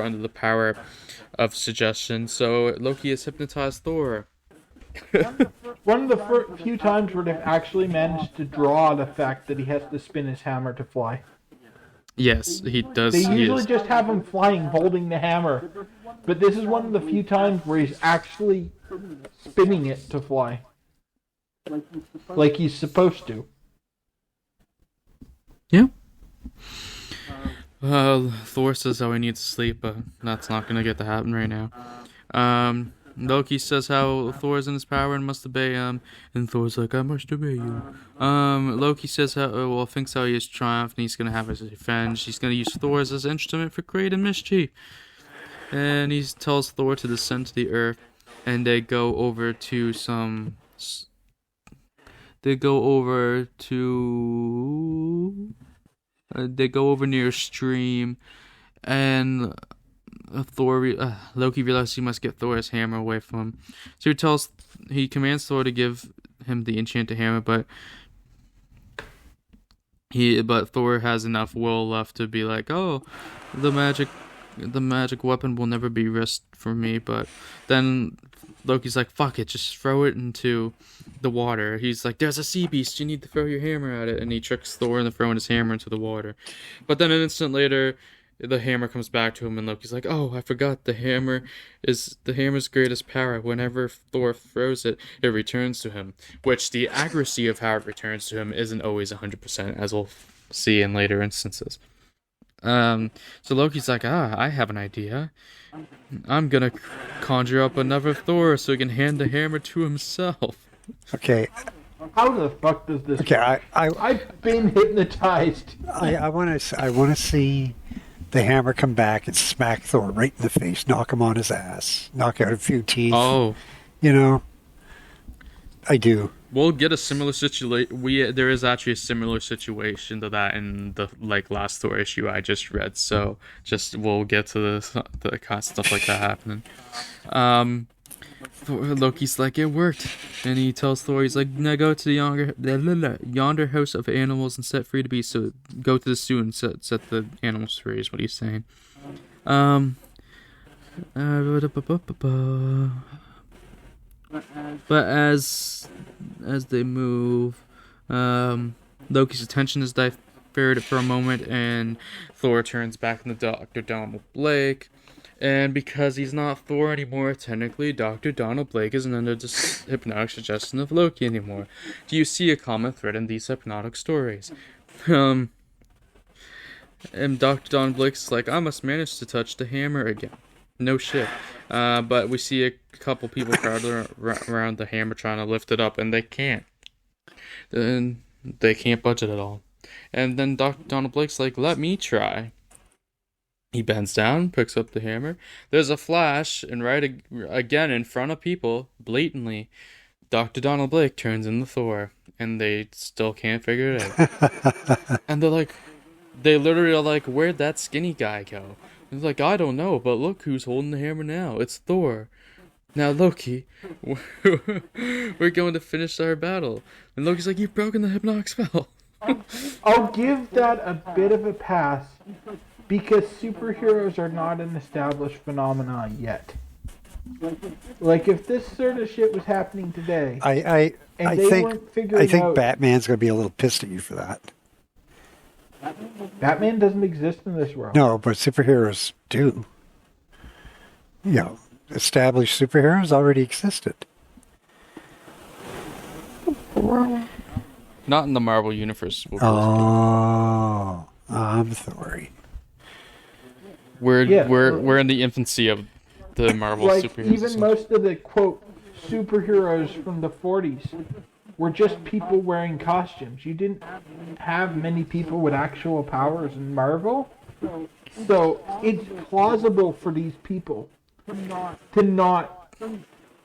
under the power of suggestion. So Loki has hypnotized Thor. One of the few times where they've actually managed to draw the fact that he has to spin his hammer to fly. Yes, he does. They usually just have him flying, holding the hammer. But this is one of the few times where he's actually spinning it to fly. Like he's supposed to. Yeah. Thor says how he needs sleep, but that's not going to get to happen right now. Loki says how Thor is in his power and must obey him, and Thor's like, "I must obey you." Loki says thinks how he has triumphed and he's going to have his revenge. He's going to use Thor as his instrument for creating mischief. And he tells Thor to descend to the earth. and they go over to some. They go over to. They go over near a stream, and Loki realizes he must get Thor's hammer away from him. So he commands Thor to give him the enchanted hammer, but Thor has enough will left to be like, oh, the magic weapon will never be risked for me. But then Loki's like, fuck it, just throw it into the water. He's like, there's a sea beast, you need to throw your hammer at it. And he tricks Thor into throwing his hammer into the water. But then an instant later, the hammer comes back to him, and Loki's like, oh, I forgot, the hammer's greatest power. Whenever Thor throws it, it returns to him. Which the accuracy of how it returns to him isn't always 100%, as we'll see in later instances. So Loki's like, I have an idea. I'm gonna conjure up another Thor so he can hand the hammer to himself. Okay. How the fuck does this Okay, work? I've been hypnotized. I want to see the hammer come back and smack Thor right in the face, knock him on his ass, knock out a few teeth. Oh. You know, I do. We'll get a similar situation. There is actually a similar situation to that in the last Thor issue I just read. So we'll get to the kind of stuff like that happening. Loki's like, it worked, and he tells Thor, he's like, now go to the yonder house of animals and set free the beast. So go to the zoo and set the animals free is what he's saying. But as they move, Loki's attention is diverted for a moment, and Thor turns back into Dr. Donald Blake. And because he's not Thor anymore, technically, Dr. Donald Blake isn't under the hypnotic suggestion of Loki anymore. Do you see a common thread in these hypnotic stories? And Dr. Donald Blake's like, I must manage to touch the hammer again. No shit. But we see a couple people crowded around the hammer trying to lift it up, and they can't. And they can't budge it at all. And then Dr. Donald Blake's like, let me try. He bends down, picks up the hammer. There's a flash, and again in front of people, blatantly, Dr. Donald Blake turns into Thor, and they still can't figure it out. And they literally are like, where'd that skinny guy go? He's like, I don't know, but look who's holding the hammer now. It's Thor. Now, Loki, we're going to finish our battle. And Loki's like, you've broken the hypnotic spell. I'll give that a bit of a pass, because superheroes are not an established phenomenon yet. Like, if this sort of shit was happening today, I think Batman's going to be a little pissed at you for that. Batman doesn't exist in this world. No, but superheroes do. You know, established superheroes already existed. Not in the Marvel universe. Oh, I'm sorry. We're in the infancy of the Marvel superheroes. Even most of the quote superheroes from the 40s were just people wearing costumes. You didn't have many people with actual powers in Marvel, so it's plausible for these people to not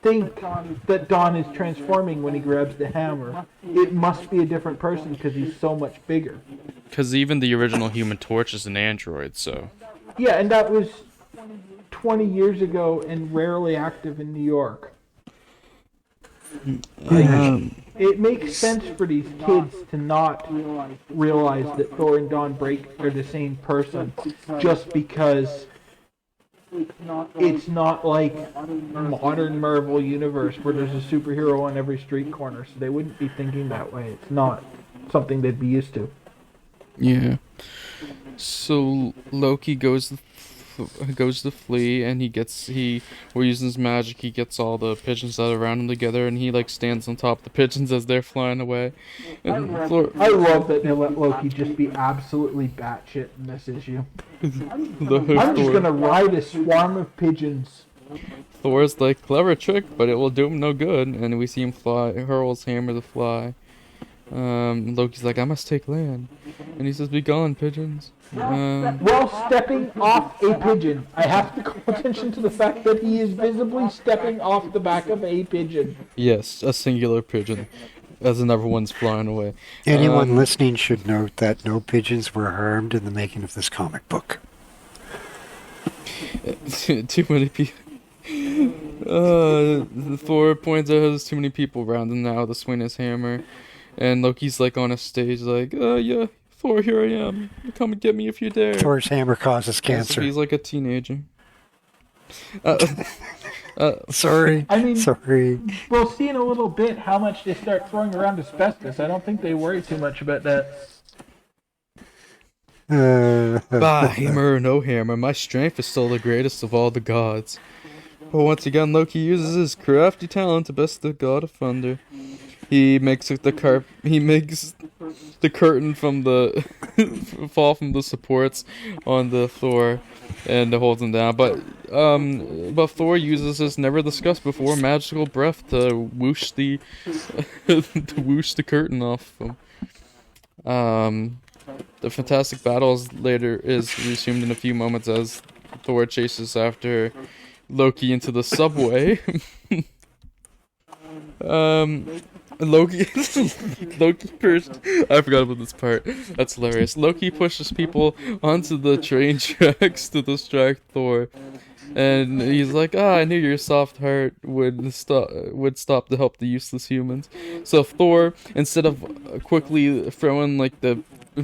think that Don is transforming when he grabs the hammer. It must be a different person because he's so much bigger. Because even the original Human Torch is an android, so... Yeah, and that was 20 years ago and rarely active in New York. It makes sense for these kids to not realize that Thor and Don Blake are the same person just because it's not like modern Marvel universe where there's a superhero on every street corner, so they wouldn't be thinking that way. It's not something they'd be used to. Yeah. So Loki goes to flee, and we're using his magic, he gets all the pigeons that are around him together, and he stands on top of the pigeons as they're flying away. And I love that they let Loki just be absolutely batshit in this issue. I'm just gonna ride a swarm of pigeons. Thor's like, clever trick, but it will do him no good, and we see him hurl his hammer to fly. Loki's like, I must take land. And he says, be gone, pigeons. While stepping off a pigeon. I have to call attention to the fact that he is visibly stepping off the back of a pigeon. Yes, a singular pigeon. As another one's flying away. Anyone listening should note that no pigeons were harmed in the making of this comic book. Too many people. Thor points out there's too many people around him now to swing his hammer. And Loki's like on a stage like, yeah, Thor, here I am. Come and get me if you dare. Thor's hammer causes cancer. He's like a teenager. Sorry. I mean, Sorry. we'll see in a little bit how much they start throwing around asbestos. I don't think they worry too much about that. Hammer or no hammer, my strength is still the greatest of all the gods. But once again, Loki uses his crafty talent to best the god of thunder. He makes the curtain from the fall from the supports on the Thor and holds him down. But Thor uses his never discussed before magical breath to whoosh the curtain off him. The fantastic battles later is resumed in a few moments as Thor chases after Loki into the subway. Loki first. I forgot about this part. That's hilarious. Loki pushes people onto the train tracks to distract Thor, and he's like, I knew your soft heart would stop to help the useless humans. So Thor, instead of quickly throwing like the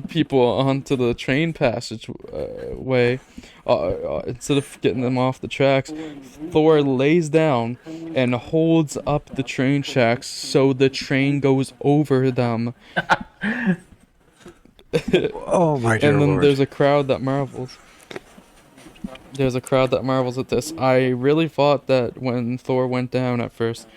people onto the train passage way, instead of getting them off the tracks, Thor lays down and holds up the train tracks so the train goes over them. Oh my dear And then Lord. there's a crowd that marvels. There's a crowd that marvels at this. I really thought that when Thor went down at first,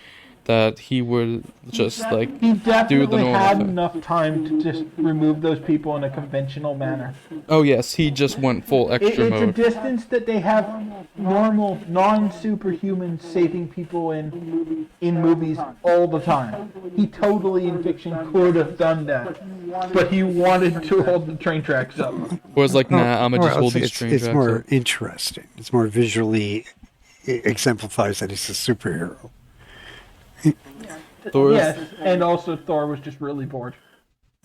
that he would just like He do the definitely normal had thing. enough time to just remove those people in a conventional manner. Oh yes, he just went full extra It's a mode. distance that they have normal, non-superhumans saving people in movies all the time. He totally, in fiction, could have done that. But he wanted to hold the train tracks up. Whereas like, nah, I'ma just hold these it's, train it's tracks more up. interesting. It's more visually exemplifies that he's a superhero. Thor's, Yes, and also Thor was just really bored.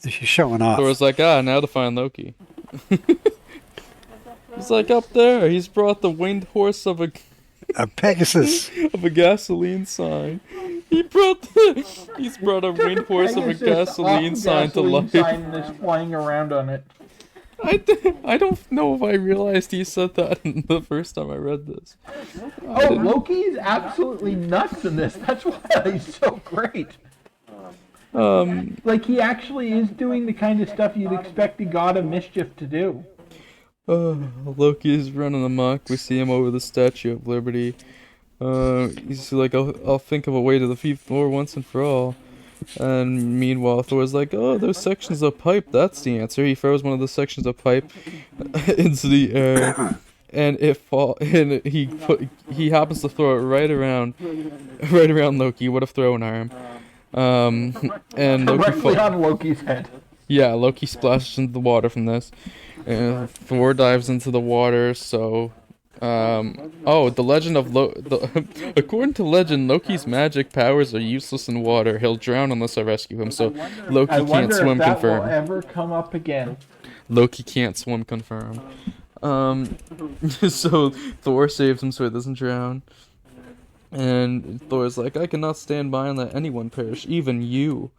He's showing off. Thor's like, now to find Loki. He's like, up there, he's brought the winged horse of a Pegasus. gasoline sign. He's brought a winged horse of a gasoline sign to life. Sign that's flying around on it. I don't know if I realized he said that the first time I read this. Oh, Loki is absolutely nuts in this. That's why he's so great. Like, he actually is doing the kind of stuff you'd expect the god of Mischief to do. Loki is running amok. We see him over the Statue of Liberty. He's like, I'll think of a way to defeat Thor once and for all. And meanwhile, Thor's like, those sections of pipe, that's the answer. He throws one of the sections of pipe into the air, and he happens to throw it right around Loki. What a throwing arm. And Loki Directly on Loki's head. Yeah, Loki splashes into the water from this. And Thor dives into the water, so... the legend of according to legend, Loki's magic powers are useless in water. He'll drown unless I rescue him, so Loki I can't wonder swim, if that confirm. will ever come up again. Loki can't swim, confirm. So Thor saves him so he doesn't drown. And Thor's like, I cannot stand by and let anyone perish, even you.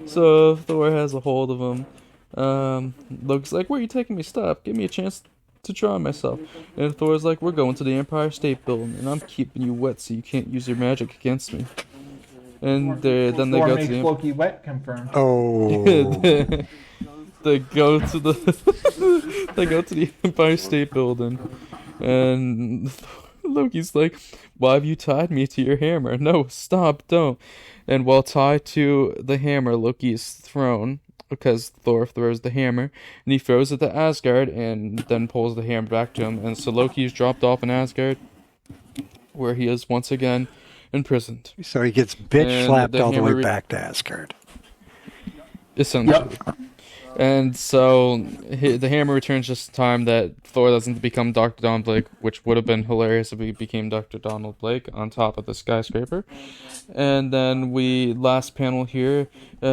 So Thor has a hold of him. Loki's like, where are you taking me? Stop, give me a chance to dry myself. And Thor's like, we're going to the Empire State Building, and I'm keeping you wet so you can't use your magic against me. And then they Thor go makes to the Loki wet, confirmed. Oh. they go to the Empire State Building, and Loki's like, why have you tied me to your hammer? No, stop, don't. And while tied to the hammer, Loki is thrown, because Thor throws the hammer, and he throws it to Asgard, and then pulls the hammer back to him. And so Loki is dropped off in Asgard, where he is once again imprisoned. So he gets bitch And slapped the all the way hammer- back to Asgard. Essentially. Yep. And so the hammer returns just in time that Thor doesn't become Dr. Donald Blake, which would have been hilarious if he became Dr. Donald Blake on top of the skyscraper. And then last panel here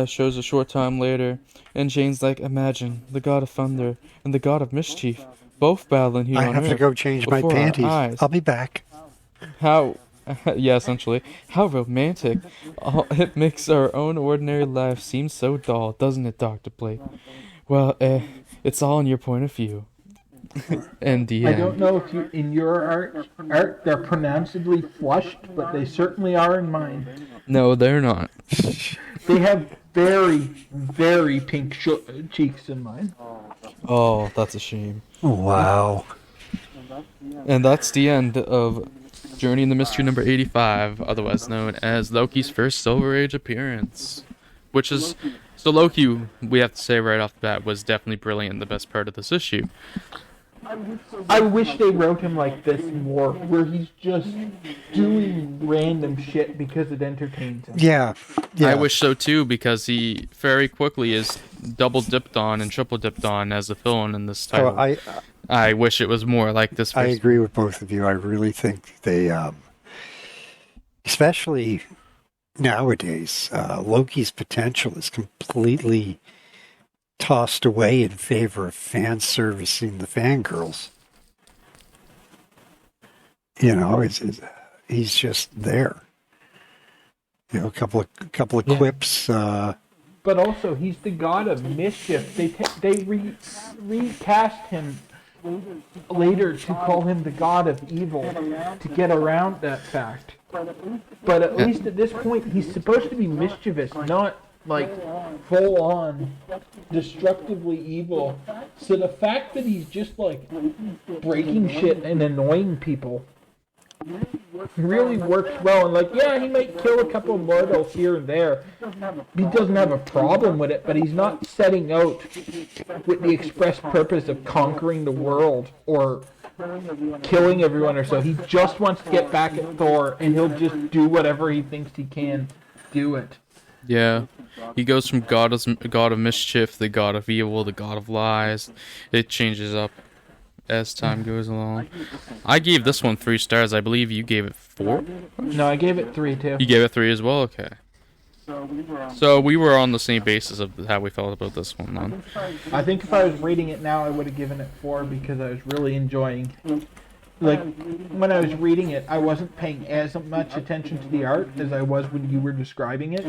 shows a short time later, and Jane's like, imagine the god of thunder and the god of mischief both battling here I on have to Earth go change my before our panties. eyes. I'll be back. How, yeah, essentially, how romantic. It makes our own ordinary life seem so dull, doesn't it, Dr. Blake? Well, it's all in your point of view. And the I end. don't know if you in your art they're pronouncedly flushed, but they certainly are in mine. No, they're not. They have very, very pink cheeks in mine. Oh, that's a shame. Wow. And that's the end of Journey in the Mystery number 85, otherwise known as Loki's first Silver Age appearance. Which is... So Loki, we have to say right off the bat, was definitely brilliant, the best part of this issue. I wish they wrote him like this more, where he's just doing random shit because it entertains him. Yeah. Yeah. I wish so too, because he very quickly is double dipped on and triple dipped on as a villain in this title. So I wish it was more like this. I agree with both of you. I really think they, especially nowadays, Loki's potential is completely tossed away in favor of fan servicing the fangirls. You know, he's just there. You know, a couple of quips. But also, he's the god of mischief. They recast him later to call him the god of evil to get around that fact. But at least at this point, he's supposed to be mischievous, not like full on destructively evil. So the fact that he's just like breaking shit and annoying people really works well. And like, yeah, he might kill a couple of mortals here and there. He doesn't have a problem with it, but he's not setting out with the express purpose of conquering the world or killing everyone or so. He just wants to get back at Thor, and he'll just do whatever he thinks he can do it. Yeah, he goes from god of mischief, the god of evil, the god of lies. It changes up as time goes along. I gave this one 3 stars. I believe you gave it 4. No, I gave it 3 too. You gave it 3 as well. Okay. So we were on the same basis of how we felt about this one, then. I think if I was rating it now, I would have given it 4 because I was really enjoying. Like, when I was reading it, I wasn't paying as much attention to the art as I was when you were describing it.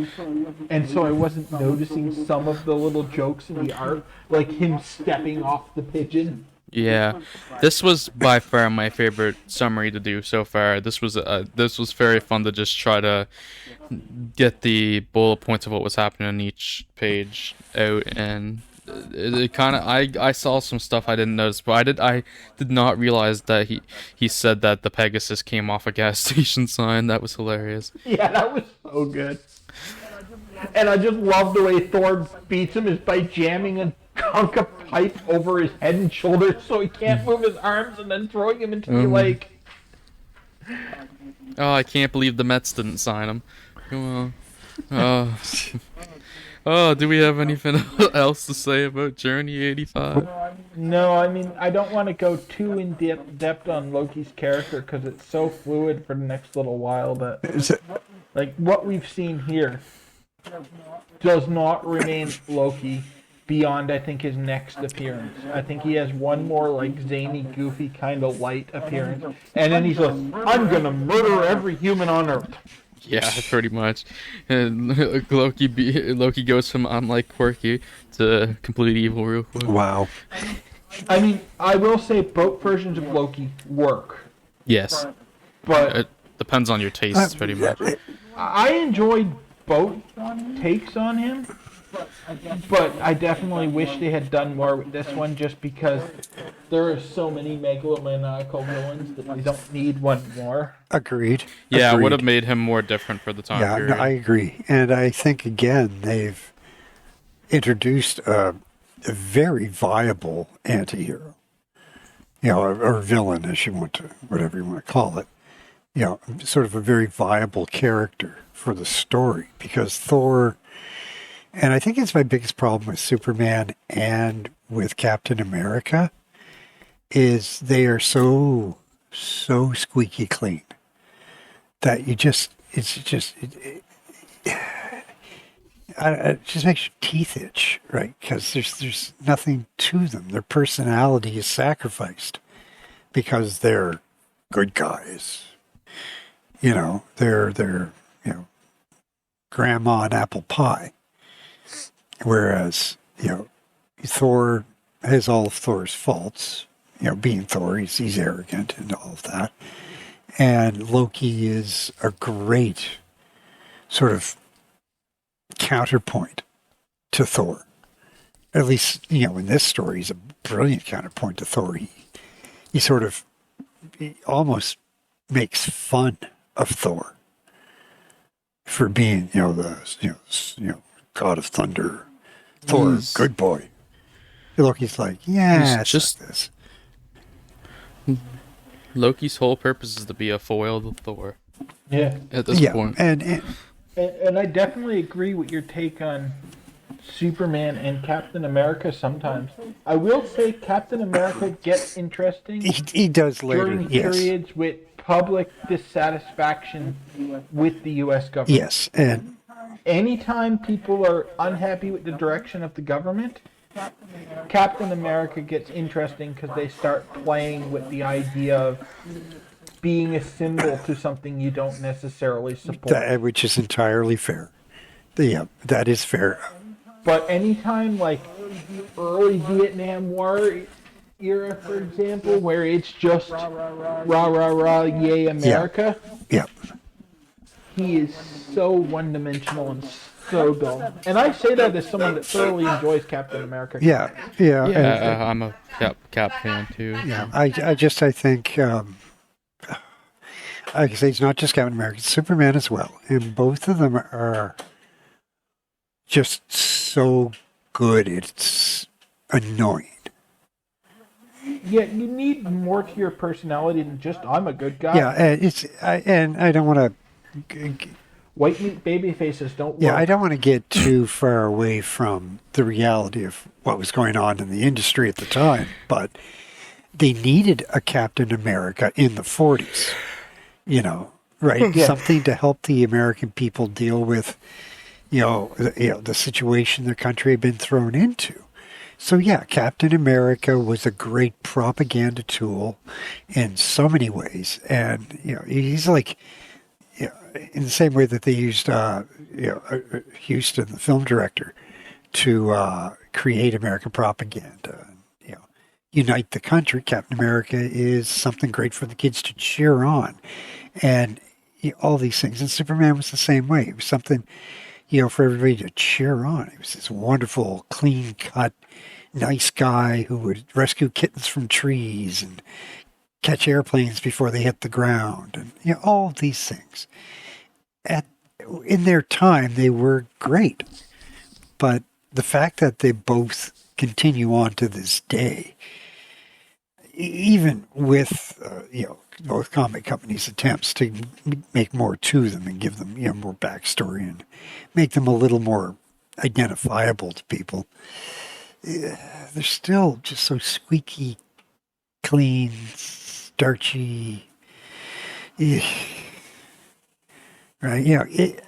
And so I wasn't noticing some of the little jokes in the art, like him stepping off the pigeon. Yeah, this was by far my favorite summary to do so far. This was very fun to just try to get the bullet points of what was happening on each page out, and it kind of I saw some stuff I didn't notice, but I did not realize that he said that the Pegasus came off a gas station sign. That was hilarious. Yeah, that was so good. And I just love the way Thor beats him is by jamming a hunk of pipe over his head and shoulders so he can't move his arms and then throwing him into the lake. Oh, I can't believe the Mets didn't sign him. Come on. Oh, do we have anything else to say about Journey 85? No, I mean, I don't want to go too in depth on Loki's character because it's so fluid for the next little while, but like what we've seen here does not remain Loki beyond, I think, his next appearance. I think he has one more like zany, goofy kind of light appearance, and then he's like, I'm gonna murder every human on Earth. Yeah, pretty much. And Loki goes from I'm like quirky to complete evil real quick. Wow. I mean, I will say both versions of Loki work. Yes. But It depends on your tastes, pretty much. I enjoyed both takes on him, but I definitely wish they had done more with this one just because there are so many megalomaniacal villains that we don't need one more. Agreed. Yeah, it Agreed. would have made him more different for the time Yeah, period. no, I agree. And I think, again, they've introduced a very viable anti-hero. You know, or villain, as you want to, whatever you want to call it. sort of a very viable character for the story, because Thor, and I think it's my biggest problem with Superman and with Captain America, is they are so squeaky clean that it just makes your teeth itch, right? Because there's nothing to them. Their personality is sacrificed because they're good guys. They're grandma and apple pie. Whereas, Thor has all of Thor's faults. Being Thor, he's arrogant and all of that. And Loki is a great sort of counterpoint to Thor. At least, in this story, he's a brilliant counterpoint to Thor. He almost makes fun of Thor for being, the god of thunder. Thor, good boy. Loki's like, yeah, it's just this. Loki's whole purpose is to be a foil to Thor. Yeah. At this point. And I definitely agree with your take on Superman and Captain America sometimes. I will say Captain America gets interesting. He does later, during periods with public dissatisfaction with the U.S. government. Yes, and anytime people are unhappy with the direction of the government, Captain America gets interesting because they start playing with the idea of being a symbol to something you don't necessarily support. Which is entirely fair. Yeah, that is fair. But anytime, like, early Vietnam War era, for example, where it's just rah, rah, rah, yay, America, yeah. He is so one-dimensional and so dull. And I say that as someone that thoroughly enjoys Captain America. Yeah. I'm a Cap fan, too. Yeah, I think... I can say it's not just Captain America, it's Superman as well. And both of them are just so good, it's annoying. Yeah, you need more to your personality than just, I'm a good guy. Yeah, and I don't want to... White meat baby faces don't work. Yeah, I don't want to get too far away from the reality of what was going on in the industry at the time, but they needed a Captain America in the 40s. Right? Yeah. Something to help the American people deal with, the situation their country had been thrown into. So yeah, Captain America was a great propaganda tool in so many ways, and he's like, in the same way that they used, Houston, the film director, to create American propaganda. Unite the country. Captain America is something great for the kids to cheer on, and all these things. And Superman was the same way. It was something, for everybody to cheer on. He was this wonderful, clean-cut, nice guy who would rescue kittens from trees and catch airplanes before they hit the ground, and all of these things. In their time, they were great, but the fact that they both continue on to this day, even with both comic companies' attempts to make more to them and give them more backstory and make them a little more identifiable to people, they're still just so squeaky clean, starchy. Right?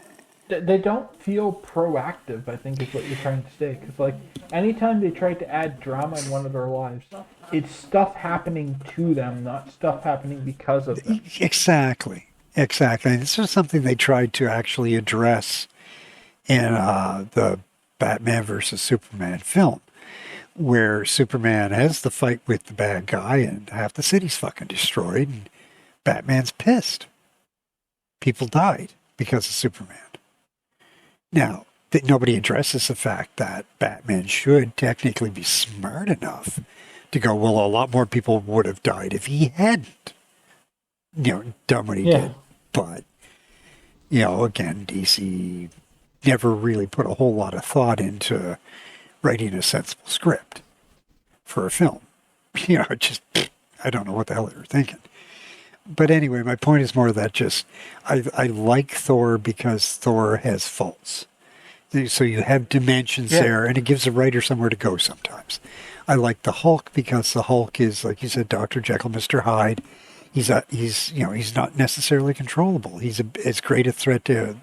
They don't feel proactive, I think is what you're trying to say. Because, anytime they try to add drama in one of their lives, it's stuff happening to them, not stuff happening because of them. Exactly. And it's just something they tried to actually address in the Batman versus Superman film, where Superman has the fight with the bad guy and half the city's fucking destroyed, and Batman's pissed. People died because of Superman. Now, nobody addresses the fact that Batman should technically be smart enough to go, well, a lot more people would have died if he hadn't, done what he did. But, again, DC never really put a whole lot of thought into writing a sensible script for a film. I don't know what the hell they were thinking. But anyway, my point is more that just I like Thor because Thor has faults. So you have dimensions there, and it gives a writer somewhere to go sometimes. I like the Hulk because the Hulk is, like you said, Dr. Jekyll, Mr. Hyde. He's not necessarily controllable. He's as great a threat to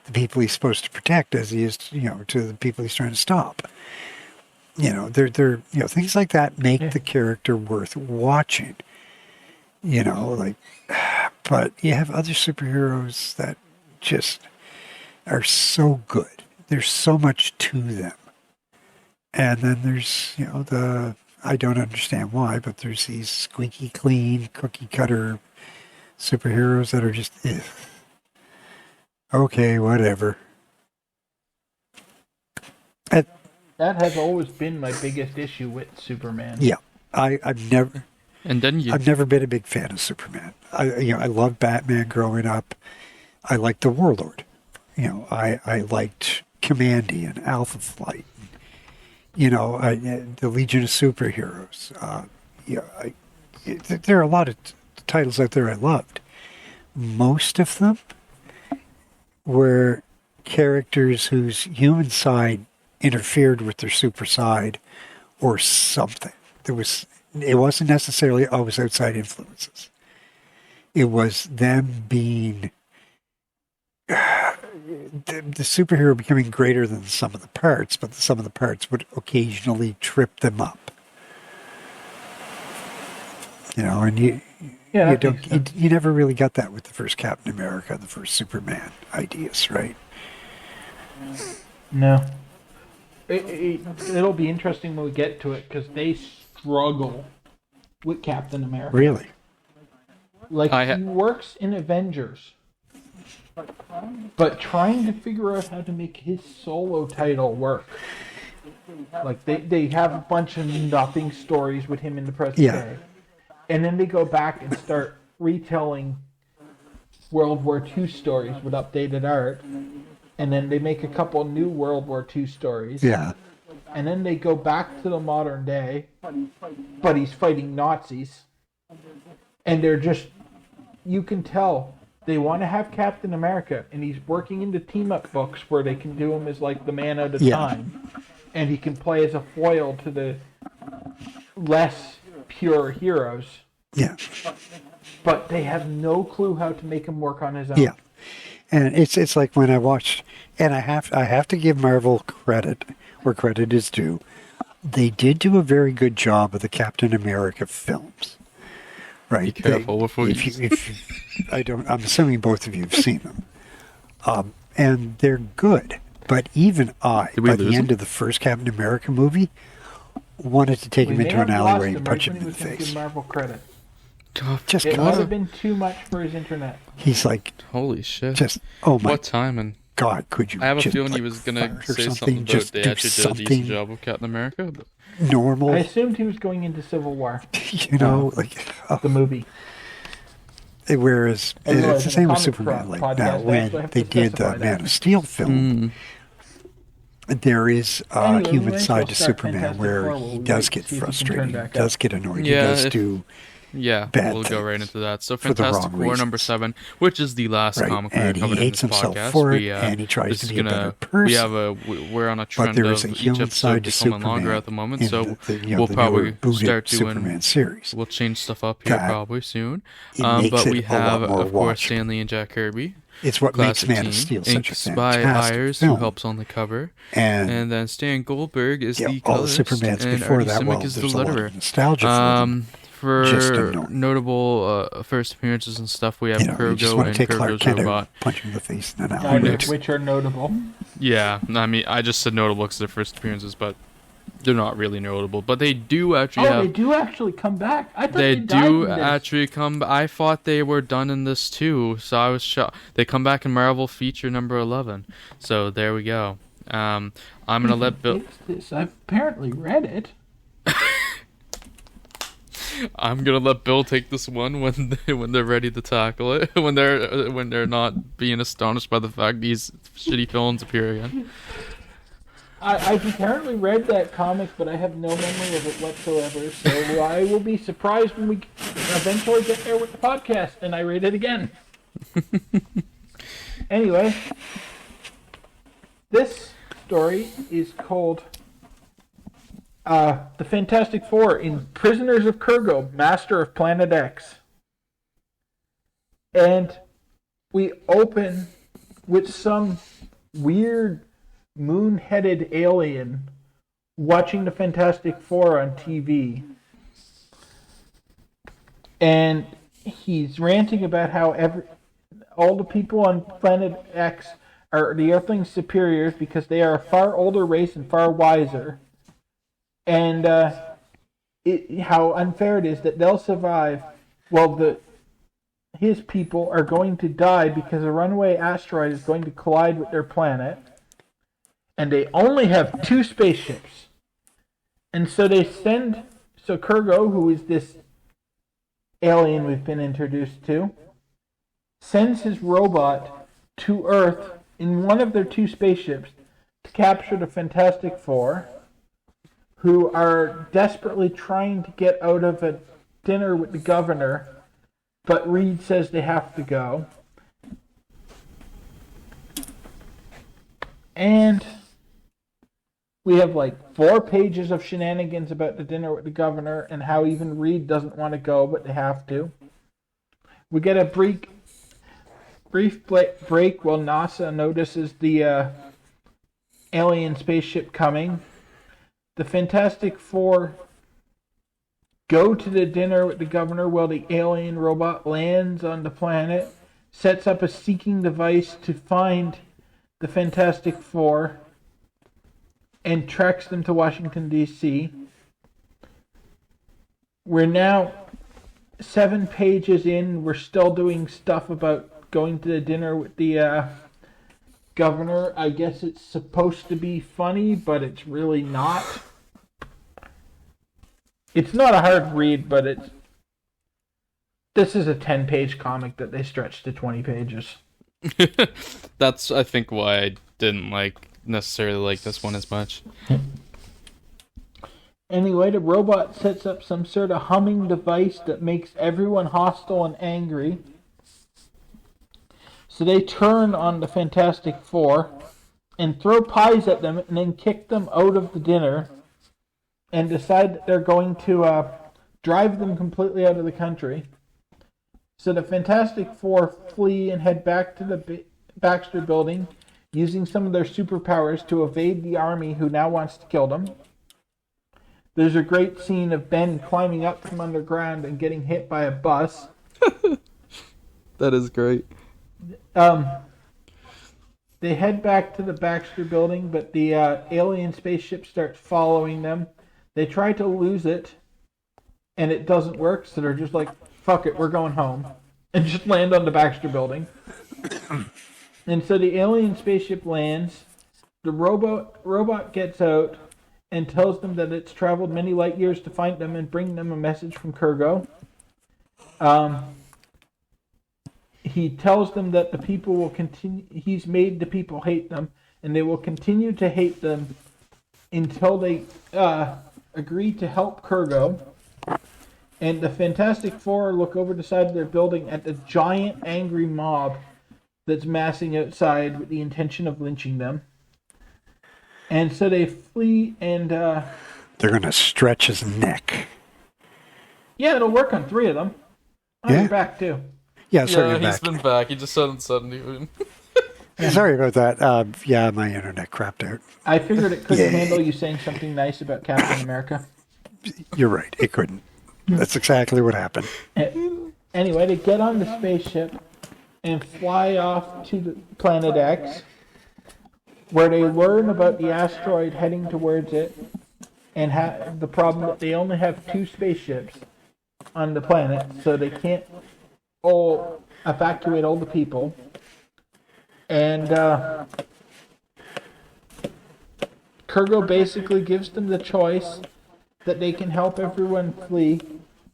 the people he's supposed to protect as he is, to the people he's trying to stop. They're things like that make the character worth watching. But you have other superheroes that just are so good. There's so much to them. And then there's, I don't understand why, but there's these squeaky clean, cookie cutter superheroes that are just, okay, whatever. That has always been my biggest issue with Superman. Yeah, I've never been a big fan of Superman. I loved Batman growing up. I liked the Warlord. I liked Commandy and Alpha Flight. The Legion of Superheroes. There are a lot of titles out there I loved. Most of them were characters whose human side interfered with their super side or something. It wasn't necessarily always outside influences. It was them being the superhero becoming greater than the sum of the parts, but the sum of the parts would occasionally trip them up. And you never really got that with the first Captain America, the first Superman ideas, right? No. It'll be interesting when we get to it, because they struggle with Captain America. Really? He works in Avengers, but trying to figure out how to make his solo title work. They have a bunch of nothing stories with him in the present day. And then they go back and start retelling World War II stories with updated art. And then they make a couple new World War II stories. Yeah. And then they go back to the modern day, but he's fighting Nazis. And they're just, you can tell, they want to have Captain America, and he's working into team-up books where they can do him as like the man out of time. And he can play as a foil to the less pure heroes. Yeah. But they have no clue how to make him work on his own. Yeah. And it's like when I watched, and I have to give Marvel credit where credit is due. They did do a very good job of the Captain America films, right? Be careful with what I'm assuming both of you have seen them, and they're good. But even by the end of the first Captain America movie, wanted to take him into an alleyway and punch him in the face. Marvel credit. It might have been too much for his internet. He's like, holy shit! Just my what timing? God, could you? I have a feeling he was gonna say something about they actually did a decent job of Captain America. But... normal. I assumed he was going into Civil War. The movie. Whereas it's the same with Superman. Now, when they did the Man of Steel film, there is a human side to Superman where he does get frustrated, he does get annoyed, he does do. Yeah, we'll go right into that. So Fantastic Four number 7, which is the last comic we're covering in this podcast. And he tries to be a better person. We're on a trend of each episode becoming longer at the moment, so we'll probably start doing Superman series. We'll change stuff up here probably soon. But we have, of course, Stan Lee and Jack Kirby. It's what makes Man of Steel such a fantastic by Ayers, who helps on the cover, and then Stan Goldberg is the colorist, Supermans and before Artie that. Simek is the letterer. Nostalgia for them. For notable first appearances and stuff, we have Kurgo and Kurgo's Robot. Punch him in the face and then which are notable. Yeah, I mean, I just said notable because they're first appearances, but they're not really notable. But they do actually they do actually come back. I thought they died do in this. actually come. I thought they were done in this too, so I was shocked. They come back in Marvel feature number 11. So there we go. I'm gonna let Bill. I've apparently read it. I'm gonna let Bill take this one when they're ready to tackle it. when they're not being astonished by the fact these shitty villains appear again. I've apparently read that comic, but I have no memory of it whatsoever. So I will be surprised when we eventually get there with the podcast and I read it again. Anyway, this story is called The Fantastic Four in Prisoners of Kurgo, Master of Planet X. And we open with some weird moon-headed alien watching the Fantastic Four on TV. And he's ranting about how all the people on Planet X are the Earthlings' superiors because they are a far older race and far wiser. And how unfair it is that they'll survive while his people are going to die because a runaway asteroid is going to collide with their planet. And they only have 2 spaceships. And so they send... So Kurgo, who is this alien we've been introduced to, sends his robot to Earth in one of their 2 spaceships to capture the Fantastic Four, who are desperately trying to get out of a dinner with the governor, but Reed says they have to go. And we have like 4 pages of shenanigans about the dinner with the governor and how even Reed doesn't want to go, but they have to. We get a brief break while NASA notices the alien spaceship coming. The Fantastic Four go to the dinner with the governor while the alien robot lands on the planet, sets up a seeking device to find the Fantastic Four, and tracks them to Washington, D.C. We're now 7 pages in. We're still doing stuff about going to the dinner with the governor. I guess it's supposed to be funny, but it's really not. It's not a hard read, but this is a 10-page comic that they stretched to 20 pages. That's, I think, why I didn't necessarily like this one as much. Anyway, the robot sets up some sort of humming device that makes everyone hostile and angry. So they turn on the Fantastic Four and throw pies at them and then kick them out of the dinner and decide that they're going to drive them completely out of the country. So the Fantastic Four flee and head back to the Baxter building, using some of their superpowers to evade the army who now wants to kill them. There's a great scene of Ben climbing up from underground and getting hit by a bus. That is great. They head back to the Baxter building, but the alien spaceship starts following them. They try to lose it, and it doesn't work, so they're just like, fuck it, we're going home. And just land on the Baxter building. And so the alien spaceship lands. The robot gets out and tells them that it's traveled many light years to find them and bring them a message from Kurgo. He tells them that the people will continue. He's made the people hate them, and they will continue to hate them until they agree to help Kurgo. And the Fantastic Four look over the side of their building at the giant angry mob that's massing outside with the intention of lynching them. And so they flee and... they're going to stretch his neck. Yeah, it'll work on 3 of them. You're back too. Yeah, sorry, yeah, he's been back. He just hadn't said anything. Sorry about that. Yeah, my internet crapped out. I figured it couldn't handle you saying something nice about Captain America. You're right. It couldn't. That's exactly what happened. Anyway, they get on the spaceship and fly off to the Planet X, where they learn about the asteroid heading towards it and have the problem that they only have 2 spaceships on the planet, so they can't all evacuate all the people. And Kurgo basically gives them the choice that they can help everyone flee,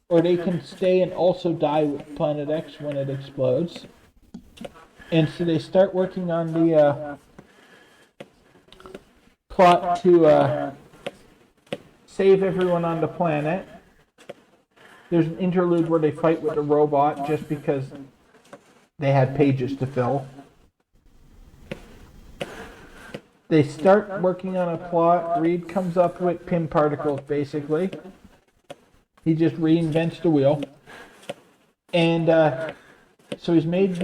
or they can stay and also die with Planet X when it explodes. And so they start working on the plot to save everyone on the planet. There's an interlude where they fight with a robot just because they had pages to fill. They start working on a plot. Reed comes up with Pym particles, basically. He just reinvents the wheel. And so he's made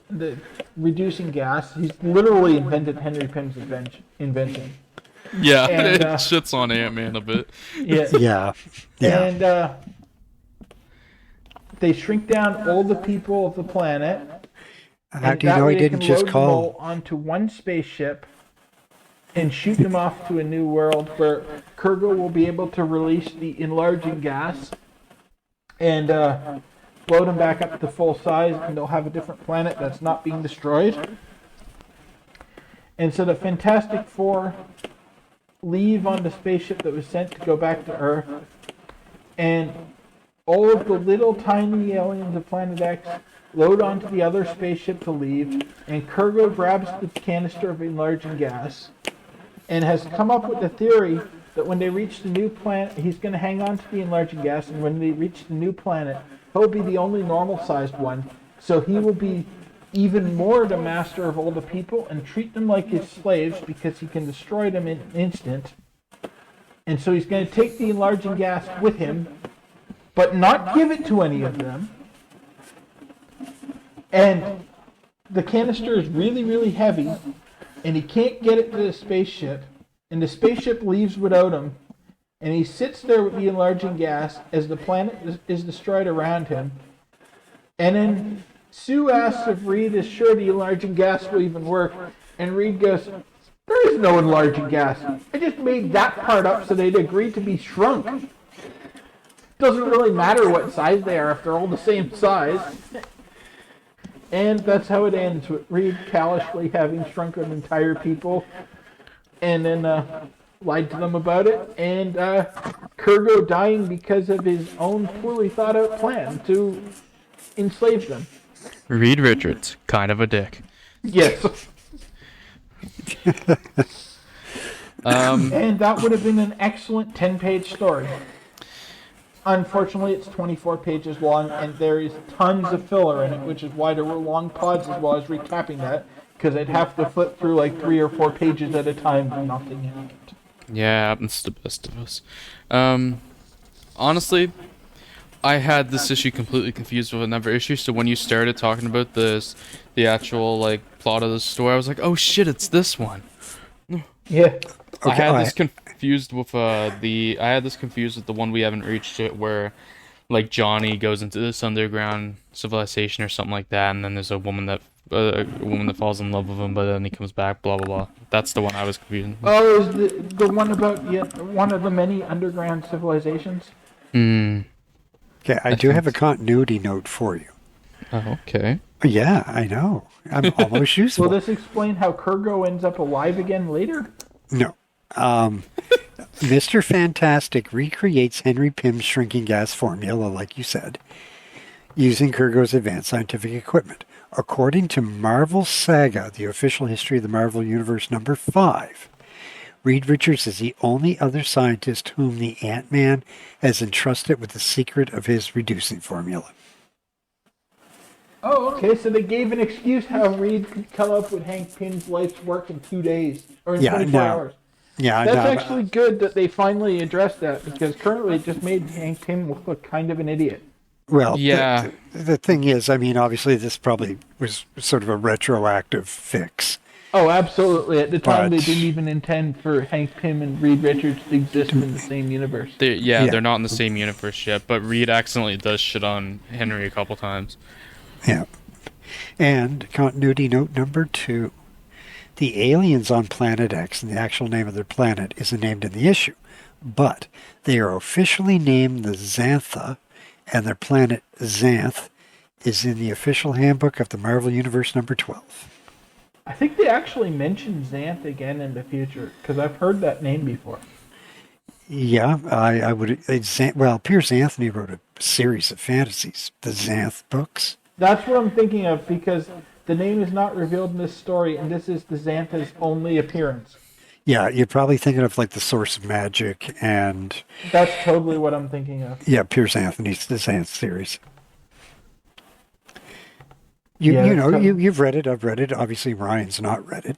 the reducing gas. He's literally invented Henry Pym's invention. Yeah, And, it shits on Ant-Man a bit. Yeah. Yeah. And they shrink down all the people of the planet. How And do you that know way he they didn't can just load them all call? onto one spaceship and shoot them off to a new world where Kurgo will be able to release the enlarging gas and blow them back up to full size, and they'll have a different planet that's not being destroyed. And so the Fantastic Four leave on the spaceship that was sent to go back to Earth, and all of the little tiny aliens of Planet X load onto the other spaceship to leave, and Kurgo grabs the canister of enlarging gas and has come up with the theory that when they reach the new planet, he's going to hang on to the enlarging gas, and when they reach the new planet, he'll be the only normal-sized one, so he will be even more the master of all the people and treat them like his slaves because he can destroy them in an instant. And so he's going to take the enlarging gas with him, but not give it to any of them. And the canister is really, really heavy, and he can't get it to the spaceship, and the spaceship leaves without him, and he sits there with the enlarging gas as the planet is destroyed around him. And then Sue asks if Reed is sure the enlarging gas will even work, and Reed goes, "There is no enlarging gas. I just made that part up so they'd agree to be shrunk. Doesn't really matter what size they are if they're all the same size." And that's how it ends, with Reed callously having shrunk an entire people and then lied to them about it, and Kurgo dying because of his own poorly thought out plan to enslave them. Reed Richards, kind of a dick. Yes. And that would have been an excellent 10-page story. Unfortunately, it's 24 pages long, and there is tons of filler in it, which is why there were long pauses while I was recapping that, because I'd have to flip through like 3 or 4 pages at a time with nothing in it. Yeah, it's the best of us. Honestly, I had this issue completely confused with another issue, so when you started talking about the actual like plot of the story, I was like, oh shit, it's this one. Yeah. I had this confused with the one we haven't reached yet, where like Johnny goes into this underground civilization or something like that, and then there's a woman that falls in love with him, but then he comes back. Blah blah blah. That's the one I was confused. Oh, is the one about one of the many underground civilizations? Hmm. Okay, I do have a continuity note for you. Oh, okay. Yeah, I know. I'm almost useful. Will this explain how Kurgo ends up alive again later? No. Mr. Fantastic recreates Henry Pym's shrinking gas formula, like you said, using Kurgo's advanced scientific equipment. According to Marvel Saga, the official history of the Marvel Universe number 5, Reed Richards is the only other scientist whom the Ant-Man has entrusted with the secret of his reducing formula. Oh, okay, so they gave an excuse how Reed could come up with Hank Pym's life's work in 2 days, or in 24 hours. Yeah, That's actually good that they finally addressed that, because currently it just made Hank Pym look like kind of an idiot. Well, yeah. The thing is, I mean, obviously this probably was sort of a retroactive fix. Oh, absolutely. At the time, But- they didn't even intend for Hank Pym and Reed Richards to exist in the same universe. They're not in the same universe yet, but Reed accidentally does shit on Henry a couple times. Yeah. And continuity note number 2. The aliens on Planet X, and the actual name of their planet, isn't named in the issue, but they are officially named the Xantha, and their planet Xanth is in the official handbook of the Marvel Universe number 12. I think they actually mentioned Xanth again in the future, because I've heard that name before. Yeah, I would. Piers Anthony wrote a series of fantasies, the Xanth books. That's what I'm thinking of, because the name is not revealed in this story, and this is the Xantha's only appearance. Yeah, you're probably thinking of like the Source of Magic and That's totally what I'm thinking of. yeah, Pierce Anthony's The Zance series. Yeah, You that's know, tough. you've read it. I've read it. Obviously, Ryan's not read it.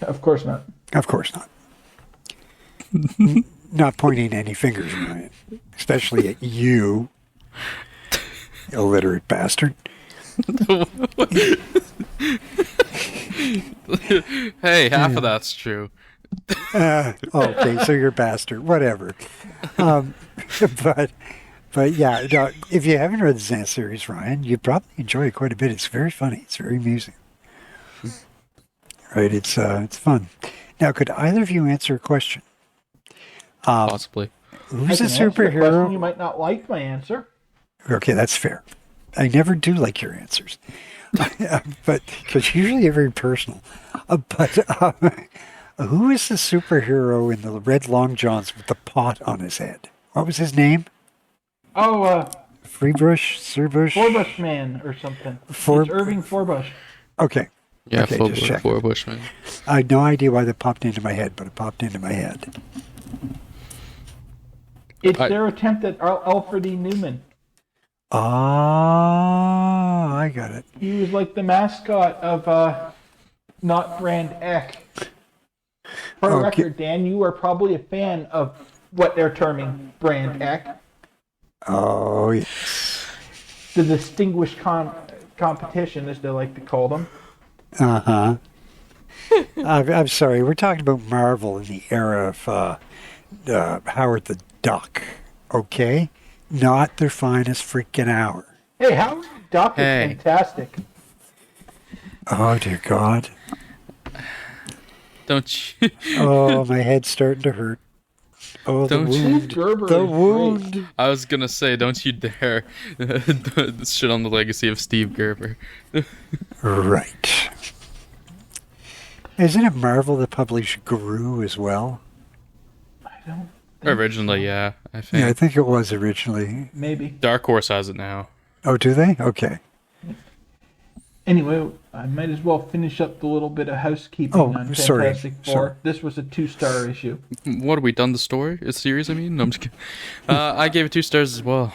Of course not. Of course not. Not pointing any fingers, Ryan. Especially at you, illiterate bastard. Hey, half of that's true. Okay, so you're a bastard. Whatever. Um, but yeah, no, if you haven't read the Zant series, Ryan, you'd probably enjoy it quite a bit. It's very funny. It's very amusing. Right? It's fun. Now, could either of you answer a question? Possibly. Who's I a can answer a question. You superhero? might not like my answer. Okay, that's fair. I never do like your answers, but because usually they're very personal. Who is the superhero in the red long johns with the pot on his head? What was his name? Oh, Freebush, Surbush. Forbush Man or something. For- It's Irving Forbush. Okay. Yeah, Okay, just check. four Bushmen. I had no idea why that popped into my head, but it popped into my head. It's I- their attempt at Alfred E. Newman. Ah, I got it. He was like the mascot of not Brand Eck. For the Okay. record, Dan, you are probably a fan of what they're terming Brand Eck, Oh, yes. the distinguished competition, as they like to call them. Uh-huh. I'm sorry. We're talking about Marvel in the era of Howard the Duck, okay? Not their finest freaking hour. Hey, Howard the Duck is Hey. fantastic. Oh, dear God. Don't you? Oh, my head's starting to hurt. Oh, the Don't you- Steve wound. Gerber The is great. wound. I was gonna say, don't you dare shit on the legacy of Steve Gerber. Right. Isn't it Marvel that published Gru as well? I don't. Originally, yeah, I think. Yeah, I think it was originally. Maybe. Dark Horse has it now. Oh, do they? Okay. Anyway, I might as well finish up the little bit of housekeeping Oh, on sorry, Fantastic Four. sorry. This was a 2-star issue. What have we done? The story, a series? I mean, no, I'm just kidding. I gave it 2 stars as well.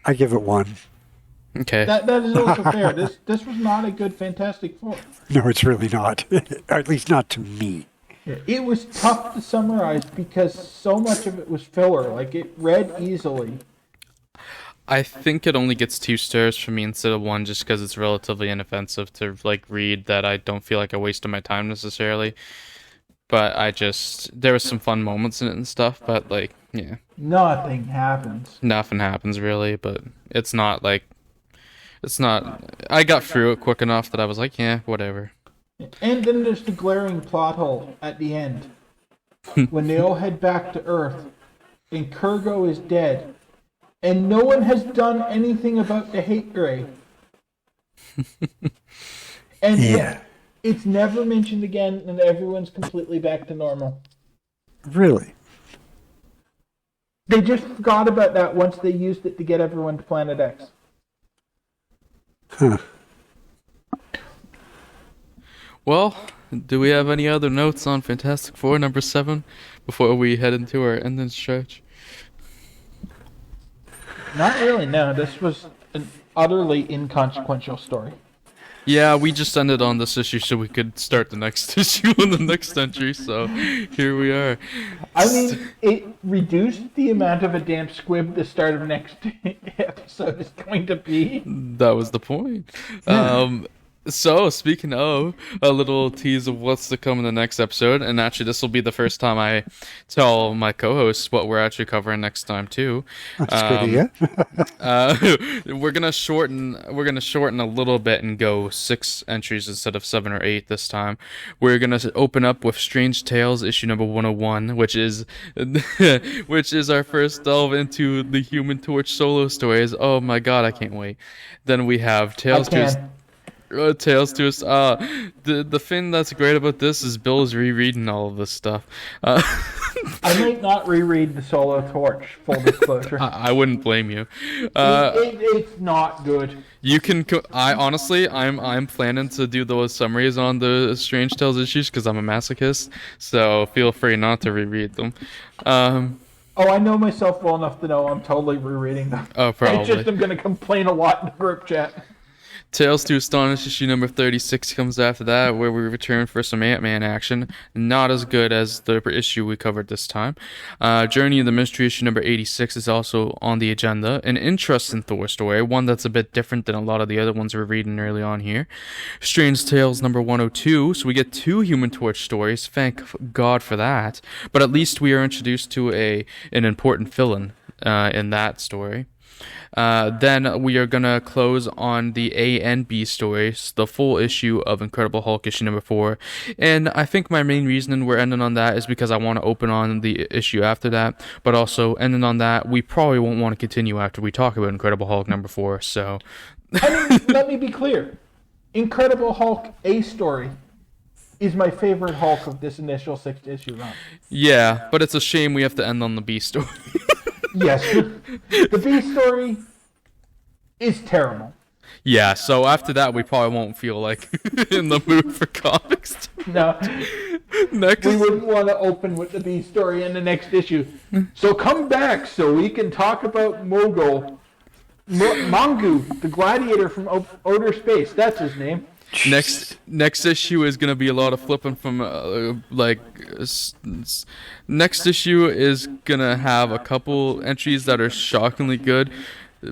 I give it 1. Okay. That is also fair. This was not a good Fantastic Four. No, it's really not. At least not to me. It was tough to summarize because so much of it was filler. Like, it read easily. I think it only gets 2 stars from me instead of 1, just because it's relatively inoffensive to like read. That I don't feel like I wasted my time necessarily. But there was some fun moments in it and stuff. But like, yeah, Nothing happens. nothing happens really. But it's not like, it's not. I got through it quick enough that I was like, yeah, whatever. And then there's the glaring plot hole at the end. When they all head back to Earth, and Kurgo is dead, and no one has done anything about the hate ray. And Yeah. it's never mentioned again, and everyone's completely back to normal. Really? They just forgot about that once they used it to get everyone to Planet X. Huh. Well, do we have any other notes on Fantastic Four number 7 before we head into our ending stretch? Not really, no. This was an utterly inconsequential story. Yeah, we just ended on this issue so we could start the next issue on the next entry, so here we are. I mean, it reduced the amount of a damn squib the start of next episode is going to be. That was the point. So, speaking of, a little tease of what's to come in the next episode, and actually this will be the first time I tell my co-hosts what we're actually covering next time too. That's good of you. We're gonna shorten a little bit and go 6 entries instead of 7 or 8 this time. We're gonna open up with Strange Tales issue number 101, which is our first delve into the Human Torch solo stories. Oh my god, I can't wait. Then we have Tales to Us. The thing that's great about this is Bill is rereading all of this stuff. I might not reread the Solo Torch. Full disclosure. I wouldn't blame you. It's not good. You can. I honestly, I'm planning to do those summaries on the Strange Tales issues because I'm a masochist. So feel free not to reread them. Oh, I know myself well enough to know I'm totally rereading them. Oh, probably. I just am going to complain a lot in the group chat. Tales to Astonish issue number 36 comes after that, where we return for some Ant-Man action. Not as good as the issue we covered this time. Journey of the Mystery issue number 86 is also on the agenda. An interesting Thor story, one that's a bit different than a lot of the other ones we're reading early on here. Strange Tales number 102, so we get 2 Human Torch stories. Thank God for that. But at least we are introduced to an important villain in that story. Then we are going to close on the A and B stories, the full issue of Incredible Hulk issue number 4. And I think my main reason we're ending on that is because I want to open on the issue after that. But also, ending on that, we probably won't want to continue after we talk about Incredible Hulk number 4. So, Let me be clear. Incredible Hulk A story is my favorite Hulk of this initial 6 issue run. yeah, but it's a shame we have to end on the B story. Yes, the B story is terrible. Yeah, so after that, we probably won't feel like in the mood for comics. No, Next, we wouldn't want to open with the B story in the next issue. So come back so we can talk about Mogul. Mongu, the gladiator from Outer Space. That's his name. Next issue is gonna be a lot of flipping from next issue is gonna have a couple entries that are shockingly good,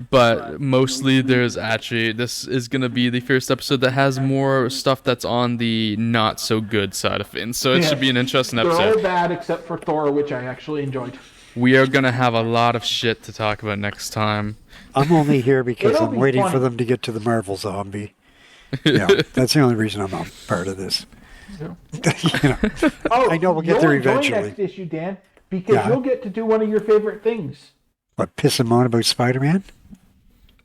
but mostly this is gonna be the first episode that has more stuff that's on the not so good side of things. So it should be an interesting They're episode. all bad except for Thor, which I actually enjoyed. We are gonna have a lot of shit to talk about next time. I'm only here because It'll I'm be waiting fun. for them to get to the Marvel zombie. Yeah, that's the only reason I'm a part of this. So. You know, Oh, I know we'll get you'll there enjoy eventually. next issue, Dan, because Yeah. you'll get to do one of your favorite things. What, piss and moan about Spider-Man?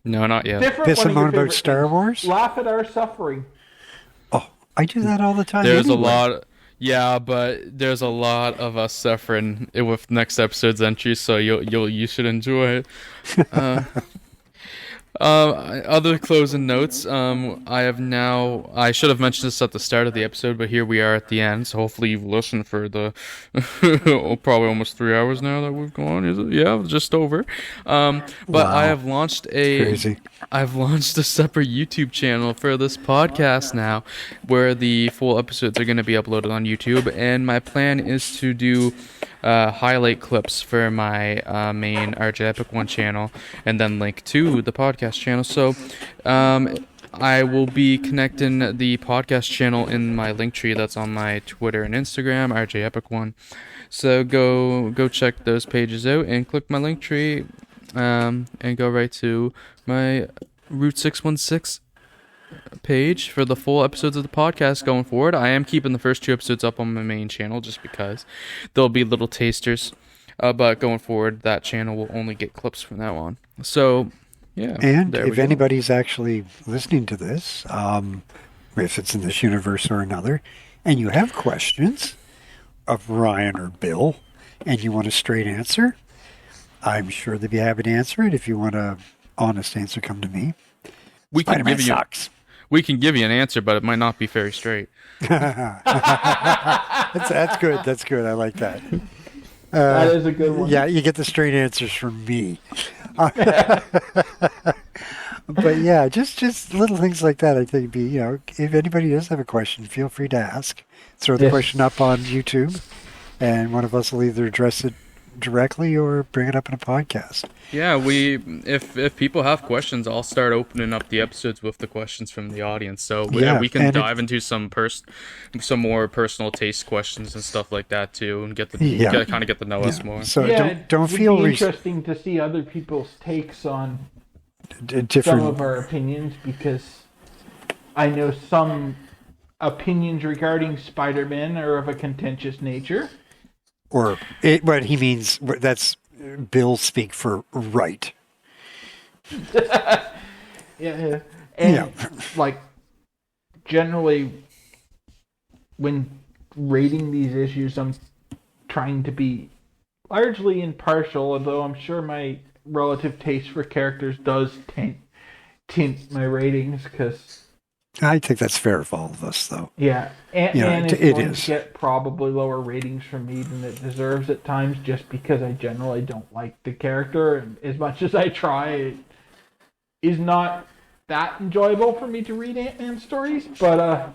No, not yet. Different Piss one and of your moan about favorite Star things. Wars? Laugh at our suffering. Oh, I do that all the time. There's a anyway. lot. Yeah, but there's a lot of us suffering with next episode's entry, so you should enjoy it. Other closing notes. I should have mentioned this at the start of the episode, but here we are at the end. So hopefully you've listened for the probably almost 3 hours now that we've gone. Is it? Yeah, just over. But Wow. I have launched Crazy. I've launched a separate YouTube channel for this podcast now, where the full episodes are going to be uploaded on YouTube, and my plan is to do highlight clips for my main RJ Epic One channel, and then link to the podcast channel. So I will be connecting the podcast channel in my link tree that's on my Twitter and Instagram, RJ Epic One. So go check those pages out and click my link tree, and go right to my Route 616 page for the full episodes of the podcast going forward. I am keeping the first 2 episodes up on my main channel just because there'll be little tasters, but going forward that channel will only get clips from now on. So yeah, And there if we go. anybody's actually listening to this, if it's in this universe or another, and you have questions of Ryan or Bill, and you want a straight answer, I'm sure they'd be happy to answer it. If you want an honest answer, come to me. we can Spider-Man give you sucks. we can give you an answer, but it might not be very straight. That's good. That's good. I like that. That is a good one. Yeah, you get the straight answers from me. But yeah, just little things like that. I think if anybody does have a question, feel free to ask. Throw the Yes. question up on YouTube, and one of us will either address it directly or bring it up in a podcast. Yeah, if people have questions, I'll start opening up the episodes with the questions from the audience. So Yeah, we can and dive into some more personal taste questions and stuff like that too, and get to know us more. So Yeah, don't it would feel be interesting to see other people's takes on some different. of our opinions, because I know some opinions regarding Spider-Man are of a contentious nature. Or what he means, that's Bill speak for right. Yeah. And Yeah. like generally when rating these issues, I'm trying to be largely impartial, although I'm sure my relative taste for characters does tint my ratings, because I think that's fair of all of us, though. yeah, Ant-Man Yeah, is it going is. to get probably lower ratings from me than it deserves at times, just because I generally don't like the character, and as much as I try, it is not that enjoyable for me to read Ant-Man stories, but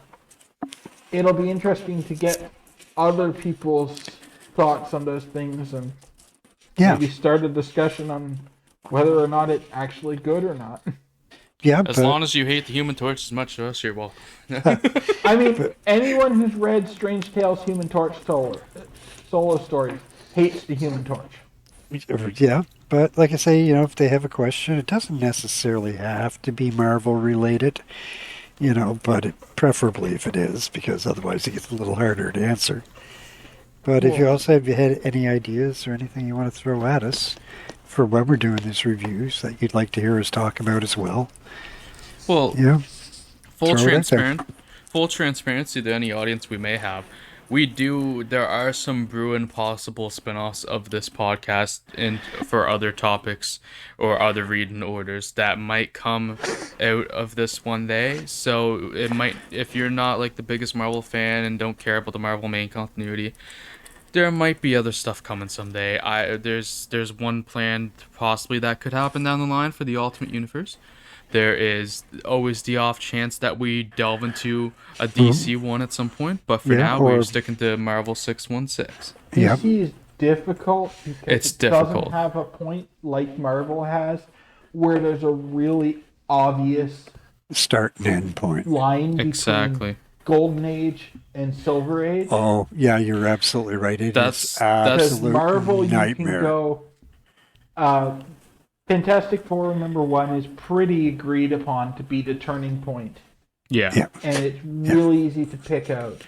it'll be interesting to get other people's thoughts on those things, and Yeah, maybe start a discussion on whether or not it's actually good or not. yeah. As but, long as you hate the Human Torch as much as us, you're welcome. I mean, anyone who's read Strange Tales Human Torch solo stories hates the Human Torch. yeah, but like I say, if they have a question, it doesn't necessarily have to be Marvel related. But preferably if it is, because otherwise it gets a little harder to answer. But if you also have had any ideas or anything you want to throw at us for when we're doing these reviews that you'd like to hear us talk about as well, Well, yeah, full throw it out there. full transparency to any audience we may have. There are some brewing possible spin-offs of this podcast for other topics or other reading orders that might come out of this one day. So it might, if you're not like the biggest Marvel fan and don't care about the Marvel main continuity, there might be other stuff coming someday. There's one planned possibly that could happen down the line for the Ultimate Universe. There is always the off chance that we delve into a DC one at some point, but for now we're sticking to Marvel 616. Yep. DC is difficult because It's it difficult. doesn't have a point like Marvel has, where there's a really obvious Start and end point. line between Exactly. Golden Age and Silver Age. Oh, yeah, you're absolutely right. It That's- is that's- Because absolute Marvel, you nightmare. can go. Fantastic Four #1 is pretty agreed upon to be the turning point, Yeah. Yeah. and it's really easy to pick out.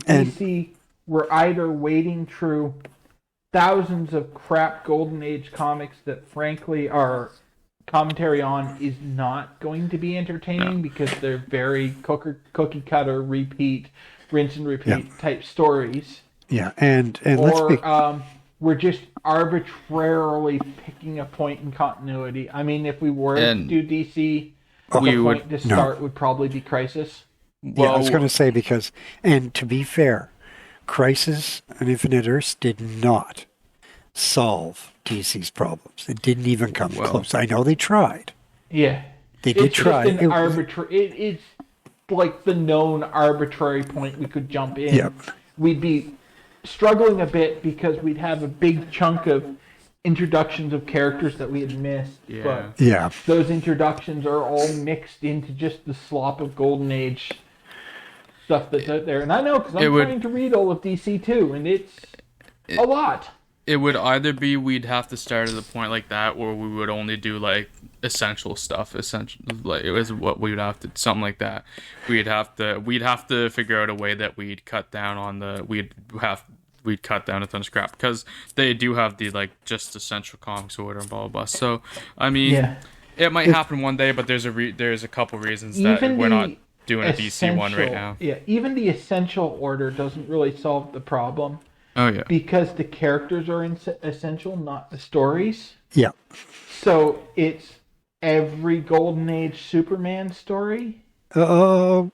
And- DC, we're either wading through thousands of crap Golden Age comics that, frankly, our commentary on is not going to be entertaining because they're very cookie cutter, rinse and repeat type stories. Yeah, and let's be Or we're just arbitrarily picking a point in continuity. I mean, if we were to And do DC, we the would- point to start would probably be Crisis. Yeah, I was going to say because, and to be fair, Crisis on Infinite Earths did not solve DC's problems. It didn't even come close. I know they tried. Yeah. They did It's try. just an It was- it's like the known arbitrary point we could jump in. Yep. We'd be struggling a bit because we'd have a big chunk of introductions of characters that we had missed. Yeah. But Yeah, those introductions are all mixed into just the slop of Golden Age stuff that's out there. And I know because I'm trying to read all of DC too, and it's a lot. It would either be we'd have to start at a point like that, or we would only do like essential stuff. Like it was what we would have to, something like that. We'd have to figure out a way that we'd cut down on we'd cut down a ton of crap because they do have the like just essential comics order and blah blah blah. So I mean, it might happen one day, but there's a couple reasons that we're not doing a DC one right now. Yeah, even the essential order doesn't really solve the problem. Oh yeah. Because the characters are essential, not the stories. yeah. So it's every Golden Age Superman story, Oh,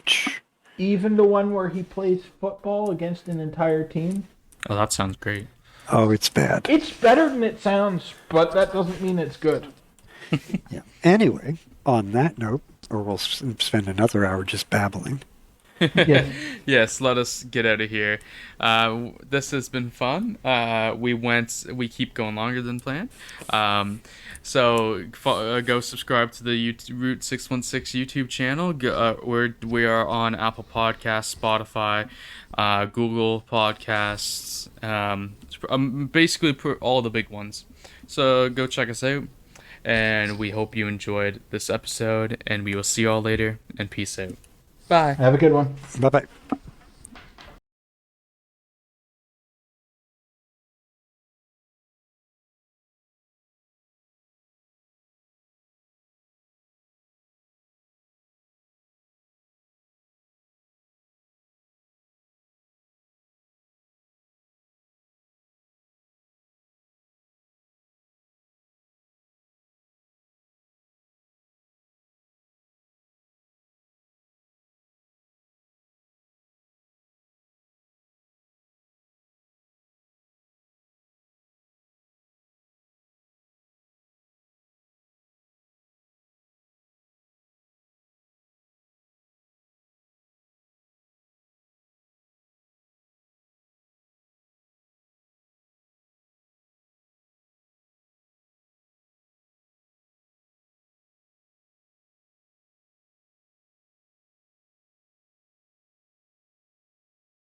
even the one where he plays football against an entire team. Oh, that sounds great. oh, it's bad. It's better than it sounds, but that doesn't mean it's good. Yeah. Anyway, on that note, or we'll spend another hour just babbling. Yes. Yes, let us get out of here. This has been fun. We keep going longer than planned. So go subscribe to the Route 616 YouTube channel. We are on Apple Podcasts, Spotify, Google Podcasts, basically all the big ones. So go check us out. And we hope you enjoyed this episode. And we will see you all later. And peace out. Bye. Have a good one. Bye-bye.